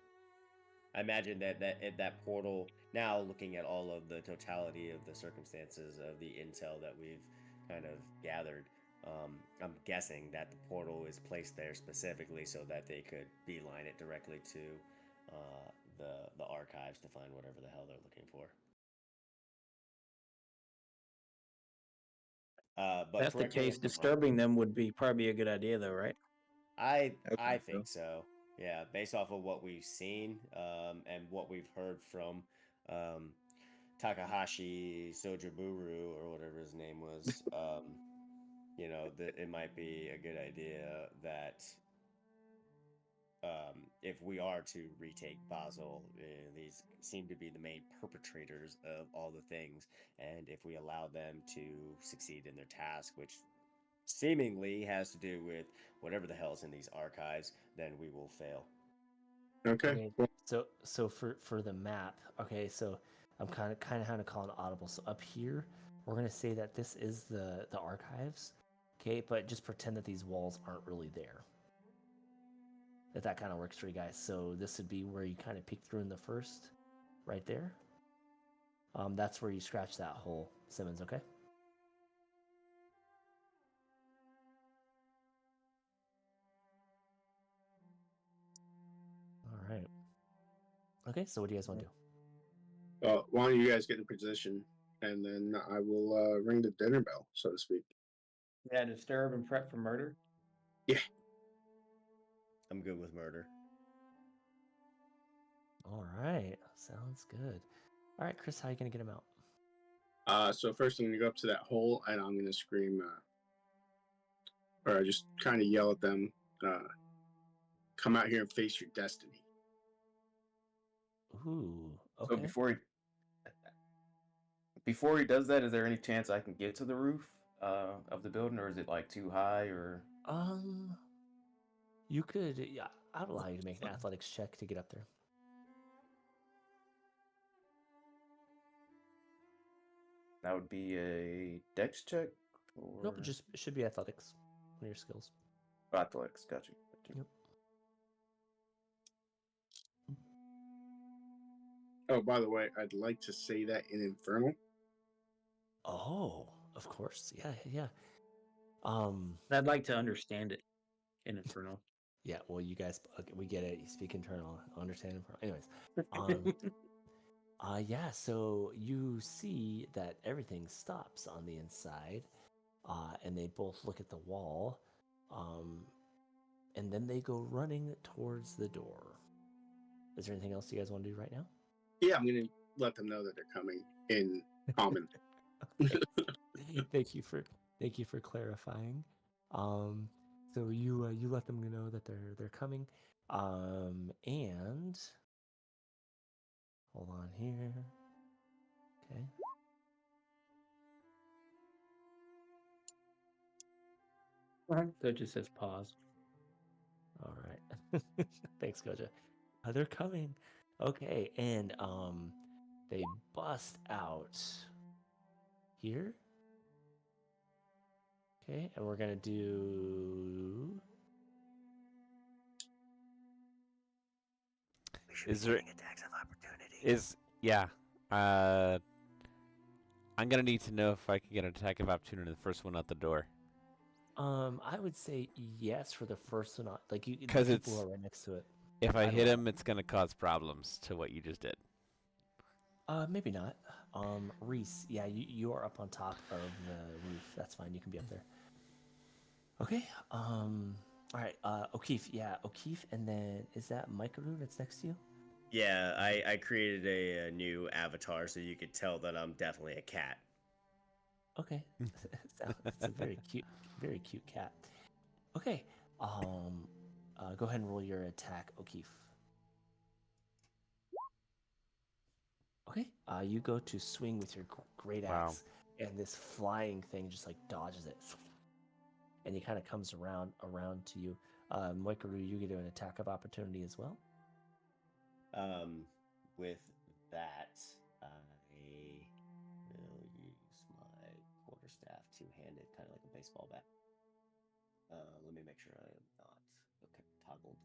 I imagine that portal. Now, looking at all of the totality of the circumstances of the intel that we've kind of gathered, I'm guessing that the portal is placed there specifically so that they could beeline it directly to the archives to find whatever the hell they're looking for. But If that's the correct me if case, I'm wrong. disturbing them would be probably a good idea, though, right? I think so. think so. Yeah, based off of what we've seen and what we've heard from Takahashi Sojaburu or whatever his name was, that it might be a good idea that if we are to retake Basel, these seem to be the main perpetrators of all the things, and if we allow them to succeed in their task, which seemingly has to do with whatever the hell's in these archives, then we will fail. Okay. Okay, so for the map, okay, so I'm kind of having to call an audible. So up here, we're gonna say that this is the archives, okay, but just pretend that these walls aren't really there. If that kind of works for you guys. So this would be where you kind of peek through in the first, right there. That's where you scratch that hole, Simmons. Okay. All right. Okay, so what do you guys want to do? Well, why don't you guys get in position, and then I will ring the dinner bell, so to speak. Yeah, disturb and prep for murder. Yeah. I'm good with murder. All right, sounds good. All right, Chris, how are you gonna get him out? So first I'm gonna go up to that hole, and I'm gonna scream, or I just kind of yell at them, "Come out here and face your destiny." Ooh, So okay. before he does that, is there any chance I can get to the roof of the building, or is it like too high? Or You could, yeah, I'd allow you to make an athletics check to get up there. that would be a dex check or Nope, it should be athletics. One of your skills. athletics. Gotcha. Yep. Oh, by the way, I'd like to say that in Infernal. Oh, of course. Yeah, yeah. I'd like to understand it in Infernal. Yeah. Well, you guys, okay, we get it. You speak internal, understand internal. Anyways, yeah. So you see that everything stops on the inside, and they both look at the wall, and then they go running towards the door. Is there anything else you guys want to do right now? Yeah, I'm gonna let them know that they're coming in common. Thank you for clarifying. Um, so you let them know that they're coming. And hold on here. Okay. So it just says pause. All right. Thanks, Goja. They're coming. Okay, and they bust out here. Okay, and we're gonna do. We should Is be there getting attacks of opportunity. yeah. I'm gonna need to know if I can get an attack of opportunity on the first one out the door. I would say yes for the first one. Like the 'Cause people who it's are right next to it. if I I don't hit know. him, it's gonna cause problems to what you just did. Maybe not. Reese, yeah, you are up on top of the roof. That's fine. You can be up there. Okay. All right. O'Keefe, yeah, O'Keefe, and then is that Mikaru that's next to you? Yeah, I created a new avatar so you could tell that I'm definitely a cat. Okay. It's a very cute cat. Okay. Go ahead and roll your attack, O'Keefe. Okay. You go to swing with your great Wow. axe, and this flying thing just like dodges it, and he kind of comes around to you. Moikaru, you get an attack of opportunity as well. With that, I will use my quarterstaff two-handed, kind of like a baseball bat. Let me make sure I am not okay toggled.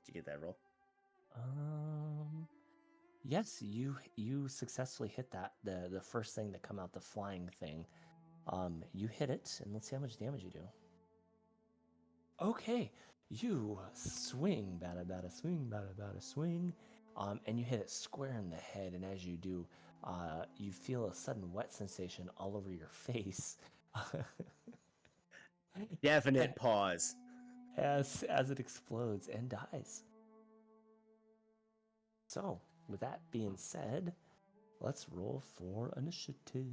Did you get that roll? Yes, you successfully hit that the first thing that come out, the flying thing. You hit it, and let's see how much damage you do. Okay, you swing, bada bada swing, bada bada swing. and you hit it square in the head. And as you do, you feel a sudden wet sensation all over your face. Definite pause. as it explodes and dies. So, with that being said, let's roll for initiative.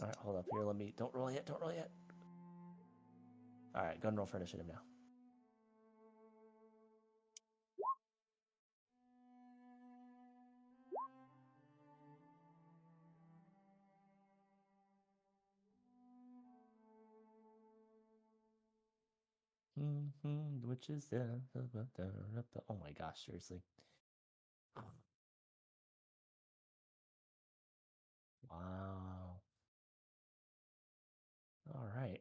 All right, hold up here. Don't roll yet. Don't roll yet. All right, go and roll for initiative now. Which is there? Oh my gosh, seriously. Wow. All right.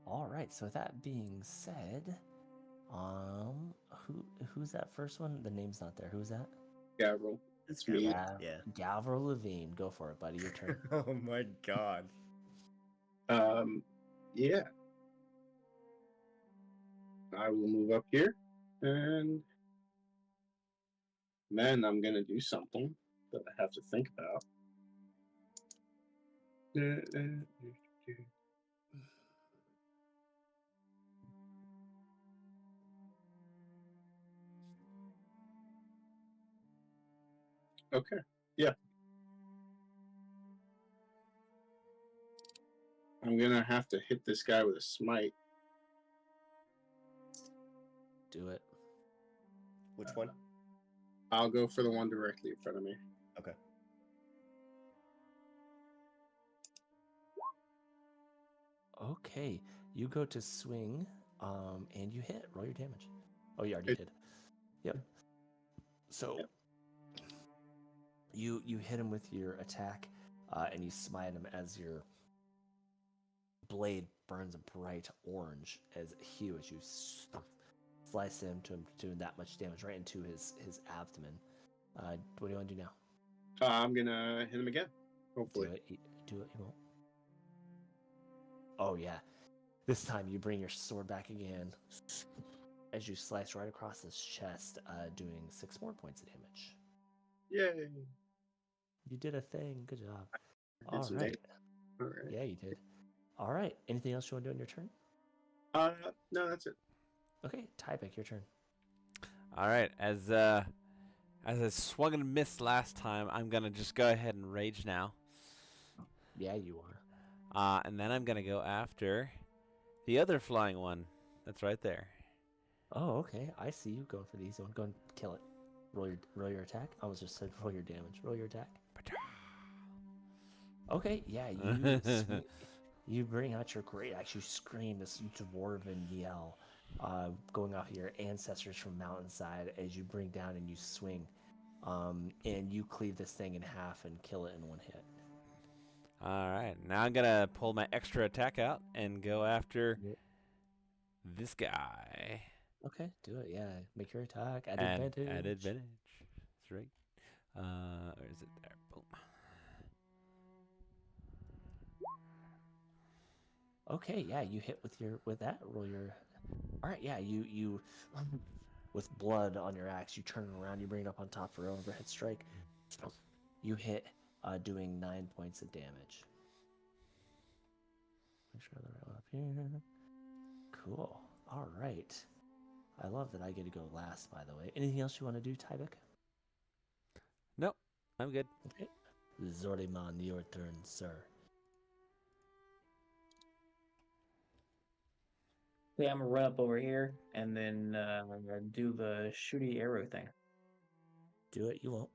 All right. So that being said, who's that first one? The name's not there. Who's that? Gavril. It's me. Yeah. Gavril Levine. Go for it, buddy. Your turn. Oh my god. Yeah. I will move up here, and then I'm gonna do something that I have to think about. Okay. Yeah. I'm gonna have to hit this guy with a smite. Do it. Which one? I'll go for the one directly in front of me. Okay. Okay. You go to swing, and you hit. Roll your damage. Oh, you already did. Yep. So you hit him with your attack, and you smite him as your blade burns a bright orange as hue as you slice him to doing that much damage right into his abdomen. What do you want to do now? I'm gonna hit him again. Hopefully. Do it. You won't. Oh yeah. This time you bring your sword back again as you slice right across his chest, doing 6 more points of damage. Yay! You did a thing. Good job. I did some damage. All right. Yeah, you did. All right. Anything else you want to do on your turn? No, that's it. Okay, Typic, your turn. All right, as I swung and missed last time, I'm gonna just go ahead and rage now. Yeah, you are. And then I'm gonna go after the other flying one. That's right there. Oh, okay. I see you going for the easy one. Go and kill it. Roll your attack. I was just said roll your damage. Roll your attack. Okay, yeah, you bring out your great axe. You scream this dwarven yell, going off your ancestors from mountainside as you bring down and you swing, and you cleave this thing in half and kill it in one hit. All right, now I'm gonna pull my extra attack out and go after this guy. Okay, do it. Yeah, make your attack at and advantage. At advantage. That's right. Where is it? There. Boom. Okay, yeah, you hit with that. Roll your. All right, yeah, you with blood on your axe, you turn it around, you bring it up on top for an overhead strike. You hit, doing 9 points of damage. Make sure the right one up here. Cool. All right. I love that I get to go last, by the way. Anything else you want to do, Tyvek? Nope, I'm good. Okay. Zordiman, your turn, sir. Okay, I'm gonna run up over here and then do the shooty arrow thing. Do it, you won't.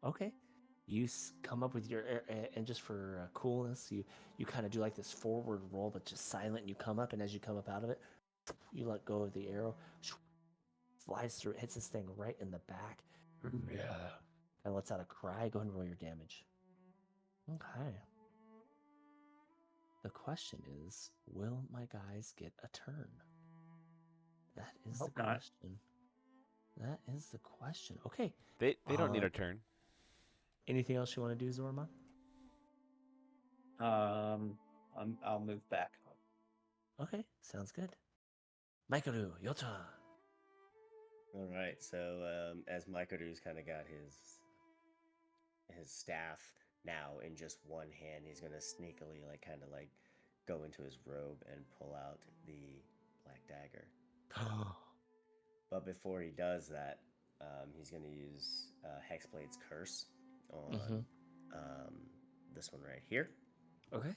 Okay. You come up with your, and just for coolness, you kind of do like this forward roll, but just silent. And you come up, and as you come up out of it, you let go of the arrow, flies through, hits this thing right in the back. Yeah. And lets out a cry. Go ahead and roll your damage. Okay. The question is, will my guys get a turn? That is the question. That is the question. Okay. They don't need a turn. Anything else you want to do, Zorman? I'll move back. Okay, sounds good. Maikaru, your turn. All right. So as Mikaru's kind of got his staff now in just one hand, he's gonna sneakily kind of go into his robe and pull out the black dagger. But before he does that, he's gonna use Hexblade's Curse on this one right here. Okay.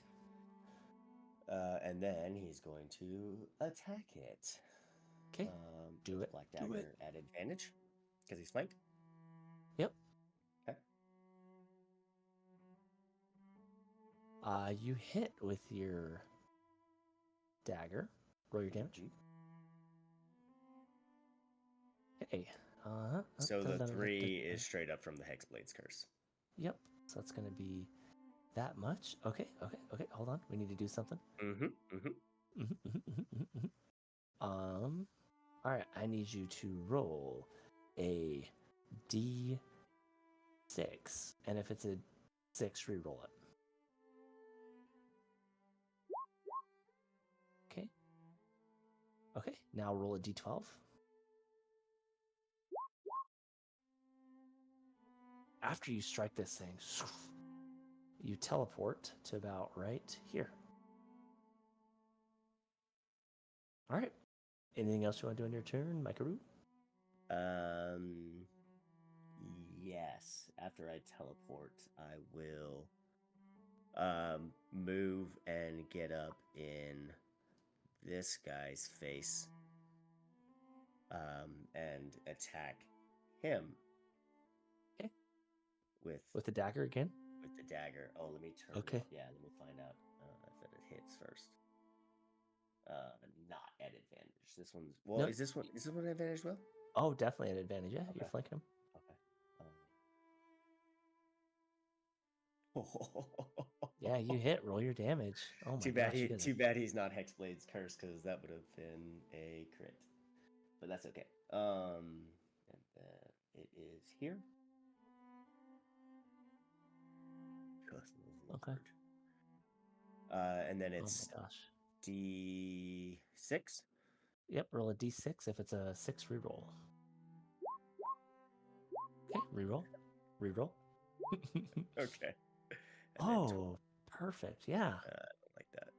And then he's going to attack it. Okay. Do it. Black Do dagger it. at advantage because he's flanked. Yep. Okay. You hit with your dagger. Roll your damage. Okay. So the 3 is straight up from the Hexblade's Curse. Yep. So that's gonna be that much. Okay. Hold on. We need to do something. All right. I need you to roll a D6, and if it's a 6, re-roll it. Okay. Okay. Now roll a D12. After you strike this thing, you teleport to about right here. All right. Anything else you want to do on your turn, Maikaru? Yes. After I teleport, I will move and get up in this guy's face and attack him. Okay. With the dagger again? With the dagger. Oh, let me turn. Okay. Yeah, let me find out if it hits first. Not at advantage. This one's well. Nope. Is this one at advantage? Well. Oh, definitely at advantage. Yeah, Okay. you're flanking him. Okay. Yeah, you hit. Roll your damage. Oh my gosh. Too bad he's not Hexblade's Curse because that would have been a crit. But that's okay. And it is here. Okay. And then it's oh my gosh. D6. Yep, roll a D6. If it's a 6, reroll. Okay, reroll. Reroll. Okay. Oh, perfect. Yeah. I don't like that.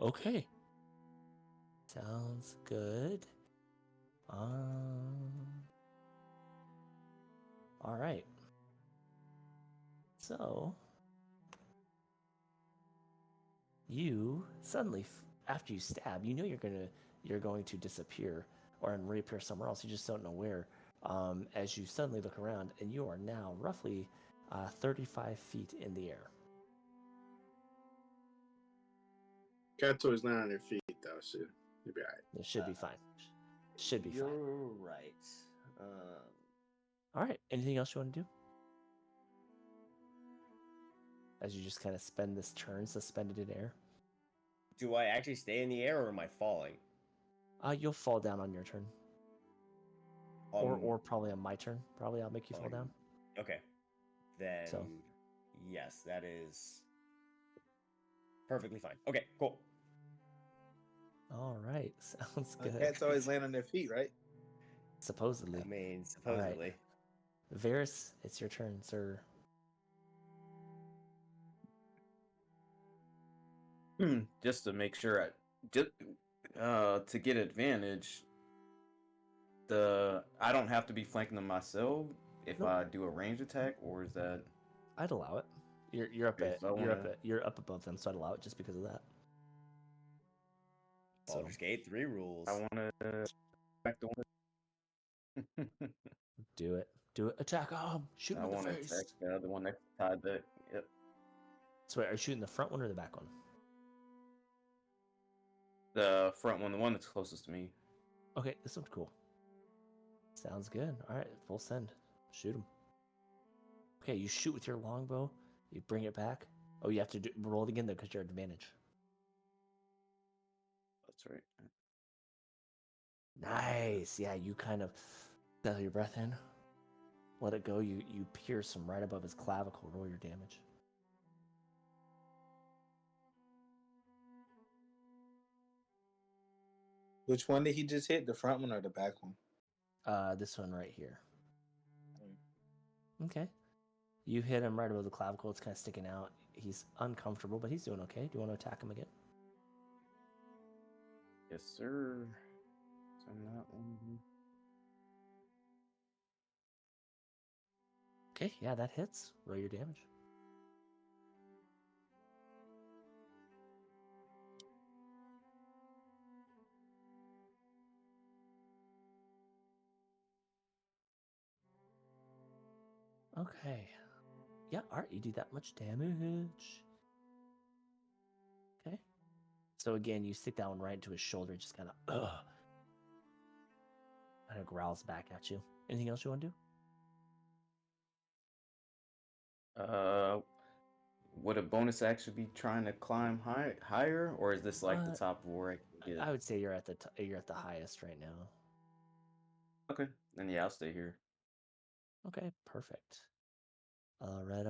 Okay. Sounds good. All right. So you suddenly, after you stab, you know you're going to disappear or reappear somewhere else. You just don't know where. As you suddenly look around, and you are now roughly 35 feet in the air. Cats always land on their feet, though, so you'll be all right. It should be fine. Should be fine. You're right. All right. Anything else you want to do? As you just kind of spend this turn suspended in air. Do I actually stay in the air, or am I falling? You'll fall down on your turn. Or probably on my turn. Probably I'll make you fall down. Okay. Then, yes, that is perfectly fine. Okay, cool. All right. Sounds good. Cats always land on their feet, right? Supposedly. I mean, supposedly. Right. Varys, it's your turn, sir. Just to make sure, to get advantage, I don't have to be flanking them myself if I do a range attack, or is that? I'd allow it. You're up above them, so I'd allow it just because of that. Baldur's Gate 3 rules. I want to back the one. Do it. Attack him. Shoot him in the face. I want to attack the one next to the. Yep. So wait, are you shooting the front one or the back one? The front one, the one that's closest to me. Okay, this one's cool. Sounds good. All right, full send. Shoot him. Okay, you shoot with your longbow. You bring it back. Oh, you have to roll it again though because you're at advantage. That's right. Nice. Yeah, you kind of settle your breath in. Let it go. You pierce him right above his clavicle. Roll your damage. Which one did he just hit? The front one or the back one? This one right here. Okay. You hit him right above the clavicle. It's kind of sticking out. He's uncomfortable, but he's doing okay. Do you want to attack him again? Yes, sir. Send that one. Okay, yeah, that hits. Roll your damage. Okay. Yeah, alright, you do that much damage. Okay. So again, you stick that one right into his shoulder, just kind of growls back at you. Anything else you want to do? Would a bonus action be trying to climb higher, or is this like the top of where I can get? I would say you're at the highest right now. Okay, then yeah, I'll stay here. Okay, perfect. All right.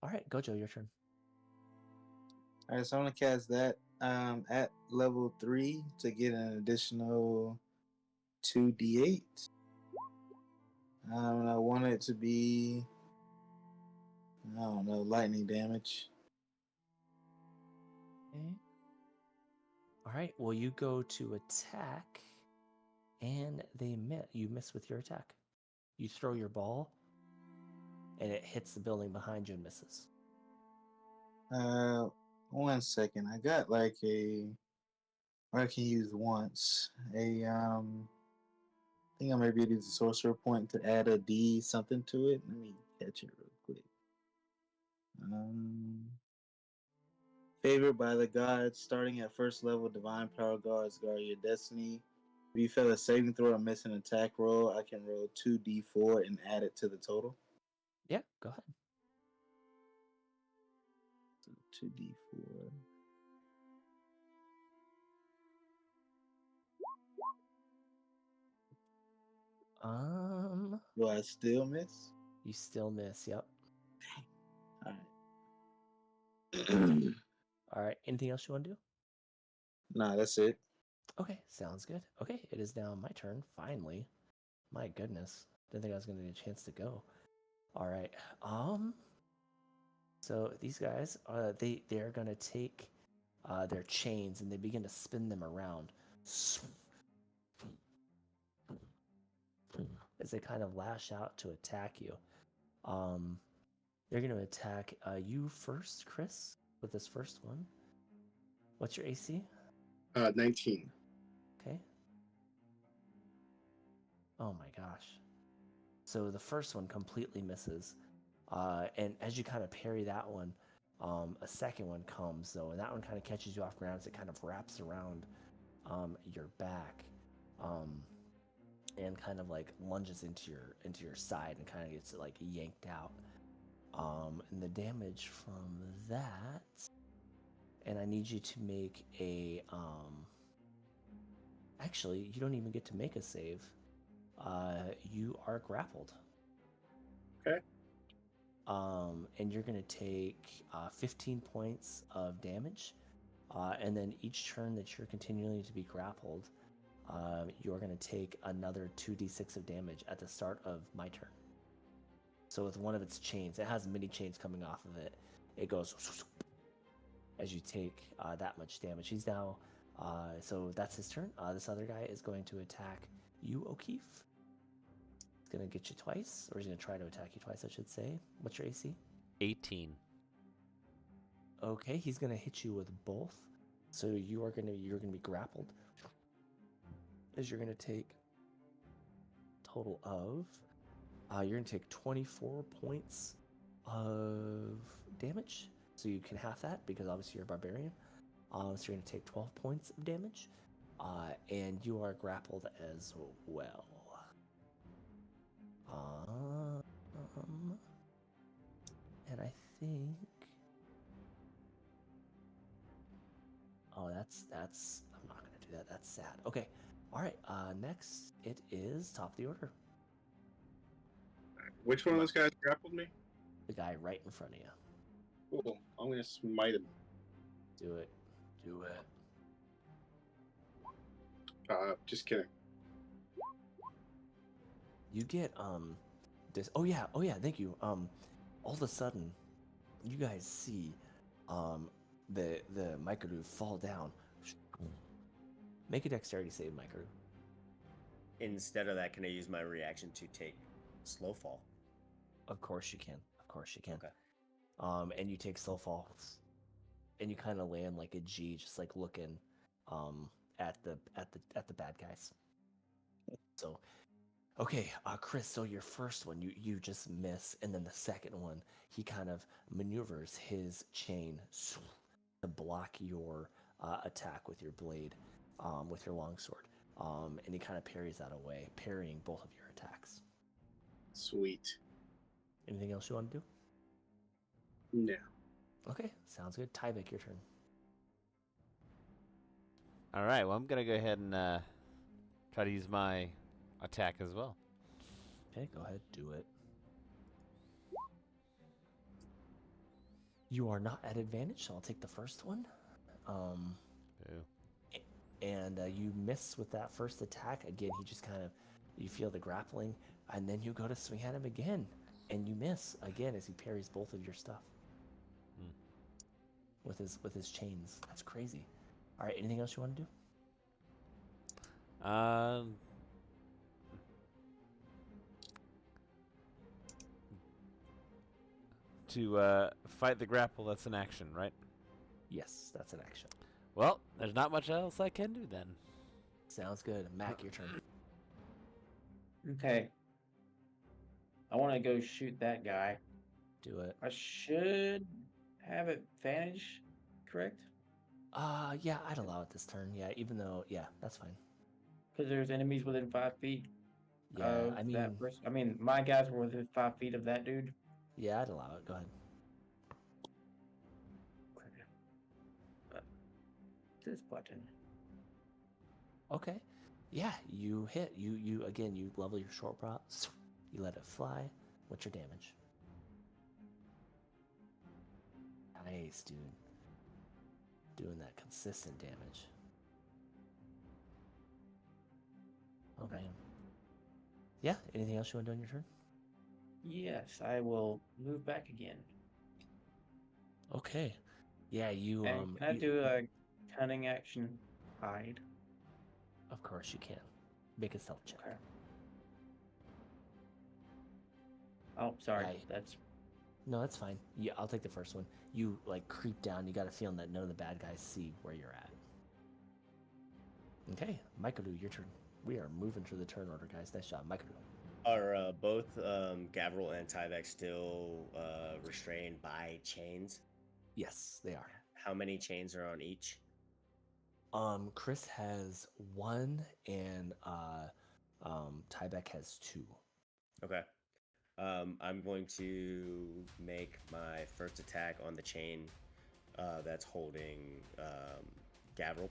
All right, Gojo, your turn. All right, so I'm gonna cast that at level 3 to get an additional 2d8. And I want it to be, I don't know, lightning damage. Okay. All right. Well, you go to attack, and you miss with your attack. You throw your ball, and it hits the building behind you and misses. 1 second. I got like or I can use once. I think I might be able to use a sorcerer point to add a D something to it. Let me catch it real quick. Favored by the gods, starting at first level, divine power guards guard your destiny. If you fail a saving throw or miss an attack roll, I can roll 2d4 and add it to the total. Yeah, go ahead. So 2d4. Do I still miss? You still miss. Yep. All right. All right. Anything else you want to do? Nah, that's it. Okay, sounds good. Okay, it is now my turn. Finally, my goodness, didn't think I was going to get a chance to go. All right. So these guys, they're going to take their chains and they begin to spin them around as they kind of lash out to attack you. They're going to attack you first, Chris, with this first one. What's your AC? 19. Okay. Oh my gosh. So the first one completely misses. And as you kind of parry that one, a second one comes, though, and that one kind of catches you off ground as it kind of wraps around your back and kind of like lunges into your side and kind of gets like yanked out. And the damage from that, and I need you to make a actually, you don't even get to make a save. You are grappled. Okay. And you're going to take 15 points of damage. And then each turn that you're continuing to be grappled, you're going to take another 2d6 of damage at the start of my turn. So with one of its chains, it has many chains coming off of it. It goes as you take that much damage. He's now, so that's his turn. This other guy is going to attack you, O'Keefe. He's going to get you twice, or he's going to try to attack you twice, I should say. What's your AC? 18. Okay, he's going to hit you with both. So you're going to be grappled. As you're going to take total of you're going to take 24 points of damage. So you can half that because obviously you're a barbarian. So you're going to take 12 points of damage. And you are grappled as well. And I think... Oh, that's... I'm not going to do that. That's sad. Okay. All right. Next, it is top of the order. Which one of those guys grappled me? The guy right in front of you. Cool. I'm going to smite him. Do it. Do it. Just kidding. You get this. Oh yeah. Thank you. All of a sudden, you guys see the Mikaru fall down. Make a dexterity save, Mikaru. Instead of that, can I use my reaction to take slow fall? Of course you can. Of course you can. Okay. And you take slow fall, and you kind of land like a G, just like looking at the bad guys. So, okay, Chris. So your first one, you just miss, and then the second one, he kind of maneuvers his chain to block your attack with your blade, with your longsword, and he kind of parries that away, parrying both of your attacks. Sweet. Anything else you want to do? No. Okay, sounds good. Tyvek, your turn. All right. Well, I'm gonna go ahead and try to use my attack as well. Okay, go ahead, do it. You are not at advantage, so I'll take the first one. Ew. And you miss with that first attack. Again, he just kind of, you feel the grappling, and then you go to swing at him again, and you miss again as he parries both of your stuff with his chains. That's crazy. All right, anything else you want to do? To fight the grapple, that's an action, right? Yes, that's an action. Well, there's not much else I can do then. Sounds good. Mac, your turn. Okay. I want to go shoot that guy. Do it. I should have advantage, correct? Yeah, I'd allow it this turn. Yeah, even though, yeah, that's fine. Because there's enemies within 5 feet Yeah, of I mean, that person. I mean, my guys were within 5 feet of that dude. yeah, I'd allow it. Go ahead. This button. Okay. Yeah, you hit. You again, you level your short prop. You let it fly. What's your damage? Nice, dude. Doing that consistent damage. Oh, Okay. man. Yeah, anything else you want to do on your turn? Yes, I will move back again. Okay. Yeah, you And can I do a cunning action hide? Of course you can. Make a stealth check. Okay. Oh, sorry. Yeah. That's No, that's fine. Yeah, I'll take the first one. You like creep down. You got a feeling that none of the bad guys see where you're at. Okay, Mikaru, your turn. We are moving through the turn order, guys. Nice job, Mikaru. Are both Gavril and Tyvek still restrained by chains? Yes, they are. How many chains are on each? Chris has 1, and Tyvek has 2. Okay. I'm going to make my first attack on the chain that's holding Gavril,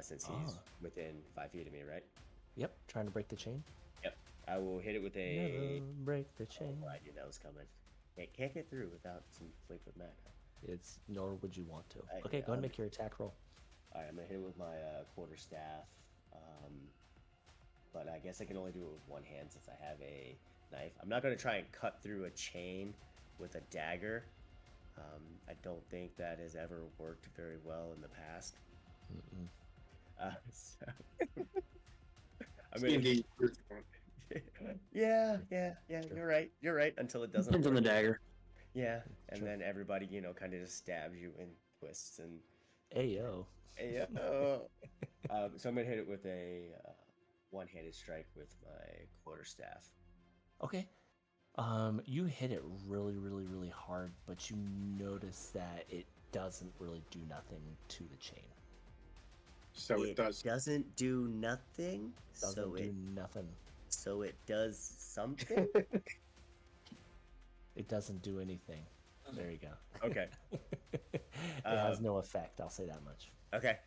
since he's within 5 feet of me, right? Yep, trying to break the chain. Yep. I will hit it with a. Never break the chain. Oh, I knew that was coming. Can't get through without some Fleetwood Mac. It's nor would you want to. Right, Okay, go ahead and make your attack roll. All right, I'm gonna hit it with my quarterstaff, but I guess I can only do it with one hand since I have a knife. I'm not gonna try and cut through a chain with a dagger. I don't think that has ever worked very well in the past. So I'm gonna. Yeah. Sure. You're right. Until it doesn't. depends on the work. dagger. Yeah, and Sure. then everybody, kind of just stabs you and twists and. Ayo. Yeah. So I'm gonna hit it with a one-handed strike with my quarterstaff. Okay. You hit it really, really, really hard, but you notice that it doesn't really do nothing to the chain. So it does. Doesn't do nothing. Doesn't do nothing. So it does something. It doesn't do anything. There you go. Okay. It has no effect. I'll say that much. Okay.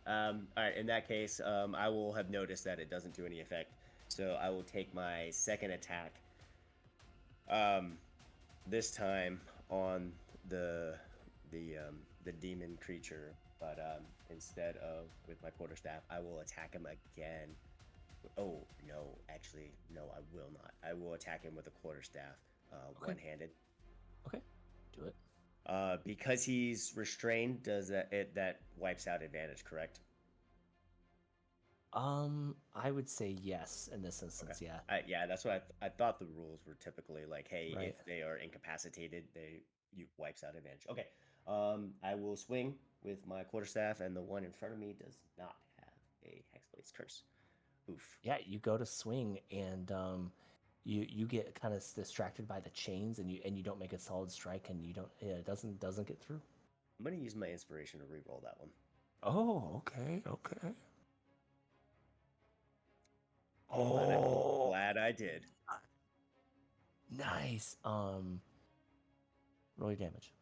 All right. In that case, I will have noticed that it doesn't do any effect. So I will take my second attack. This time on the the demon creature, but instead of with my quarterstaff, I will attack him again. Oh no, actually, no, I will not. I will attack him with a quarterstaff, Okay. one-handed. Okay, do it. Because he's restrained, does that wipes out advantage, correct? I would say yes in this instance. Okay. Yeah. Yeah, that's what I thought the rules were typically like, hey, Right. if they are incapacitated, you wipes out advantage. Okay. I will swing with my quarterstaff, and the one in front of me does not have a Hexblade's Curse. Oof. Yeah, you go to swing and you get kind of distracted by the chains and you don't make a solid strike and you don't it doesn't get through. I'm gonna use my inspiration to re-roll that one. Oh, okay, okay. Glad I did. Nice. Roll your damage.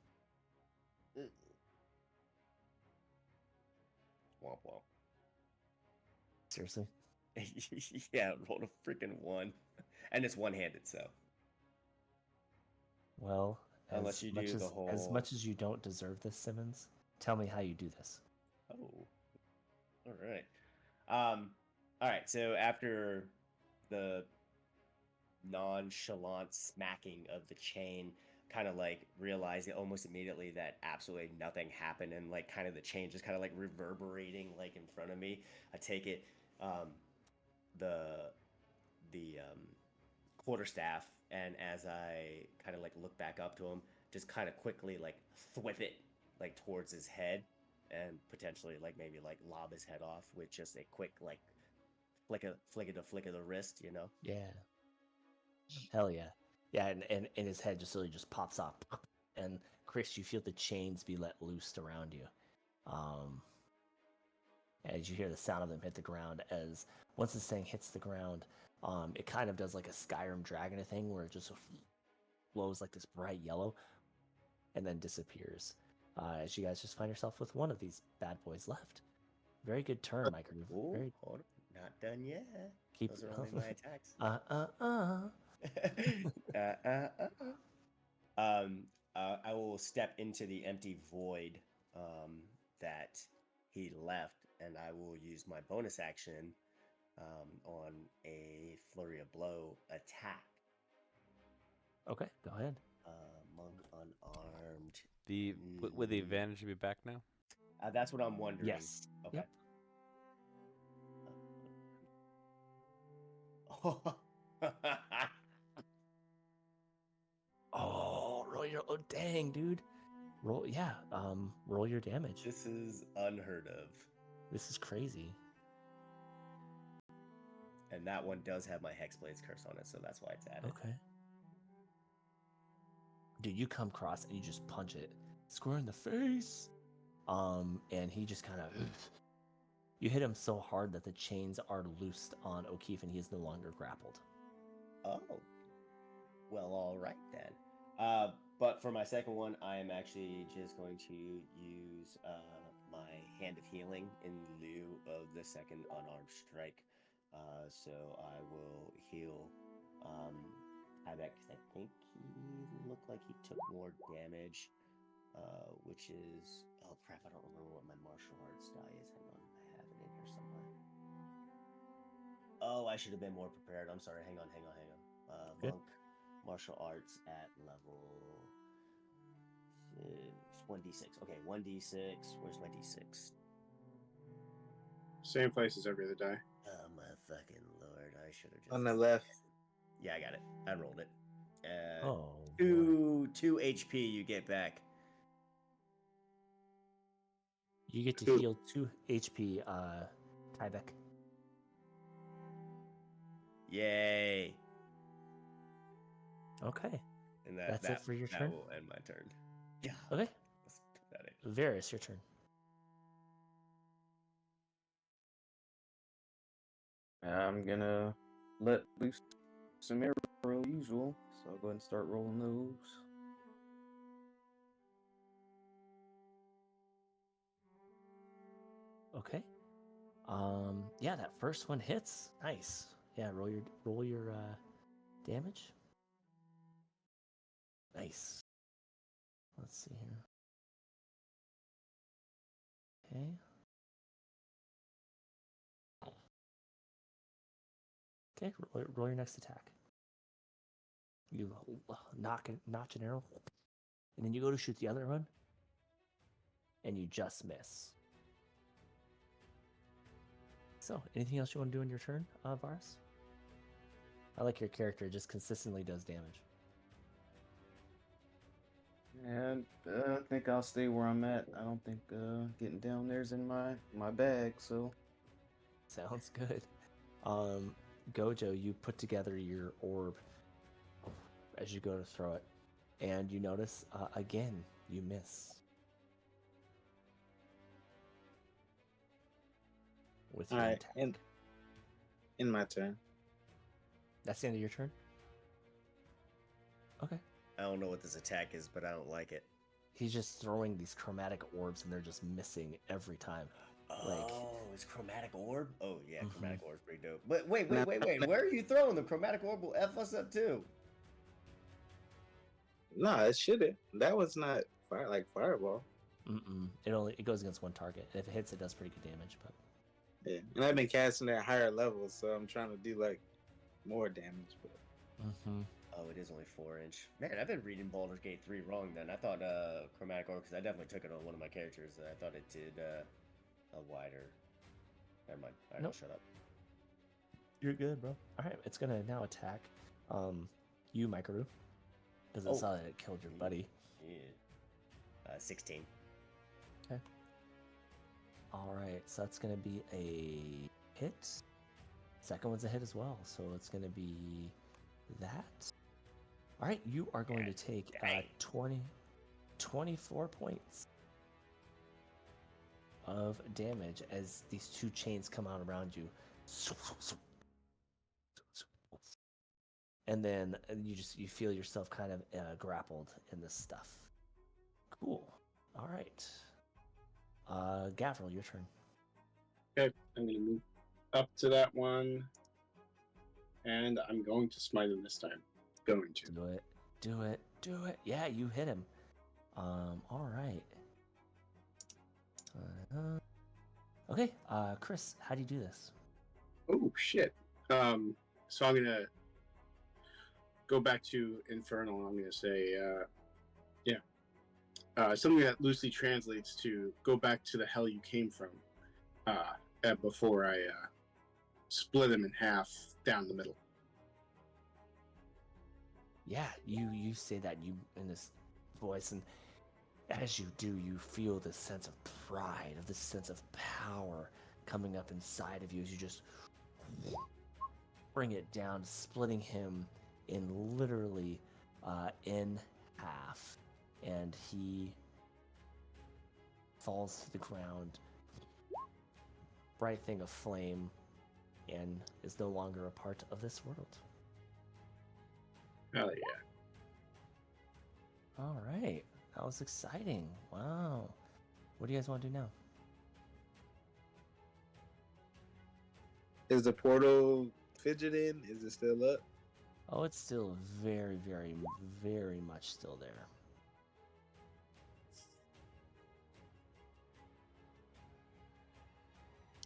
Womp womp. Seriously? Yeah, rolled a freaking 1, and it's one-handed, so. Well, Unless you do the as whole. much as you don't deserve this, Simmons, tell me how you do this. Oh, all right. All right. So after the nonchalant smacking of the chain, kind of like realizing almost immediately that absolutely nothing happened, and like kind of the chain just kind of like reverberating like in front of me. I take it, the quarterstaff, and as I kind of like look back up to him, just kind of quickly like thwip it like towards his head, and potentially like maybe like lob his head off with just a quick like flick of the wrist, you know? Yeah. Hell yeah. Yeah, and his head just really just pops up. And Chris, you feel the chains be let loose around you. Um as you hear the sound of them hit the ground, as once this thing hits the ground, it kind of does like a Skyrim dragon thing where it just glows like this bright yellow and then disappears. As you guys just find yourself with one of these bad boys left. Very good turn, Mike. Oh, Very hold on. Not done yet. keep Those are only my attacks. I will step into the empty void that he left, and I will use my bonus action on a flurry of blow attack. Okay, go ahead. Monk unarmed. Would the advantage be back now? That's what I'm wondering. Yes. Okay. Yep. Oh, roll your dang, dude. Roll roll your damage. This is unheard of. This is crazy. And that one does have my Hexblade's Curse on it, so that's why it's added. Okay. Dude, you come across and you just punch it square in the face. And he just kind of you hit him so hard that the chains are loosed on O'Keefe and he is no longer grappled. Oh. Well, all right then. But for my second one, I am actually just going to use my Hand of Healing in lieu of the second unarmed strike. So I will heal Tyvek, because I think he looked like he took more damage, which is... Oh, crap, I don't remember what my martial arts die is. Hang on, I have it in here somewhere. Oh, I should have been more prepared. I'm sorry. Hang on. Good. Monk. Martial arts at level 1d6. Okay, 1d6. Where's my d6? Same place as every other die. Oh my fucking lord! I should have just On the left. Yeah, I got it. I rolled it. Oh, two HP you get back. you get to heal 2 HP, Tyvek. Yay! Okay. And That's it for your that turn? will end my turn. Yeah. Okay. Let's put that in. Varys, your turn. I'm gonna let loose some arrow usual, so I'll go ahead and start rolling those. Okay. Yeah, that first one hits. Nice. Yeah, roll your damage. Nice. Let's see here. Okay. Okay, roll your next attack. You notch an arrow, and then you go to shoot the other one, and you just miss. So, anything else you want to do in your turn, Varus? I like your character; just consistently does damage. And I think I'll stay where I'm at. I don't think getting down there's in my bag. So Sounds good. Gojo, you put together your orb as you go to throw it, and you notice again you miss with your All right, attack. in my turn. That's the end of your turn. Okay. I don't know what this attack is, but I don't like it. He's just throwing these chromatic orbs, and they're just missing every time. Oh, it's chromatic orb? Oh, yeah, Mhm. chromatic orb's pretty dope. But wait. Now- Where are you throwing them? Chromatic orb will F us up too. No, it shouldn't. That was not fireball. It goes against one target. If it hits, it does pretty good damage. But Yeah, and I've been casting at higher levels, so I'm trying to do like more damage. But Oh, it is only 4-inch. Man, I've been reading Baldur's Gate 3 wrong then. I thought chromatic orb, because I definitely took it on one of my characters. I thought it did a wider. Never mind. All right, Nope. I'll shut up. You're good, bro. All right, it's gonna now attack you, Mikaru, because it saw that it killed your buddy. Yeah. 16. Okay. All right, so that's gonna be a hit. Second one's a hit as well, so it's gonna be that. All right, you are going to take 24 points of damage as these two chains come out around you. And then you feel yourself kind of grappled in this stuff. Cool. All right. Gavril, your turn. Okay, I'm going to move up to that one, and I'm going to smite him this time. Going to. Do it. Yeah, you hit him. All right. Okay, Chris, how do you do this? Oh, shit. So I'm going to go back to Infernal. I'm going to say, something that loosely translates to go back to the hell you came from before I split him in half down the middle. Yeah, you say that you in this voice, and as you do, you feel this sense of pride, of this sense of power coming up inside of you as you just bring it down, splitting him in literally in half, and he falls to the ground, bright thing of flame, and is no longer a part of this world. Hell yeah. All right, that was exciting. Wow. What do you guys want to do now? is the portal fidgeting? Is it still up? Oh, it's still very, very, very much still there.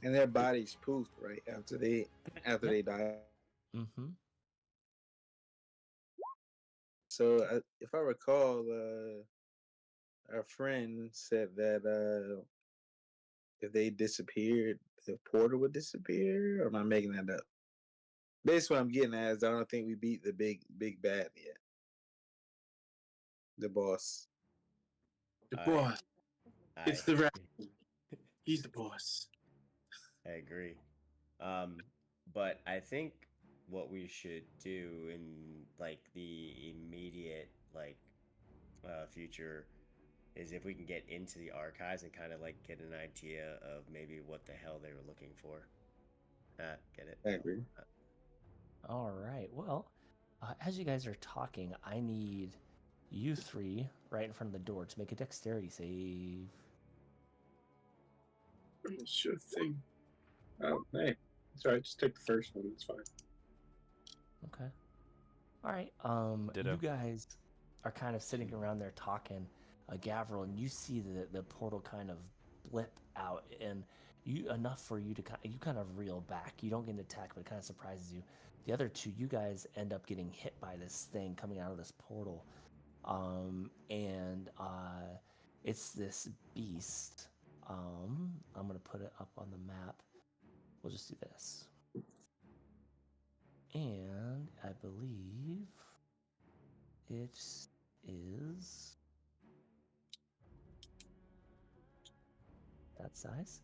And their bodies poofed right after they die. Mm-hmm. So if I recall, our friend said that if they disappeared, the portal would disappear. Or am I making that up? Basically, what I'm getting at is I don't think we beat the big bad yet. The boss. The boss. It's the rat. He's the boss. I agree. But I think what we should do in like the immediate future is if we can get into the archives and kind of like get an idea of maybe what the hell they were looking for. Get it? I agree. All right. Well, as you guys are talking, I need you three right in front of the door to make a dexterity save. Sure thing. Oh, hey. Sorry, just take the first one. It's fine. Okay. All right. Ditto. You guys are kind of sitting around there talking, Gavril, and you see the portal kind of blip out, and you enough for you to you kind of reel back. You don't get an attack, but it kind of surprises you. The other two, you guys end up getting hit by this thing coming out of this portal, and it's this beast. I'm gonna put it up on the map. We'll just do this, and I believe it is that size.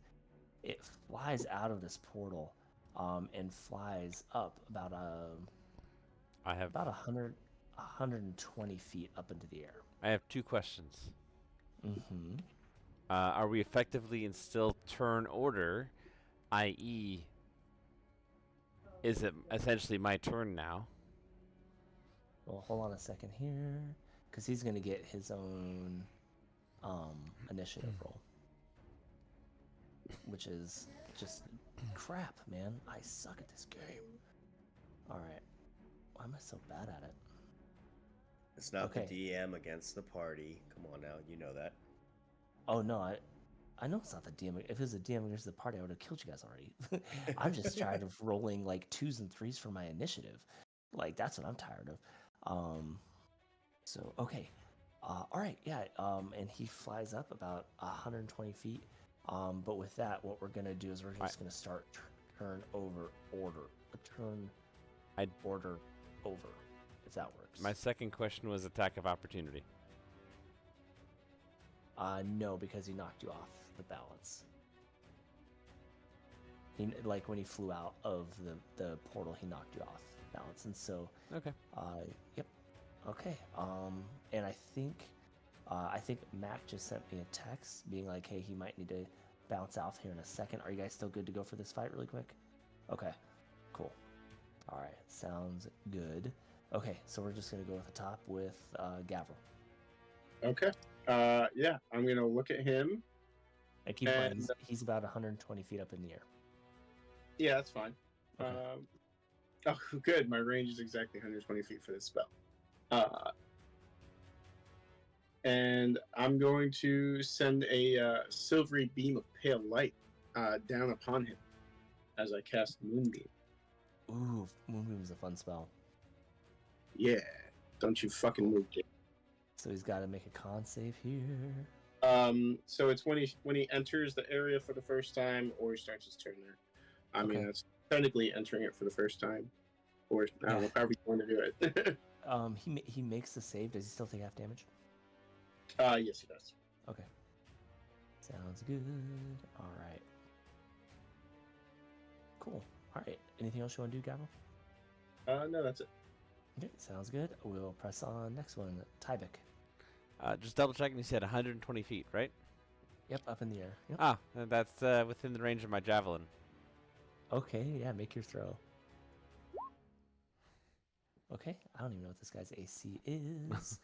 It flies out of this portal, and flies up about I have 120 feet up into the air. I have two questions. Mm-hmm. Are we effectively in still turn order, i.e., is it essentially my turn now? Well, hold on a second here, because he's gonna get his own initiative roll, which is just crap, man. I suck at this game. All right, why am I so bad at it? It's not Okay. the DM against the party. Come on now, you know that. Oh no, I know it's not the DM. If it was a DM against the party, I would have killed you guys already. I'm just tired of rolling like 2s and 3s for my initiative. Like that's what I'm tired of. So okay, all right, yeah. And he flies up about 120 feet. But with that, what we're gonna do is we're just gonna start turn over order, order over, if that works. My second question was attack of opportunity. No, because he knocked you off the balance. He, like when he flew out of the portal, he knocked you off balance, and so Okay. yep, okay. And I think Mac just sent me a text being like, hey, he might need to bounce off here in a second. Are you guys still good to go for this fight really quick? Okay, cool. All right, sounds good. Okay, so we're just gonna go at the top with Gavril. Okay. Yeah, I'm gonna look at him. And keep in mind, he's about 120 feet up in the air. Yeah, that's fine. Okay. Oh, good. My range is exactly 120 feet for this spell. And I'm going to send a silvery beam of pale light down upon him as I cast Moonbeam. Ooh, Moonbeam is a fun spell. Yeah, don't you fucking move, Jake. So he's got to make a con save here. So it's when he enters the area for the first time, or he starts his turn there. I mean, that's technically entering it for the first time, or I don't know however you want to do it. He makes the save. Does he still take half damage? Yes, he does. Okay. Sounds good. All right. Cool. All right. Anything else you want to do, Gavril? No, that's it. Okay, sounds good. We'll press on next one. Tyvek. Just double checking. You said 120 feet, right? Yep, up in the air. Yep. Ah, that's within the range of my javelin. Okay, yeah, make your throw. Okay, I don't even know what this guy's AC is.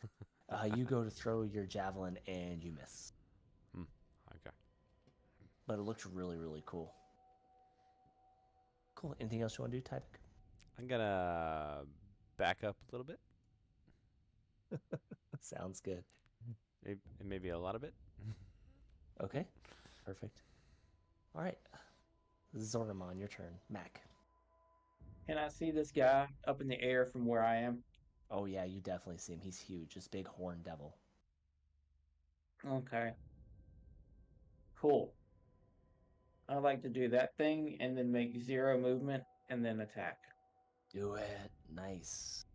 You go to throw your javelin and you miss. Okay. But it looks really, really cool. Cool. Anything else you want to do, Tyvek? I'm gonna back up a little bit. Sounds good. Maybe a lot of it. Okay, perfect. All right, Zornamon, your turn. Mac. Can I see this guy up in the air from where I am? Oh yeah, you definitely see him. He's huge. This big horn devil. Okay. Cool. I like to do that thing and then make 0 movement and then attack. Do it. Nice.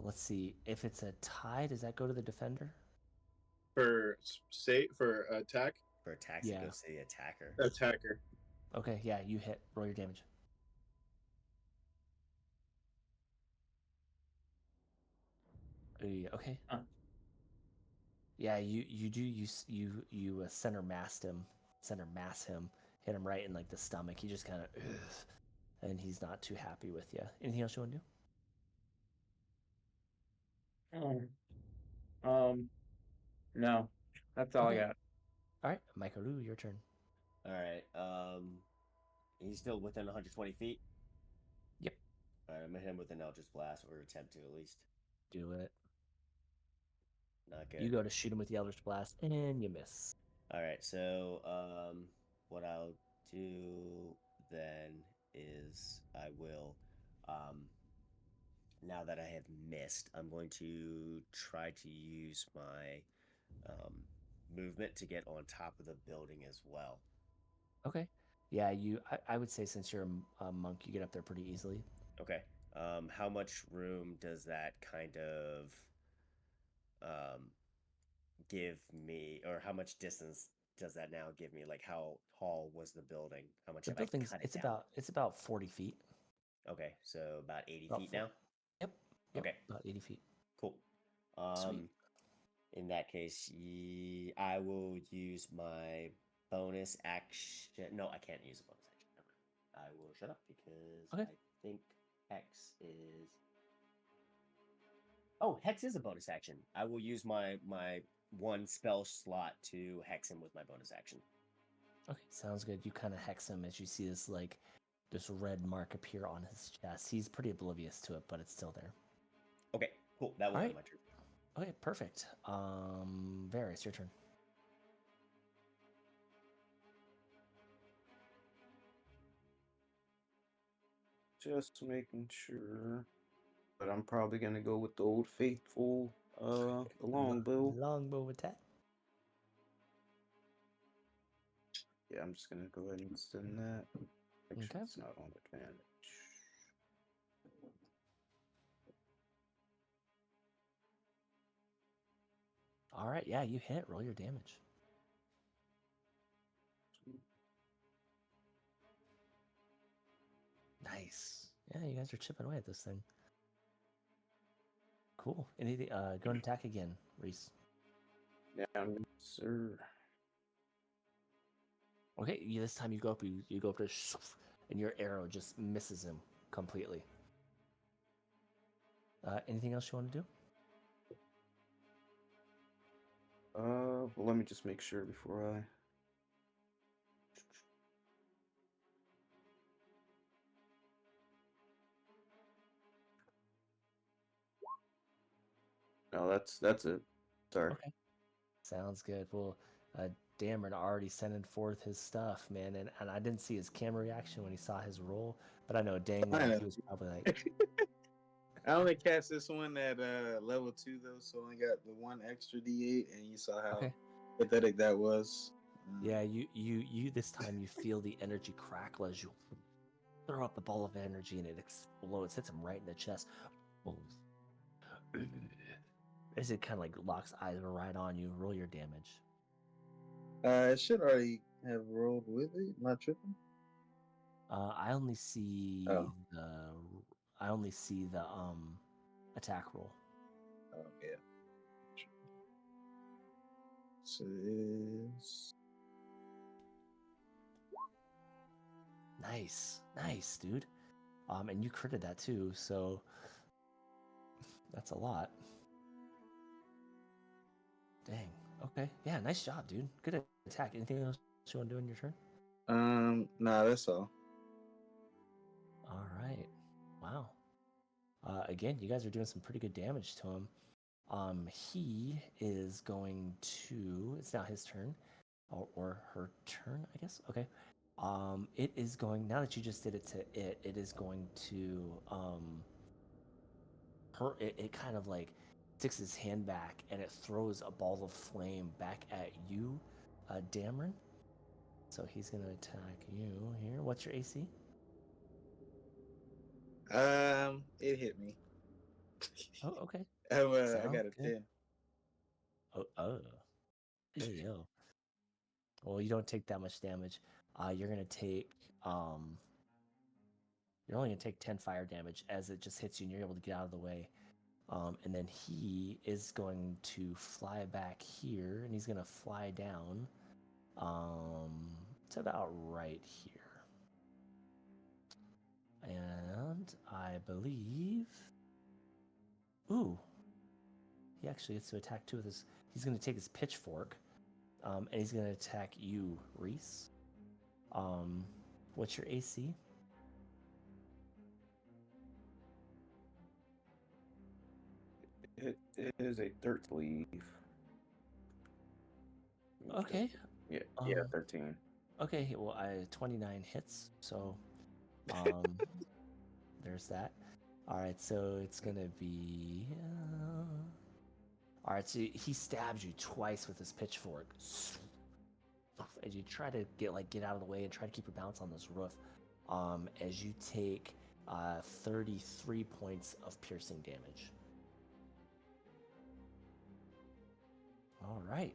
Let's see. If it's a tie, does that go to the defender? For attack. For attacks, Yeah. it goes to the attacker. Attacker. Okay, yeah, you hit. Roll your damage. Okay. Yeah, you center mass him, hit him right in like the stomach. He just kind of, and he's not too happy with you. Anything else you want to do? No, that's all I got. All right, Mikaru, your turn. All right. He's still within 120 feet. Yep. All right, I'm gonna hit him with an Eldritch Blast, or attempt to at least. Do it. Not good. You go to shoot him with the Eldritch Blast, and you miss. All right, so what I'll do then is I will, now that I have missed, I'm going to try to use my movement to get on top of the building as well. Okay. Yeah, I would say since you're a monk, you get up there pretty easily. Okay. How much room does that kind of give me, or how much distance does that now give me? Like, how tall was the building? How much The have I building's cut it down? it's about 40 feet. Okay, so about 80 About feet now? Yep. Yep. Okay. About 80 feet. Cool. Sweet. In that case, I will use my bonus action. No, I can't use a bonus action. Never mind. I will shut up because Okay. I think Hex is. Oh, Hex is a bonus action. I will use my one spell slot to hex him with my bonus action. Okay, sounds good. You kind of hex him as you see this red mark appear on his chest. He's pretty oblivious to it, but it's still there. Okay, cool. That will All end right. my turn. Okay, perfect. Varys, your turn. Just making sure. But I'm probably gonna go with the old faithful, the longbow. Longbow attack. Yeah, I'm just gonna go ahead and send that. Actually, Okay. it's not on advantage. All right, yeah, you hit. Roll your damage. Nice. Yeah, you guys are chipping away at this thing. Cool. Anything? Go and attack again, Reese. Yeah, sir. Okay, this time you go up, you go up to, and your arrow just misses him completely. Anything else you want to do? Well, let me just make sure before I. No, that's it. Sorry. Okay. Sounds good. Well, Dameron already sending forth his stuff, man, and I didn't see his camera reaction when he saw his roll, but I know dang well he was probably like, I only cast this one at level 2 though, so I only got the one extra D8, and you saw how okay. pathetic that was. Yeah, you this time you feel the energy crackle as you throw up the ball of energy and it explodes, hits him right in the chest. As it kind of like locks eyes right on you. Roll your damage. I should already have rolled with it. Am I tripping? I only see Oh. the attack roll. Oh yeah. So it is. Nice, dude. And you critted that too, so that's a lot. Dang. Okay. Yeah, nice job, dude. Good attack. Anything else you want to do in your turn? Nah, that's all. All right. Wow. Again, you guys are doing some pretty good damage to him. He is going to. It's now his turn, or her turn, I guess. Okay. It is going now that you just did it to it. It is going to it kind of like sticks his hand back and it throws a ball of flame back at you, Dameron. So he's gonna attack you here. What's your AC? It hit me. Oh, okay. I Sounds got a good. 10. Oh. Hey yo. Well, you don't take that much damage. You're gonna take You're only gonna take 10 fire damage as it just hits you and you're able to get out of the way. And then he is going to fly back here and he's gonna fly down. It's about right here. And I believe. Ooh. He actually gets to attack two of his. He's gonna take his pitchfork. And he's gonna attack you, Reese. What's your AC? It is a 13, I believe. Okay. Yeah, Um, 13. Okay, well, 29 hits, so there's that. All right, so it's gonna be. All right, so he stabs you twice with his pitchfork, as you try to get out of the way and try to keep your balance on this roof. As you take 33 points of piercing damage. All right.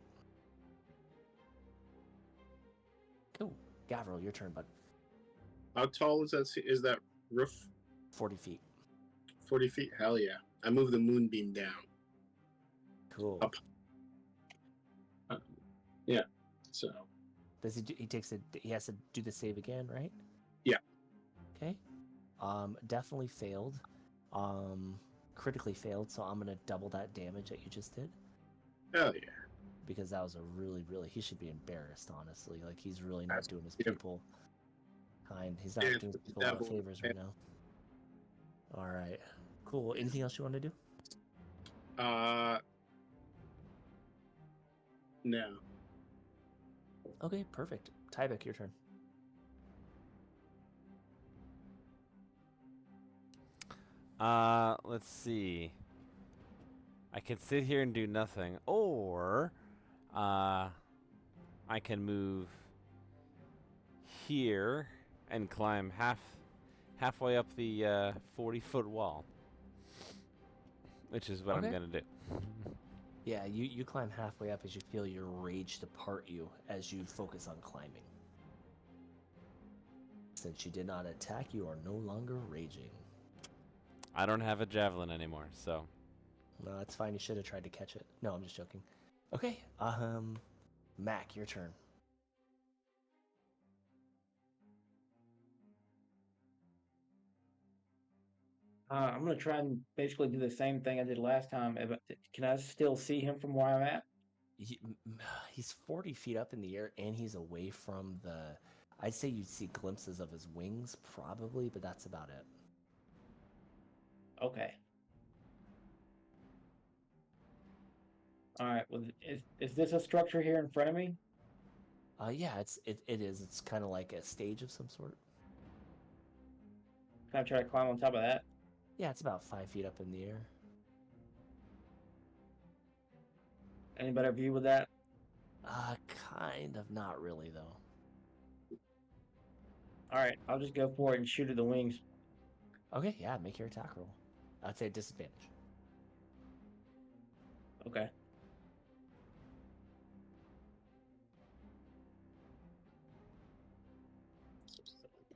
Cool. Gavril, your turn, bud. How tall is that roof? 40 feet. 40 feet? Hell yeah. I move the moonbeam down. Cool. Up. Yeah. So. Does he? He has to do the save again, right? Yeah. Okay. Definitely failed. Critically failed. So I'm gonna double that damage that you just did. Hell yeah. Because that was a really. He should be embarrassed, honestly. Like he's really not doing his Yep. people kind. He's not doing people a lot of favors right now. All right. Cool. Anything else you want to do? No. Okay. Perfect. Tyvek, your turn. Let's see. I can sit here and do nothing, or I can move here and climb halfway up the 40-foot wall, which is what I'm gonna do. Yeah, you climb halfway up as you feel your rage depart you as you focus on climbing. Since you did not attack, you are no longer raging. I don't have a javelin anymore, so. No, that's fine. You should have tried to catch it. No, I'm just joking. Okay, Mac, your turn. I'm gonna try and basically do the same thing I did last time. Can I still see him from where I'm at? He's 40 feet up in the air, and he's away from the... I'd say you'd see glimpses of his wings, probably, but that's about it. Okay. All right. Well, is this a structure here in front of me? Yeah, it is. It's kind of like a stage of some sort. Can I try to climb on top of that? Yeah, it's about 5 feet up in the air. Any better view with that? Kind of. Not really, though. All right. I'll just go for it and shoot at the wings. Okay, yeah, make your attack roll. I'd say disadvantage. Okay.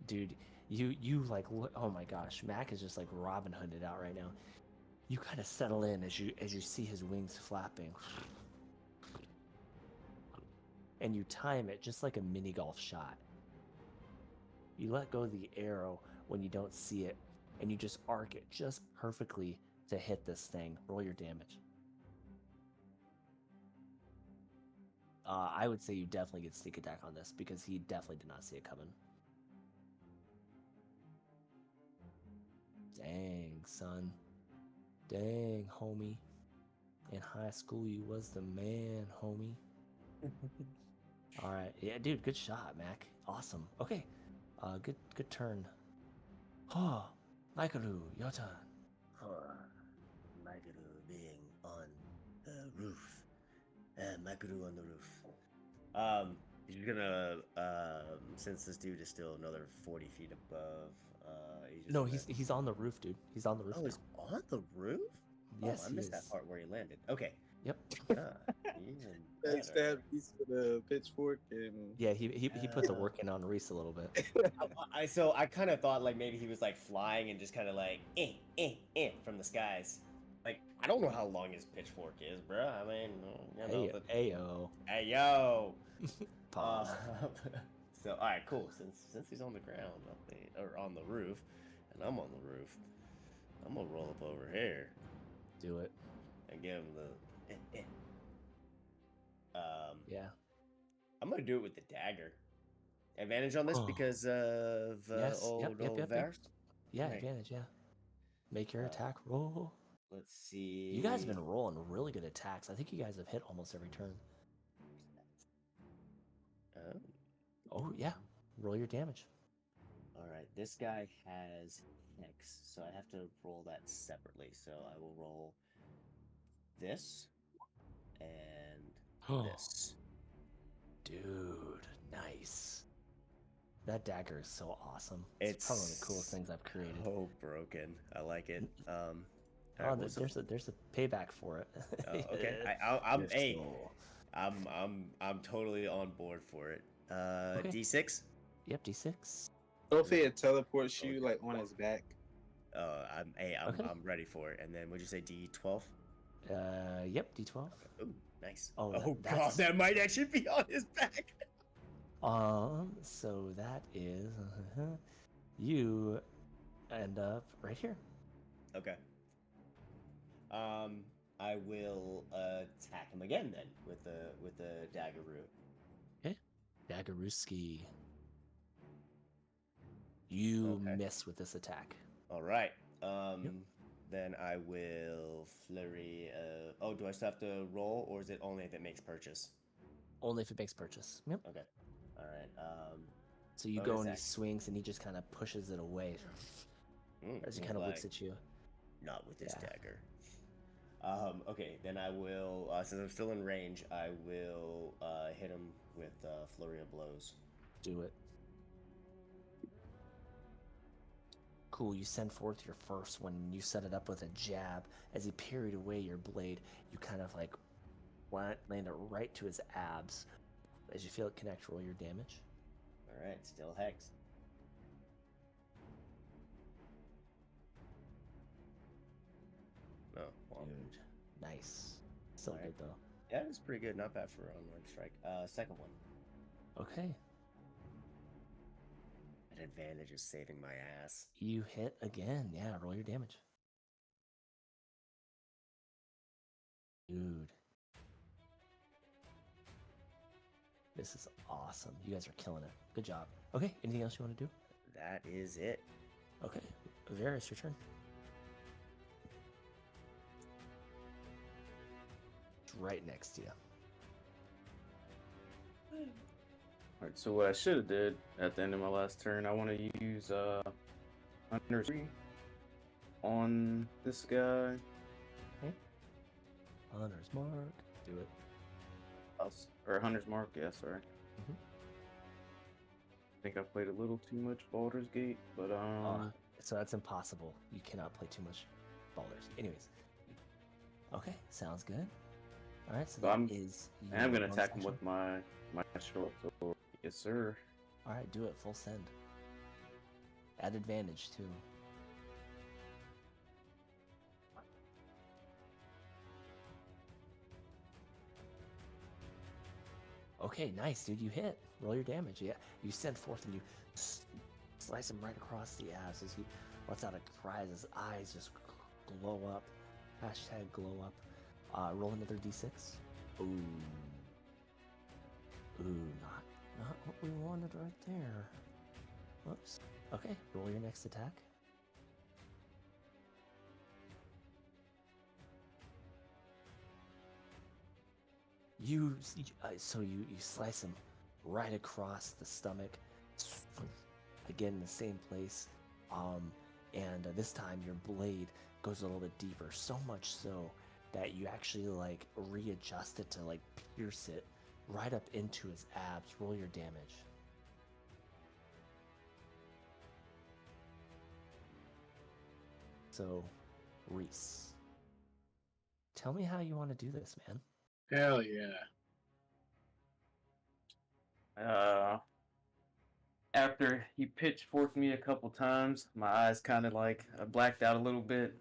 Dude, you like, oh my gosh, Mac is just like Robin Hooded out right now. You kind of settle in as you see his wings flapping, and you time it just like a mini golf shot. You let go of the arrow when you don't see it, and you just arc it just perfectly to hit this thing. Roll your damage. I would say you definitely get sneak attack on this because he definitely did not see it coming. Dang, son. Dang, homie. In high school, you was the man, homie. All right, yeah, dude, good shot, Mac. Awesome. Okay, good turn. Oh, Maikaru, your turn. Makaru being on the roof. Makaru on the roof. He's gonna since this dude is still another 40 feet above. No, he's on the roof, dude. He's on the roof. Oh, he's on the roof. Yes, I he missed is. that part where he landed. Okay. Yep. Even They better. stabbed Reese with a pitchfork and Yeah, he put the work in on Reese a little bit. So I kind of thought like maybe he was like flying and just kind of like from the skies. Like I don't know how long his pitchfork is, bro. I mean, you know, Ayo. hey yo. Pause. So all right, cool. Since he's on the ground or on the roof, and I'm on the roof, I'm gonna roll up over here Do it. and give him the. Yeah. I'm gonna do it with the dagger. Advantage on this because of yes. old Yep. Varus? Yeah, Right. advantage. Yeah. Make your attack roll. Let's see. You guys have been rolling really good attacks. I think you guys have hit almost every turn. Oh. Oh, yeah. Roll your damage. All right. This guy has Hex, so I have to roll that separately. So I will roll this and this. Dude, nice. That dagger is so awesome. It's probably one of the coolest things I've created. Oh, broken. I like it. Oh, Alright, there's a payback for it. okay. I'm Your hey, soul. I'm totally on board for it. Okay. D6. Yep, D6. Hopefully it teleports you like on his back. I'm Okay. I'm ready for it. And then would you say D12? Yep, D12. Ooh, nice. Oh, Oh that's god, that might actually be on his back. So that is you end up right here. Okay. I will attack him again then with the daggeroo. Okay. Daggerooski. You Okay. miss with this attack. All right. Yep. Then I will flurry. Oh, do I still have to roll, or is it only if it makes purchase? Only if it makes purchase. Yep. Okay. All right. So you bonus go and he action. swings and he just kind of pushes it away as he he's kind of looks like, at you. Not with this Yeah. dagger. Okay, then I will, since I'm still in range, I will hit him with flurry of blows. Do it. Cool, you send forth your first one and you set it up with a jab. As he parried away your blade, you kind of like land it right to his abs. As you feel it connect, roll your damage. All right, still hex. Oh, well. Dude, nice. Still Alright. good though. Yeah, it's pretty good. Not bad for an unarmed strike. Second one. Okay, That advantage is saving my ass. you hit again. Yeah, roll your damage. Dude. This is awesome. You guys are killing it. Good job. Okay, anything else you want to do? That is it. Okay, Varys, your turn. It's right next to you. Alright, so what I should have did at the end of my last turn, I want to use Hunter's Tree on this guy. Okay. Hunter's mark. Do it. Or Hunter's Mark, yeah, sorry. Mhm. I think I played a little too much Baldur's Gate, but So that's impossible. You cannot play too much Baldur's. Anyways. Okay, sounds good. All right, so So that I'm your gonna bonus attack him action. with my short sword. Yes, sir. All right, do it. Full send. Add advantage too. Okay, nice, dude. You hit. Roll your damage. Yeah, you send forth and you slice him right across the ass as he lets out a cry as his eyes just glow up. Hashtag glow up. Roll another d6. Ooh. Ooh, not what we wanted right there. Whoops. Okay, roll your next attack. So you slice him right across the stomach, again in the same place, and this time your blade goes a little bit deeper, so much so that you actually like readjust it to like pierce it right up into his abs. Roll your damage. So, Reese, tell me how you want to do this, man. Hell yeah. After he pitchforked me a couple times, my eyes kind of like blacked out a little bit,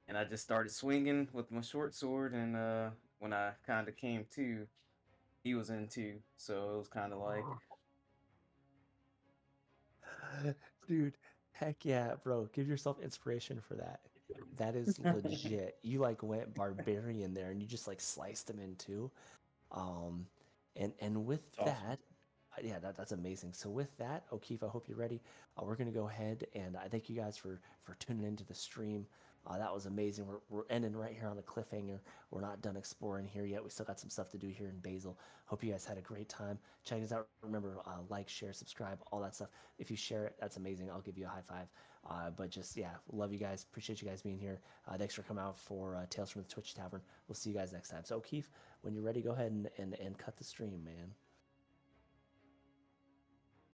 and I just started swinging with my short sword. And when I kind of came to, he was in too, so it was kind of like, Dude, heck yeah, bro. Give yourself inspiration for that. That is legit. You like went barbarian there and you just like sliced him in two. Um and with Awesome. that, yeah, that's amazing. So with that, O'Keefe, I hope you're ready. We're gonna go ahead and I thank you guys for tuning into the stream. That was amazing. We're ending right here on a cliffhanger. We're not done exploring here yet. We still got some stuff to do here in Basil. Hope you guys had a great time. Check us out. Remember, like, share, subscribe, all that stuff. If you share it, that's amazing. I'll give you a high five. But just, yeah, love you guys. Appreciate you guys being here. Thanks for coming out for Tales from the Twitch Tavern. We'll see you guys next time. So, Keith, when you're ready, go ahead and cut the stream, man.